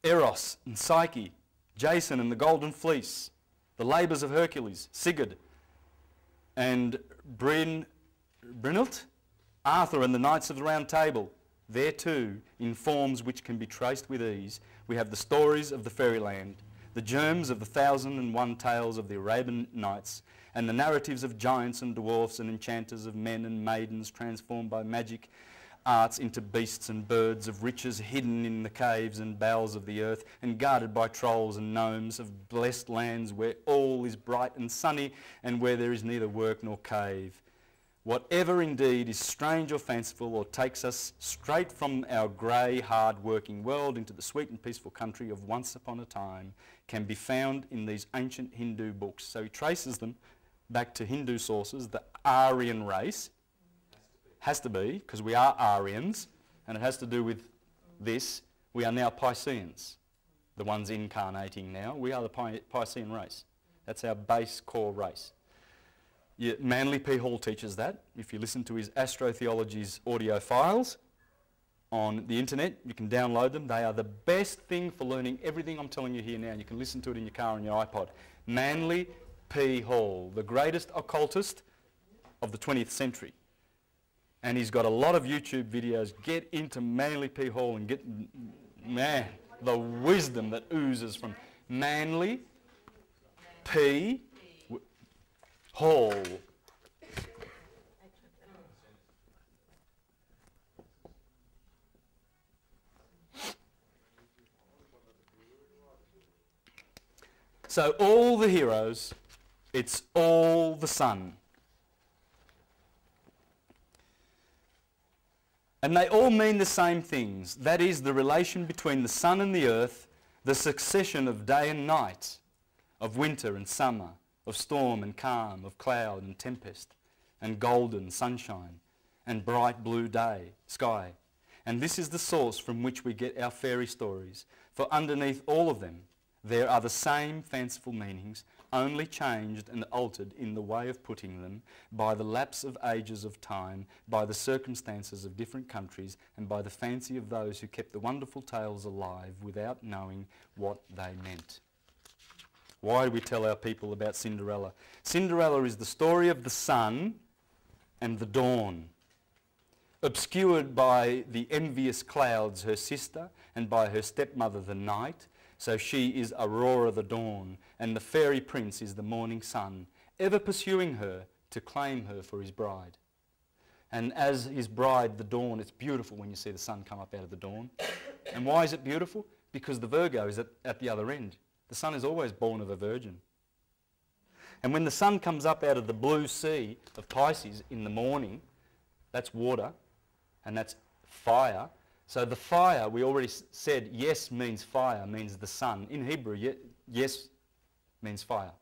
Eros and Psyche, Jason and the Golden Fleece, the labours of Hercules, Sigurd and Brynhild, Arthur and the Knights of the Round Table. There too, in forms which can be traced with ease, we have the stories of the fairyland, the germs of the 1001 tales of the Arabian Nights, and the narratives of giants and dwarfs and enchanters, of men and maidens transformed by magic arts into beasts and birds, of riches hidden in the caves and bowels of the earth, and guarded by trolls and gnomes, of blessed lands where all is bright and sunny, and where there is neither work nor cave. Whatever indeed is strange or fanciful, or takes us straight from our grey, hard-working world into the sweet and peaceful country of once upon a time, can be found in these ancient Hindu books. So he traces them back to Hindu sources, the Aryan race. Has to be, because we are Aryans, and it has to do with this. We are now Pisceans, the ones incarnating now. We are the Piscean race. That's our base core race. Yeah, Manly P. Hall teaches that. If you listen to his Astrotheology's audio files on the internet, you can download them. They are the best thing for learning everything I'm telling you here now. You can listen to it in your car on your iPod. Manly P. Hall, the greatest occultist of the 20th century. And he's got a lot of YouTube videos. Get into Manly P. Hall and get, man, the wisdom that oozes from Manly P. Hall. So all the heroes, it's all the sun. And they all mean the same things. That is, the relation between the sun and the earth, the succession of day and night, of winter and summer, of storm and calm, of cloud and tempest, and golden sunshine, and bright blue day, sky. And this is the source from which we get our fairy stories. For underneath all of them, there are the same fanciful meanings, only changed and altered in the way of putting them by the lapse of ages of time, by the circumstances of different countries, and by the fancy of those who kept the wonderful tales alive without knowing what they meant. Why do we tell our people about Cinderella? Cinderella is the story of the sun and the dawn, obscured by the envious clouds, her sister, and by her stepmother, the night. So she is Aurora the dawn, and the fairy prince is the morning sun, ever pursuing her to claim her for his bride. And as his bride, the dawn, it's beautiful when you see the sun come up out of the dawn. And why is it beautiful? Because the Virgo is at the other end. The sun is always born of a virgin. And when the sun comes up out of the blue sea of Pisces in the morning, that's water, and that's fire. So the fire, we already said, yes means fire, means the sun. In Hebrew, yes means fire,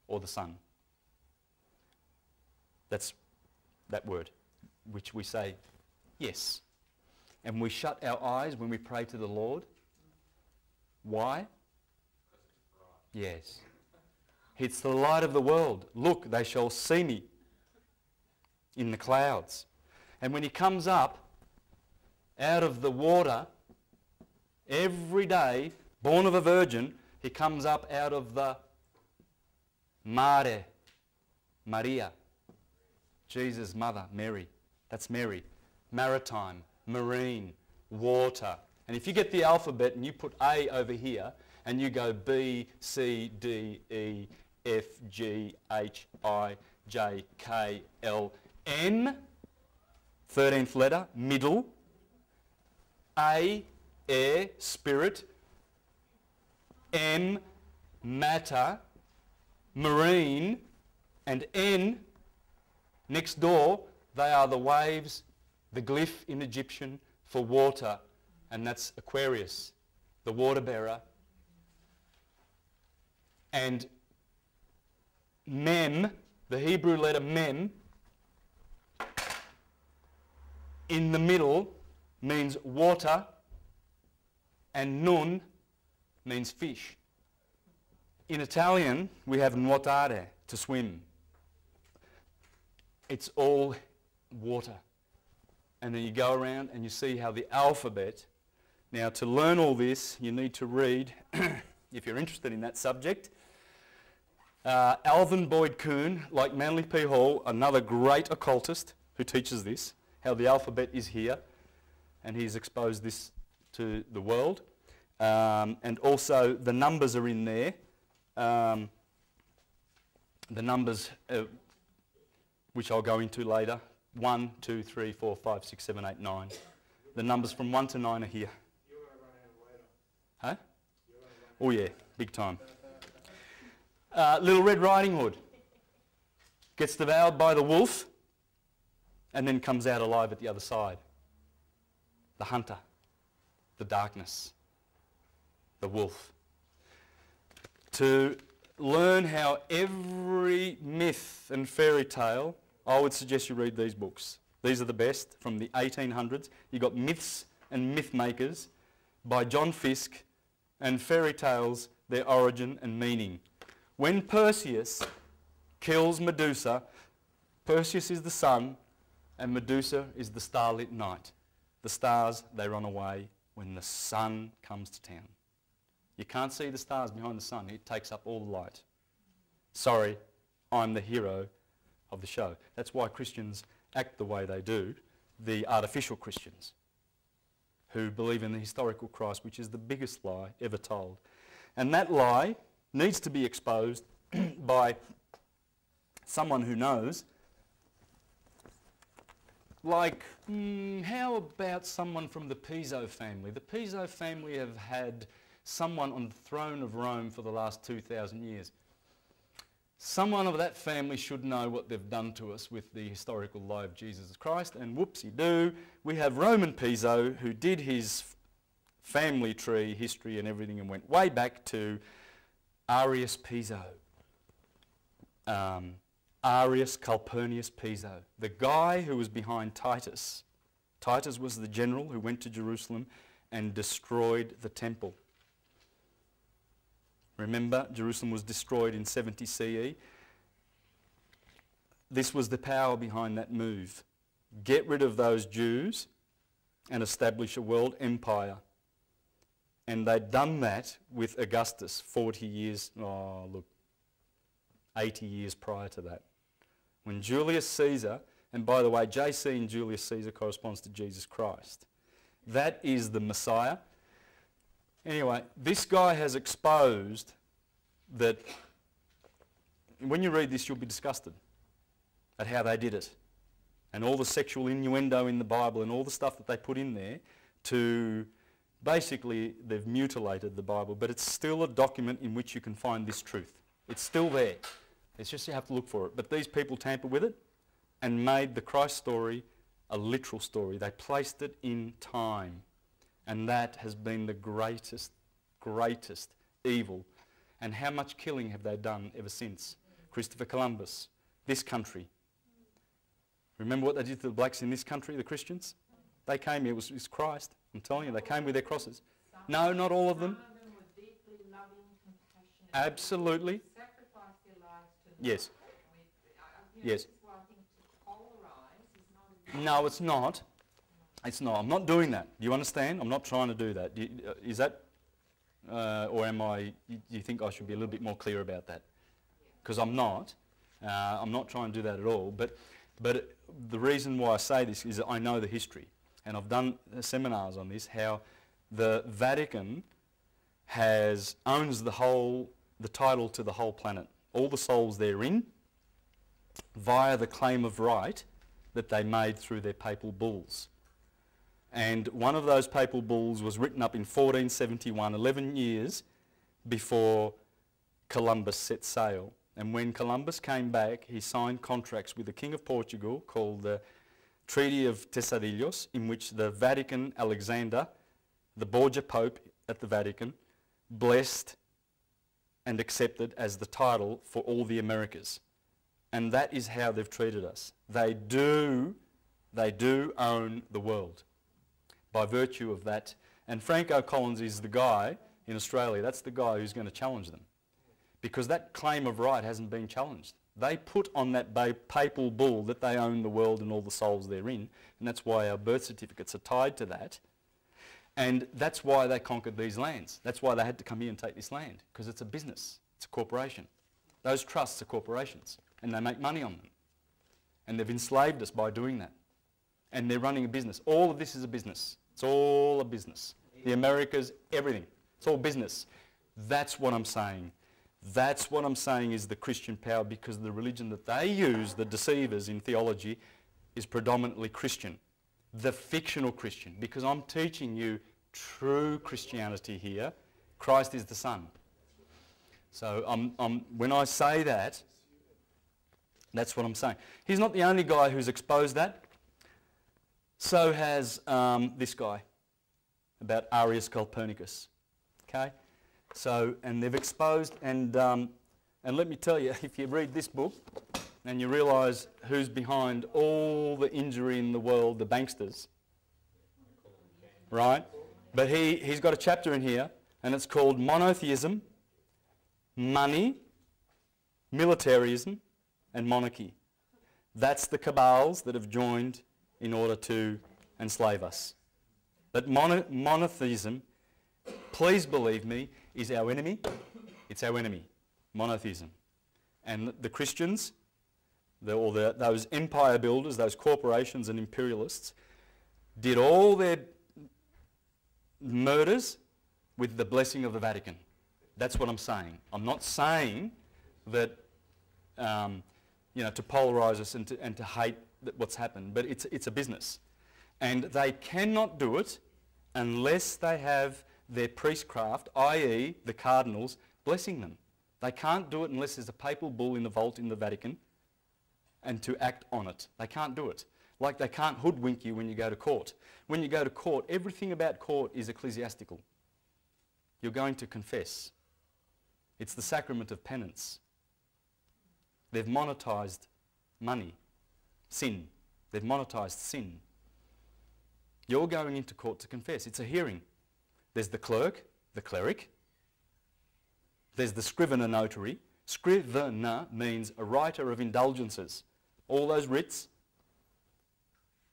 or the sun. That's that word, which we say, yes. And we shut our eyes when we pray to the Lord. Why? Yes. It's the light of the world. Look, they shall see me in the clouds. And when he comes up out of the water every day, born of a virgin, he comes up out of the Mare, Maria, Jesus' mother, Mary. That's Mary. Maritime, marine, water. And if you get the alphabet and you put A over here and you go B, C, D, E, F, G, H, I, J, K, L, M, 13th letter, middle, A, air, spirit, M, matter, marine, and N, next door, they are the waves, the glyph in Egyptian for water, and that's Aquarius, the water bearer. And Mem, the Hebrew letter Mem, in the middle means water, and Nun means fish. In Italian, we have nuotare, to swim. It's all water. And then you go around and you see how the alphabet. Now, to learn all this, you need to read, if you're interested in that subject, Alvin Boyd Kuhn, like Manly P. Hall, another great occultist who teaches this, how the alphabet is here, and he's exposed this to the world. And also the numbers are in there. The numbers, which I'll go into later, 1, 2, 3, 4, 5, 6, 7, 8, 9. The numbers from 1 to 9 are here. You're going to run out later. Huh? Oh yeah, big time. Little Red Riding Hood gets devoured by the wolf and then comes out alive at the other side. The hunter, the darkness, the wolf. To learn how every myth and fairy tale, I would suggest you read these books. These are the best from the 1800s. You've got Myths and Myth Makers by John Fiske, and fairy tales, their origin and meaning. When Perseus kills Medusa, Perseus is the sun and Medusa is the starlit night. The stars, they run away when the sun comes to town. You can't see the stars behind the sun. It takes up all the light. Sorry, I'm the hero of the show. That's why Christians act the way they do, the artificial Christians who believe in the historical Christ, which is the biggest lie ever told. And that lie needs to be exposed by someone who knows. Like, how about someone from the Piso family? The Piso family have had someone on the throne of Rome for the last 2,000 years. Someone of that family should know what they've done to us with the historical lie of Jesus Christ, and whoopsie-doo, we have Roman Piso who did his family tree history and everything and went way back to Arius Piso. Arius Calpurnius Piso, the guy who was behind Titus. Titus was the general who went to Jerusalem and destroyed the temple. Remember, Jerusalem was destroyed in 70 CE. This was the power behind that move. Get rid of those Jews and establish a world empire. And they'd done that with Augustus 40 years, 80 years prior to that. When Julius Caesar, and by the way, JC in Julius Caesar corresponds to Jesus Christ. That is the Messiah. Anyway, this guy has exposed that, when you read this, you'll be disgusted at how they did it. And all the sexual innuendo in the Bible and all the stuff that they put in there to, basically, they've mutilated the Bible, but it's still a document in which you can find this truth. It's still there. It's just you have to look for it. But these people tampered with it and made the Christ story a literal story. They placed it in time. And that has been the greatest evil. And how much killing have they done ever since? Christopher Columbus, this country. Remember what they did to the blacks in this country, the Christians? They came here, it was Christ. I'm telling you, they came with their crosses. No, not all of them. Absolutely. Yes. Yes. No, it's not. It's not. I'm not doing that. Do you understand? I'm not trying to do that. Is that, or am I, you think I should be a little bit more clear about that? Because I'm not. I'm not trying to do that at all. But the reason why I say this is that I know the history. And I've done seminars on this, how the Vatican owns the title to the whole planet. All the souls therein, via the claim of right that they made through their papal bulls. And one of those papal bulls was written up in 1471, 11 years before Columbus set sail. And when Columbus came back, he signed contracts with the King of Portugal called the Treaty of Thyself, in which the Vatican, Alexander, the Borgia Pope at the Vatican, blessed and accepted as the title for all the Americas. And that is how they've treated us. They do own the world by virtue of that. And Franco Collins is the guy in Australia, that's the guy who's going to challenge them. Because that claim of right hasn't been challenged. They put on that papal bull that they own the world and all the souls therein, and that's why our birth certificates are tied to that. And that's why they conquered these lands. That's why they had to come here and take this land, because it's a business. It's a corporation. Those trusts are corporations, and they make money on them. And they've enslaved us by doing that. And they're running a business. All of this is a business. It's all a business. The Americas, everything. It's all business. That's what I'm saying. That's what I'm saying is the Christian power, because the religion that they use, the deceivers in theology, is predominantly Christian. The fictional Christian, because I'm teaching you true Christianity here. Christ is the Son. So when I say that, that's what I'm saying. He's not the only guy who's exposed that. So has this guy about Arius Copernicus. Okay? So, and they've exposed, and let me tell you, if you read this book and you realise who's behind all the injury in the world, the banksters, right? But he's got a chapter in here, and it's called Monotheism, Money, Militarism, and Monarchy. That's the cabals that have joined in order to enslave us. But monotheism, please believe me, is our enemy. It's our enemy, monotheism. And the Christians, those empire builders, those corporations and imperialists, did all their murders with the blessing of the Vatican. That's what I'm saying. I'm not saying that, to polarise us and to hate what's happened, but it's a business. And they cannot do it unless they have their priestcraft, i.e. the cardinals, blessing them. They can't do it unless there's a papal bull in the vault in the Vatican and to act on it. They can't do it. Like they can't hoodwink you when you go to court. When you go to court, everything about court is ecclesiastical. You're going to confess. It's the sacrament of penance. They've monetised money, sin. They've monetised sin. You're going into court to confess. It's a hearing. There's the clerk, the cleric. There's the scrivener notary. Scrivener means a writer of indulgences. All those writs,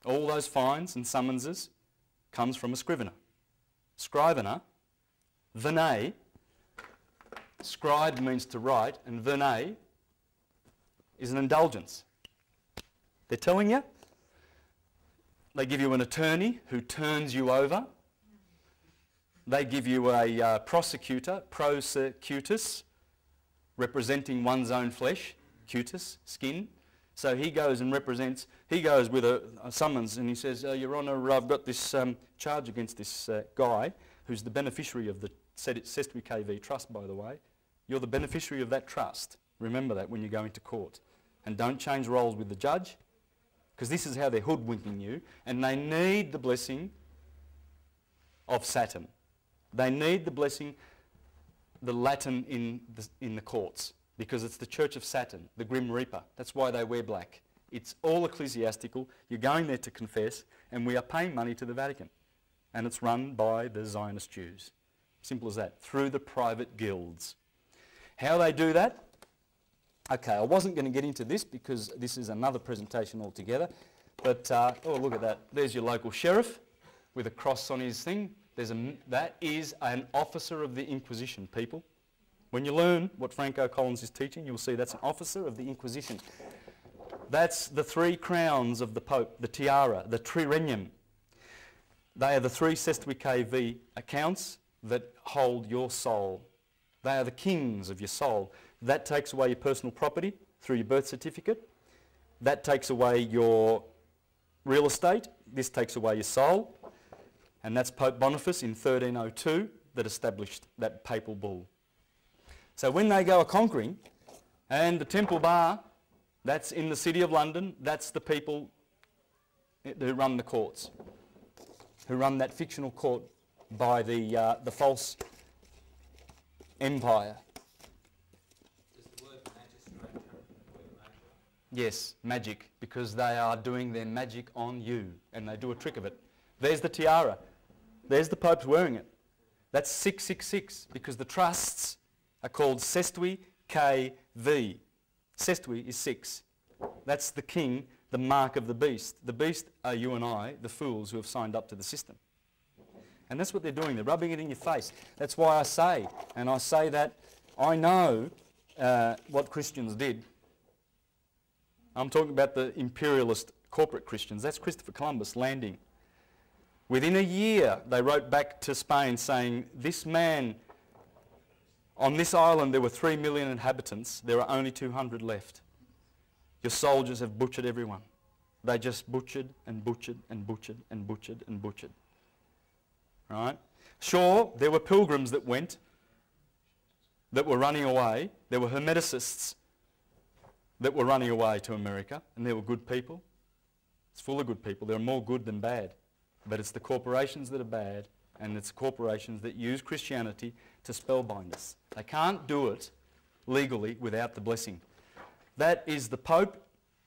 all those fines and summonses comes from a scrivener. Scrivener, vene, scribe means to write, and vene is an indulgence. They're telling you. They give you an attorney who turns you over. They give you a prosecutor, prosecutus, representing one's own flesh, cutis, skin. So he goes and represents, he goes with a summons and he says, Your Honour, I've got this charge against this guy who's the beneficiary of the Sestui KV trust, by the way. You're the beneficiary of that trust. Remember that when you go into court. And don't change roles with the judge, because this is how they're hoodwinking you, and they need the blessing of Saturn. They need the blessing, the Latin in the courts, because it's the Church of Saturn, the Grim Reaper. That's why they wear black. It's all ecclesiastical. You're going there to confess, and we are paying money to the Vatican. And it's run by the Zionist Jews. Simple as that, through the private guilds. How they do that? Okay, I wasn't going to get into this because this is another presentation altogether. But, oh, look at that. There's your local sheriff with a cross on his thing. That is an officer of the Inquisition, people. When you learn what Franco Collins is teaching, you'll see that's an officer of the Inquisition. That's the 3 crowns of the Pope, the tiara, the triregnum. They are the 3 Sestui KV accounts that hold your soul. They are the kings of your soul. That takes away your personal property through your birth certificate. That takes away your real estate. This takes away your soul. And that's Pope Boniface in 1302 that established that papal bull. So when they go a-conquering, and the Temple Bar, that's in the City of London, that's the people who run the courts, who run that fictional court by the false empire. Does the word magistrate come from the word major? Yes, magic, because they are doing their magic on you, and they do a trick of it. There's the tiara. There's the Pope's wearing it. That's 666, because the trusts are called Sestui KV. Sestui is 6. That's the king, the mark of the beast. The beast are you and I, the fools who have signed up to the system. And that's what they're doing. They're rubbing it in your face. That's why I say, and I say that I know what Christians did. I'm talking about the imperialist corporate Christians. That's Christopher Columbus landing. Within a year, they wrote back to Spain saying, this man, on this island there were 3 million inhabitants. There are only 200 left. Your soldiers have butchered everyone. They just butchered and butchered and butchered and butchered and butchered. Right? Sure, there were pilgrims that went, that were running away. There were Hermeticists that were running away to America, and there were good people. It's full of good people. There are more good than bad. But it's the corporations that are bad, and it's corporations that use Christianity to spellbind us. They can't do it legally without the blessing. That is the Pope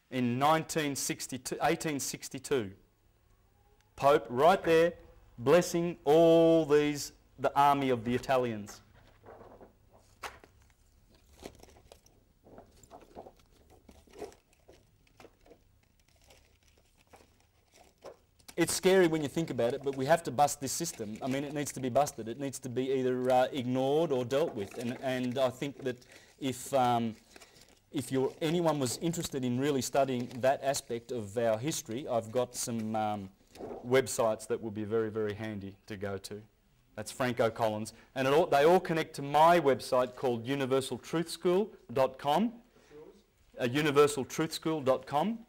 in 1862. Pope right there, blessing all these, the army of the Italians. It's scary when you think about it, but we have to bust this system. I mean, it needs to be busted. It needs to be either ignored or dealt with. And I think that if anyone was interested in really studying that aspect of our history, I've got some websites that will be very, very handy to go to. That's Franco Collins. And they all connect to my website called universaltruthschool.com. Universaltruthschool.com.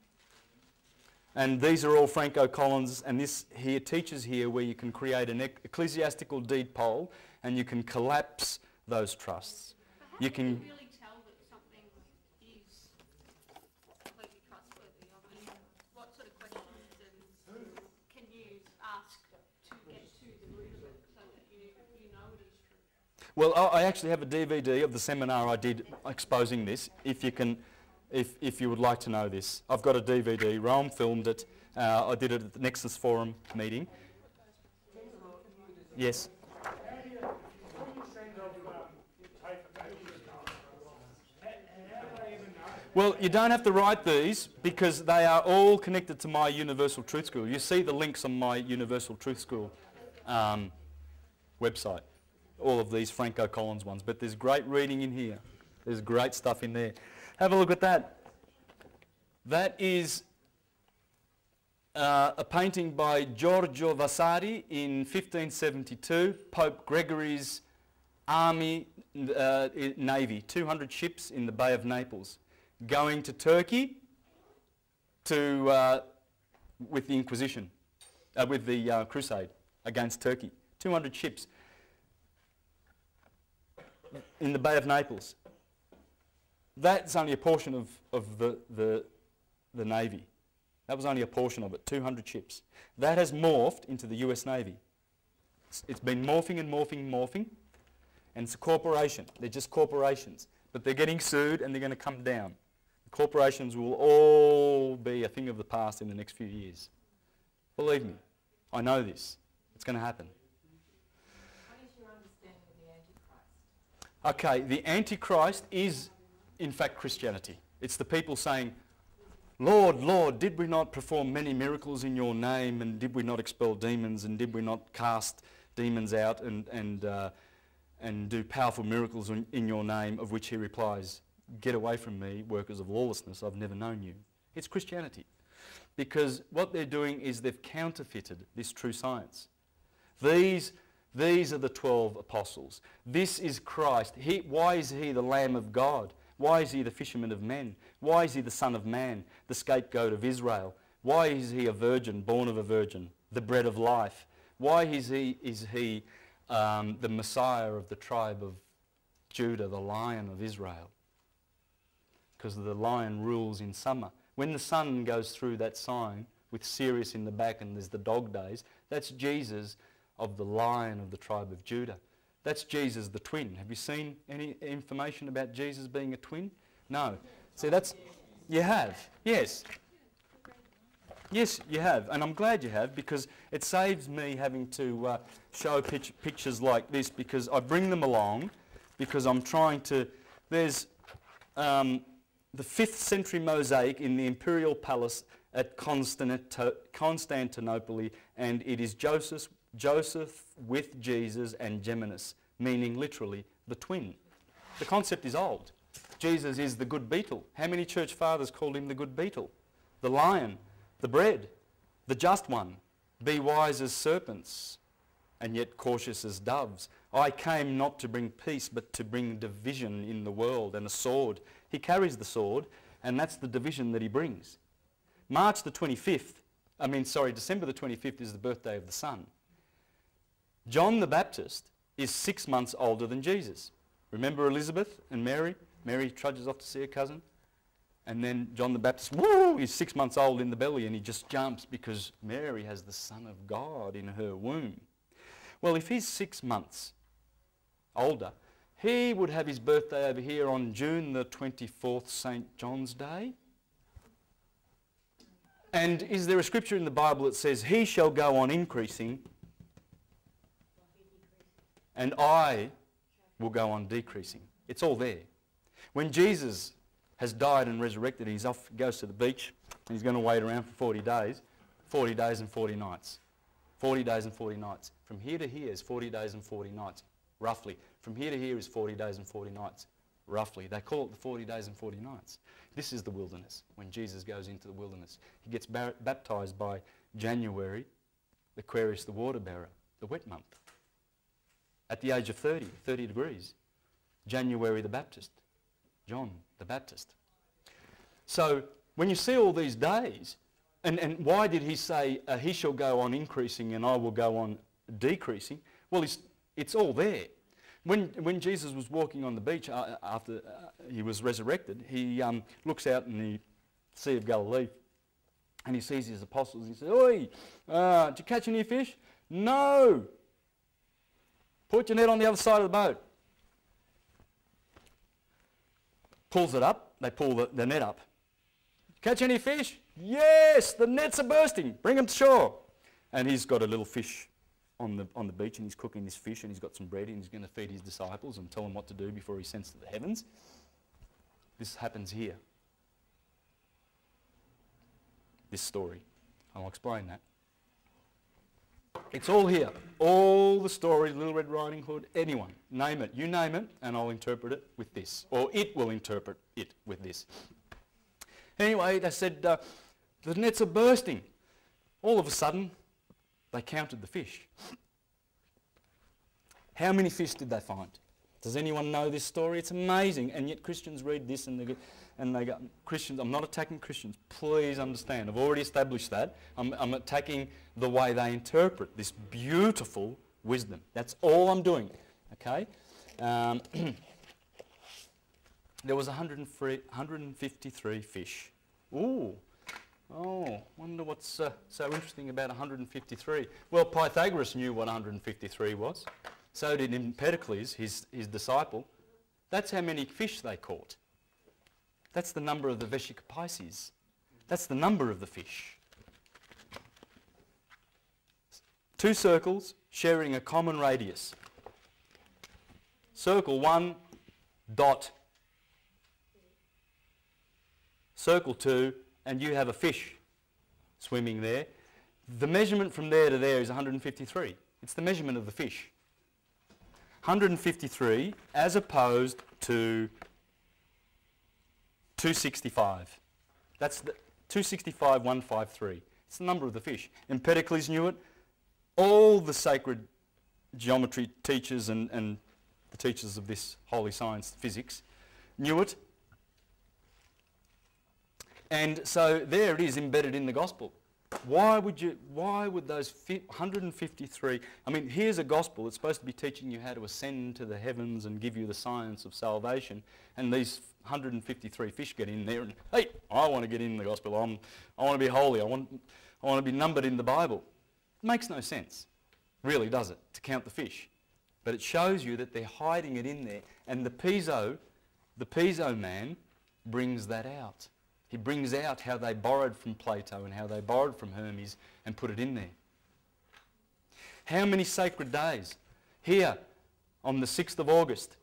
And these are all Franco Collins, and this here teaches here where you can create an ecclesiastical deed poll and you can collapse those trusts. But how can you really tell that something is completely trustworthy? I mean, what sort of questions can you ask to get to the root of it so that you know it is true? Well, I actually have a DVD of the seminar I did exposing this, if you would like to know this. I've got a DVD. Rome filmed it. I did it at the Nexus Forum meeting. Yes? Well, you don't have to write these because they are all connected to my Universal Truth School. You see the links on my Universal Truth School website. All of these Franco Collins ones. But there's great reading in here. There's great stuff in there. Have a look at that. That is a painting by Giorgio Vasari in 1572, Pope Gregory's army, navy, 200 ships in the Bay of Naples, going to Turkey with the Inquisition, with the crusade against Turkey. 200 ships in the Bay of Naples. That's only a portion of the Navy. That was only a portion of it, 200 ships. That has morphed into the US Navy. It's been morphing and morphing and morphing, and it's a corporation. They're just corporations. But they're getting sued and they're going to come down. The corporations will all be a thing of the past in the next few years. Believe me, I know this. It's going to happen. What is your understanding of the Antichrist? Okay, the Antichrist is in fact Christianity. It's the people saying, Lord, Lord, did we not perform many miracles in your name, and did we not expel demons, and did we not cast demons out and do powerful miracles in your name? Of which he replies, get away from me, workers of lawlessness, I've never known you. It's Christianity. Because what they're doing is they've counterfeited this true science. These are the 12 apostles. This is Christ. Why is he the Lamb of God? Why is he the fisherman of men? Why is he the Son of Man, the scapegoat of Israel? Why is he a virgin, born of a virgin, the bread of life? Why is he the Messiah of the tribe of Judah, the Lion of Israel? Because the lion rules in summer. When the sun goes through that sign with Sirius in the back and there's the dog days, that's Jesus of the Lion of the tribe of Judah. That's Jesus the twin. Have you seen any information about Jesus being a twin? No. See, you have. Yes. Yes, you have. And I'm glad you have, because it saves me having to show pictures like this, because I bring them along because I'm trying to... There's the 5th century mosaic in the imperial palace at Constantinople, and it is Joseph with Jesus and Geminus, meaning literally the twin. The concept is old. Jesus is the good beetle. How many church fathers called him the good beetle? The lion, the bread, the just one. Be wise as serpents, and yet cautious as doves. I came not to bring peace, but to bring division in the world, and a sword. He carries the sword, and that's the division that he brings. December the 25th is the birthday of the Son. John the Baptist is 6 months older than Jesus. Remember Elizabeth and Mary? Mary trudges off to see her cousin. And then John the Baptist, he's 6 months old in the belly, and he just jumps because Mary has the Son of God in her womb. Well, if he's 6 months older, he would have his birthday over here on June the 24th, St. John's Day. And is there a scripture in the Bible that says, he shall go on increasing, and I will go on decreasing? It's all there. When Jesus has died and resurrected, he goes to the beach, and he's going to wait around for 40 days. 40 days and 40 nights. 40 days and 40 nights. From here to here is 40 days and 40 nights, roughly. From here to here is 40 days and 40 nights, roughly. They call it the 40 days and 40 nights. This is the wilderness, when Jesus goes into the wilderness. He gets baptized by January Aquarius the water bearer, the wet month. At the age of 30 degrees. January the Baptist, John the Baptist. So when you see all these days, and why did he say, he shall go on increasing and I will go on decreasing? Well, it's all there. When Jesus was walking on the beach after he was resurrected, he looks out in the Sea of Galilee and he sees his apostles and he says, "Oi, did you catch any fish?" "No." "Put your net on the other side of the boat." Pulls it up, they pull the net up. "Catch any fish?" "Yes, the nets are bursting, bring them to shore." And he's got a little fish on the beach and he's cooking this fish and he's got some bread and he's going to feed his disciples and tell them what to do before he sends to the heavens. This happens here. This story. I'll explain that. It's all here. All the stories, Little Red Riding Hood, anyone, name it. You name it and I'll interpret it with this. Or it will interpret it with this. Anyway, they said, the nets are bursting. All of a sudden, they counted the fish. How many fish did they find? Does anyone know this story? It's amazing. And yet Christians read this and they go, Christians, I'm not attacking Christians. Please understand. I've already established that. I'm attacking the way they interpret this beautiful wisdom. That's all I'm doing. Okay? There was 153 fish. Ooh. Oh, wonder what's so interesting about 153. Well, Pythagoras knew what 153 was. So did Empedocles, his disciple. That's how many fish they caught. That's the number of the Vesica Pisces. That's the number of the fish. Two circles sharing a common radius. Circle 1, dot. Circle 2, and you have a fish swimming there. The measurement from there to there is 153. It's the measurement of the fish. 153 as opposed to 265. That's the 265, 153. It's the number of the fish. Empedocles knew it. All the sacred geometry teachers and the teachers of this holy science, physics, knew it. And so there it is embedded in the gospel. Why would those 153, I mean, here's a gospel that's supposed to be teaching you how to ascend to the heavens and give you the science of salvation, and these 153 fish get in there and, hey, I want to get in the gospel, I want to be holy, I want to be numbered in the Bible. It makes no sense, really, does it, to count the fish? But it shows you that they're hiding it in there, and the Piso man brings that out. He brings out how they borrowed from Plato and how they borrowed from Hermes and put it in there. How many sacred days? Here, on the 6th of August,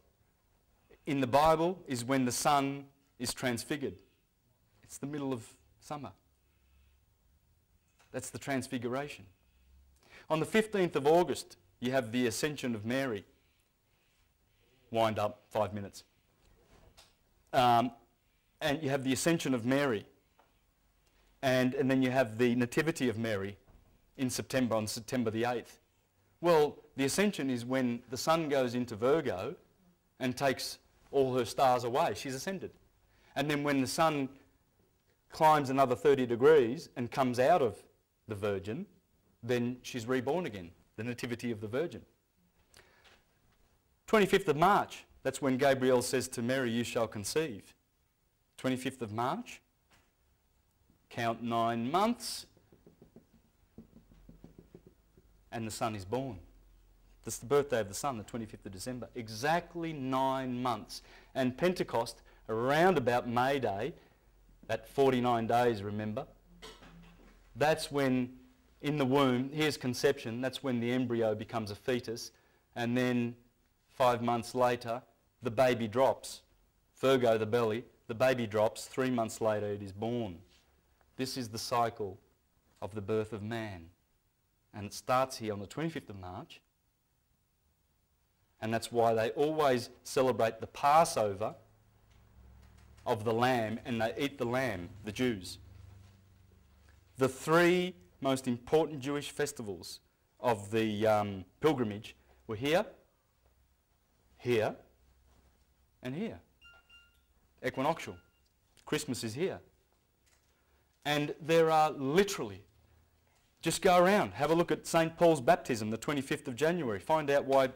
in the Bible, is when the sun is transfigured. It's the middle of summer. That's the transfiguration. On the 15th of August, you have the Ascension of Mary. Wind up, 5 minutes. And you have the Ascension of Mary. And then you have the Nativity of Mary in September, on September the 8th. Well, the Ascension is when the sun goes into Virgo and takes all her stars away. She's ascended. And then when the sun climbs another 30 degrees and comes out of the Virgin, then she's reborn again, the Nativity of the Virgin. 25th of March, that's when Gabriel says to Mary, you shall conceive. 25th of March, count 9 months, and the sun is born. That's the birthday of the sun, the 25th of December. Exactly 9 months. And Pentecost, around about May Day, that 49 days, remember, that's when, in the womb, here's conception, that's when the embryo becomes a fetus, and then 5 months later, the baby drops. Virgo, the belly, the baby drops, 3 months later it is born. This is the cycle of the birth of man. And it starts here on the 25th of March. And that's why they always celebrate the Passover of the lamb, and they eat the lamb, the Jews. The 3 most important Jewish festivals of the pilgrimage were here, here, and here. Equinoctial. Christmas is here. And there are literally, just go around, have a look at St. Paul's baptism, the 25th of January. Find out why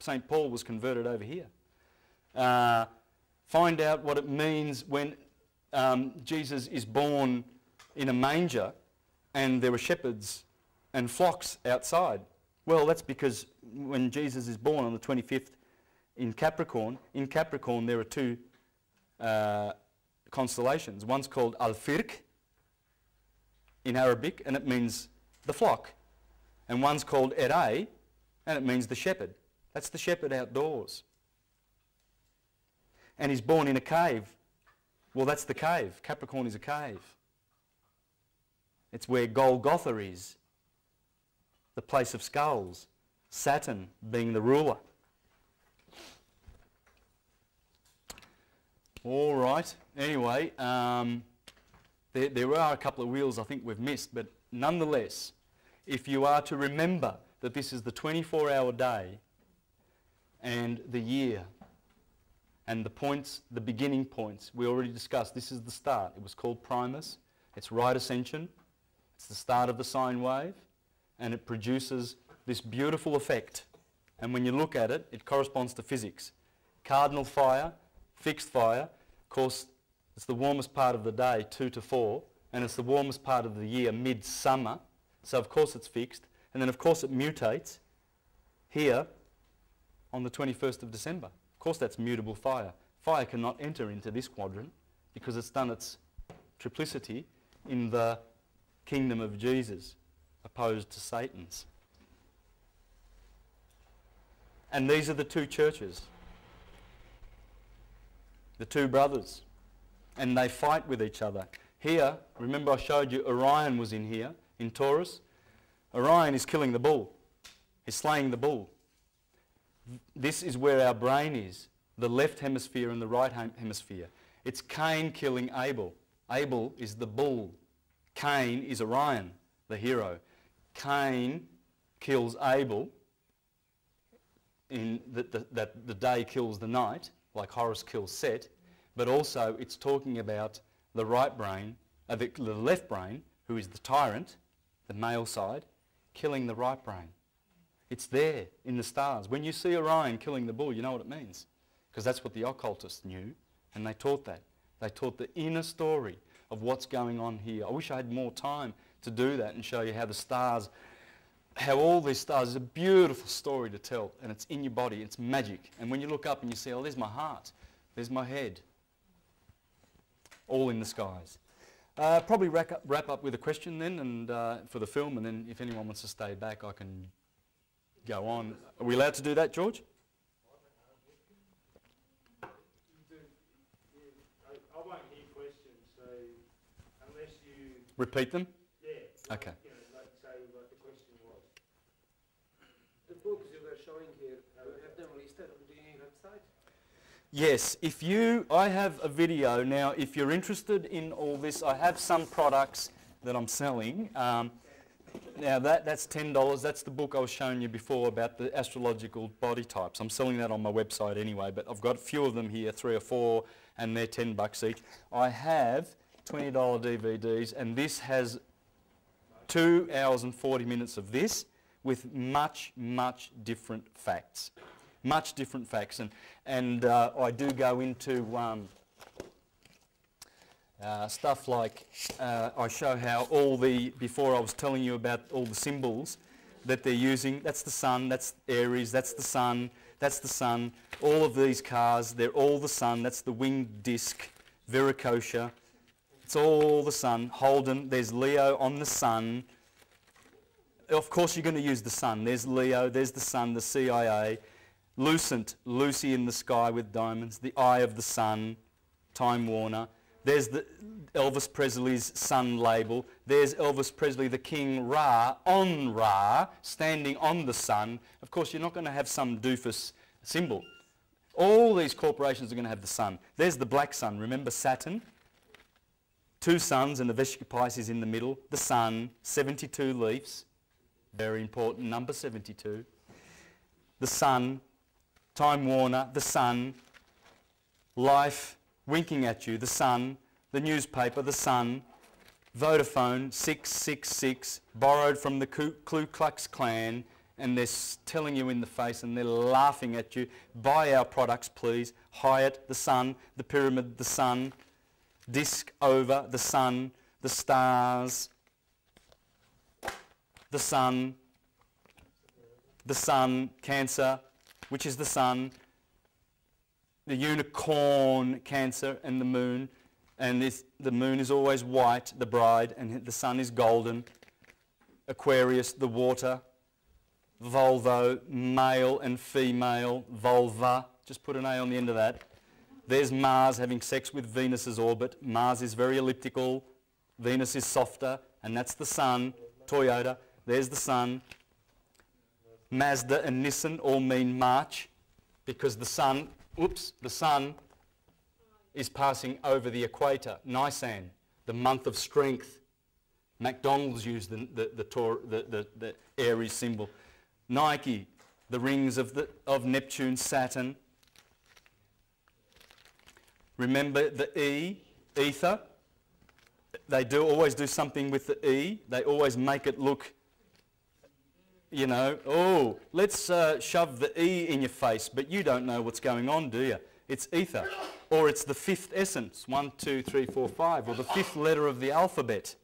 St. Paul was converted over here. Find out what it means when Jesus is born in a manger and there were shepherds and flocks outside. Well, that's because when Jesus is born on the 25th in Capricorn there are two constellations. One's called Al-Firq in Arabic, and it means the flock. And one's called Eray, and it means the shepherd. That's the shepherd outdoors. And he's born in a cave. Well, that's the cave. Capricorn is a cave. It's where Golgotha is, the place of skulls, Saturn being the ruler. All right. Anyway, there are a couple of wheels I think we've missed, but nonetheless, if you are to remember that this is the 24-hour day and the year and the points, the beginning points, we already discussed, this is the start. It was called Primus. It's right ascension. It's the start of the sine wave, and it produces this beautiful effect. And when you look at it, it corresponds to physics. Cardinal fire, fixed fire. Of course, it's the warmest part of the day, 2 to 4, and it's the warmest part of the year, midsummer. So of course it's fixed. And then of course it mutates here on the 21st of December. Of course that's mutable fire. Fire cannot enter into this quadrant because it's done its triplicity in the kingdom of Jesus opposed to Satan's. And these are the two churches, the two brothers, and they fight with each other. Here, remember I showed you Orion was in here, in Taurus. Orion is killing the bull. He's slaying the bull. This is where our brain is, the left hemisphere and the right hemisphere. It's Cain killing Abel. Abel is the bull. Cain is Orion, the hero. Cain kills Abel in that the day kills the night, like Horus kills Set, but also it's talking about the right brain, the left brain, who is the tyrant, the male side, killing the right brain. It's there in the stars. When you see Orion killing the bull, you know what it means, because that's what the occultists knew, and they taught that. They taught the inner story of what's going on here. I wish I had more time to do that and show you how the stars, how all these stars, is a beautiful story to tell, and it's in your body, it's magic. And when you look up and you see, oh, there's my heart, there's my head, all in the skies. Probably wrap up with a question then, and for the film, and then if anyone wants to stay back, I can go on. Are we allowed to do that, George? I won't hear questions, so unless you... Repeat them? Yeah. Okay. You know, like say what the question was. The books you were showing here, you have them listed on the website? Yes, I have a video now. If you're interested in all this, I have some products that I'm selling. Now that's $10. That's the book I was showing you before about the astrological body types. I'm selling that on my website anyway, but I've got a few of them here, 3 or 4, and they're $10 each. I have $20 DVDs, and this has 2 hours and 40 minutes of this with much, much different facts. Much different facts, and I do go into stuff like I show how before I was telling you about all the symbols that they're using. That's the sun, that's Aries, that's the sun, that's the sun. All of these cars, they're all the sun. That's the winged disc, Viracocha. It's all the sun. Holden, there's Leo on the sun. Of course you're going to use the sun. There's Leo, there's the sun, the CIA. Lucent, Lucy in the sky with diamonds. The eye of the sun, Time Warner. There's the Elvis Presley's sun label. There's Elvis Presley, the King Ra, on Ra, standing on the sun. Of course, you're not going to have some doofus symbol. All these corporations are going to have the sun. There's the black sun. Remember Saturn? 2 suns and the Vesica Pisces in the middle. The sun, 72 leaves. Very important, number 72. The Sun, Time Warner, The Sun, Life winking at you, The Sun, the newspaper, The Sun, Vodafone, 666, borrowed from the Ku Klux Klan, and they're telling you in the face and they're laughing at you, buy our products please, Hyatt, The Sun, The Pyramid, The Sun, Disc Over, The Sun, The Stars, The Sun, Cancer, which is the Sun, the unicorn, Cancer, and the Moon, and the Moon is always white, the bride, and the Sun is golden, Aquarius, the water, Volvo, male and female, vulva, just put an A on the end of that. There's Mars having sex with Venus's orbit. Mars is very elliptical, Venus is softer, and that's the Sun, Toyota, there's the Sun. Mazda and Nissan all mean March because the Sun, the Sun is passing over the equator. Nisan, the month of strength. McDonald's used the Aries symbol. Nike, the rings of Neptune, Saturn. Remember the E, ether. They always do something with the E. They always make it look, you know, oh, let's shove the E in your face, but you don't know what's going on, do you? It's ether. Or it's the fifth essence, 1, 2, 3, 4, 5, or the fifth letter of the alphabet.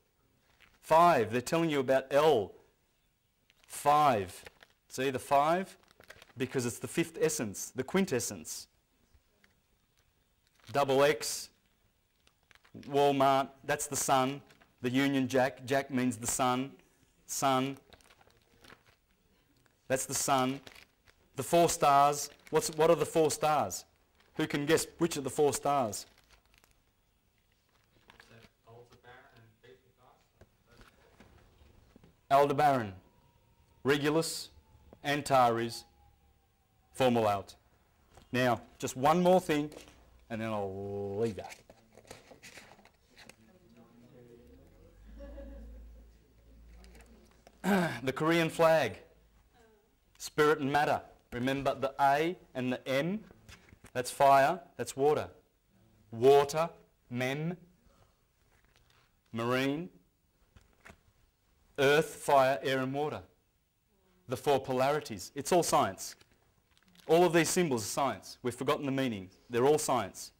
5, they're telling you about L. 5. See the 5? Because it's the fifth essence, the quintessence. Double X, Walmart, that's the Sun. The Union Jack, Jack means the sun. Sun, that's the Sun. The 4 stars, what are the 4 stars? Who can guess which of the 4 stars? Aldebaran, Regulus, Antares, Fomalhaut. Now, just one more thing, and then I'll leave that. The Korean flag, spirit and matter. Remember the A and the M? That's fire, that's water. Water, mem, marine, earth, fire, air and water. The 4 polarities. It's all science. All of these symbols are science. We've forgotten the meaning. They're all science.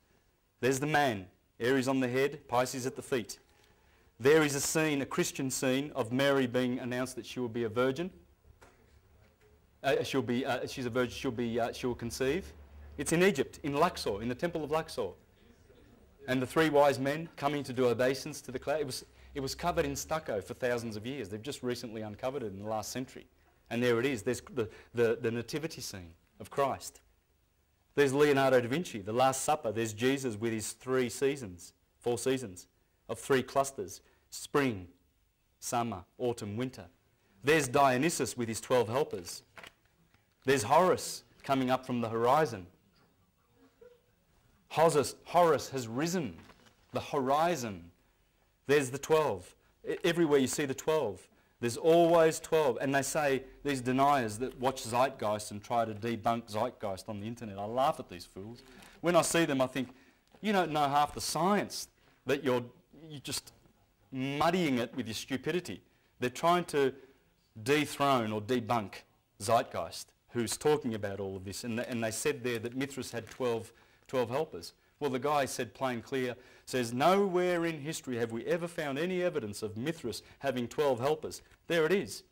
There's the man, Aries on the head, Pisces at the feet. There is a scene, a Christian scene, of Mary being announced that she will be a virgin. She's a virgin, she will conceive. It's in Egypt, in Luxor, in the temple of Luxor. And the 3 wise men coming to do obeisance to the cloud. It was covered in stucco for thousands of years. They've just recently uncovered it in the last century. And there it is. There's the nativity scene of Christ. There's Leonardo da Vinci, the Last Supper. There's Jesus with his 4 seasons of 3 clusters. Spring, summer, autumn, winter. There's Dionysus with his 12 helpers. There's Horus coming up from the horizon. Horus has risen, the horizon. There's the 12. Everywhere you see the 12. There's always 12. And they say, these deniers that watch Zeitgeist and try to debunk Zeitgeist on the internet, I laugh at these fools. When I see them, I think, you don't know half the science, that you're just muddying it with your stupidity. They're trying to dethrone or debunk Zeitgeist, who's talking about all of this. And they said there that Mithras had 12 helpers. Well, the guy said plain clear, says, nowhere in history have we ever found any evidence of Mithras having 12 helpers. There it is.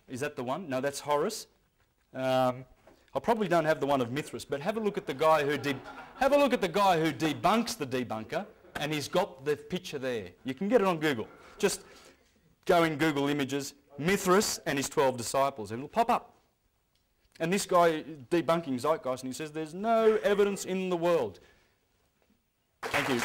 Is that the one? No, that's Horus. I probably don't have the one of Mithras, but have a look at the guy who debunks the debunker, and he's got the picture there. You can get it on Google. Just go in Google Images, Mithras and his 12 disciples, and it'll pop up. And this guy debunking Zeitgeist, and he says there's no evidence in the world. Thank you.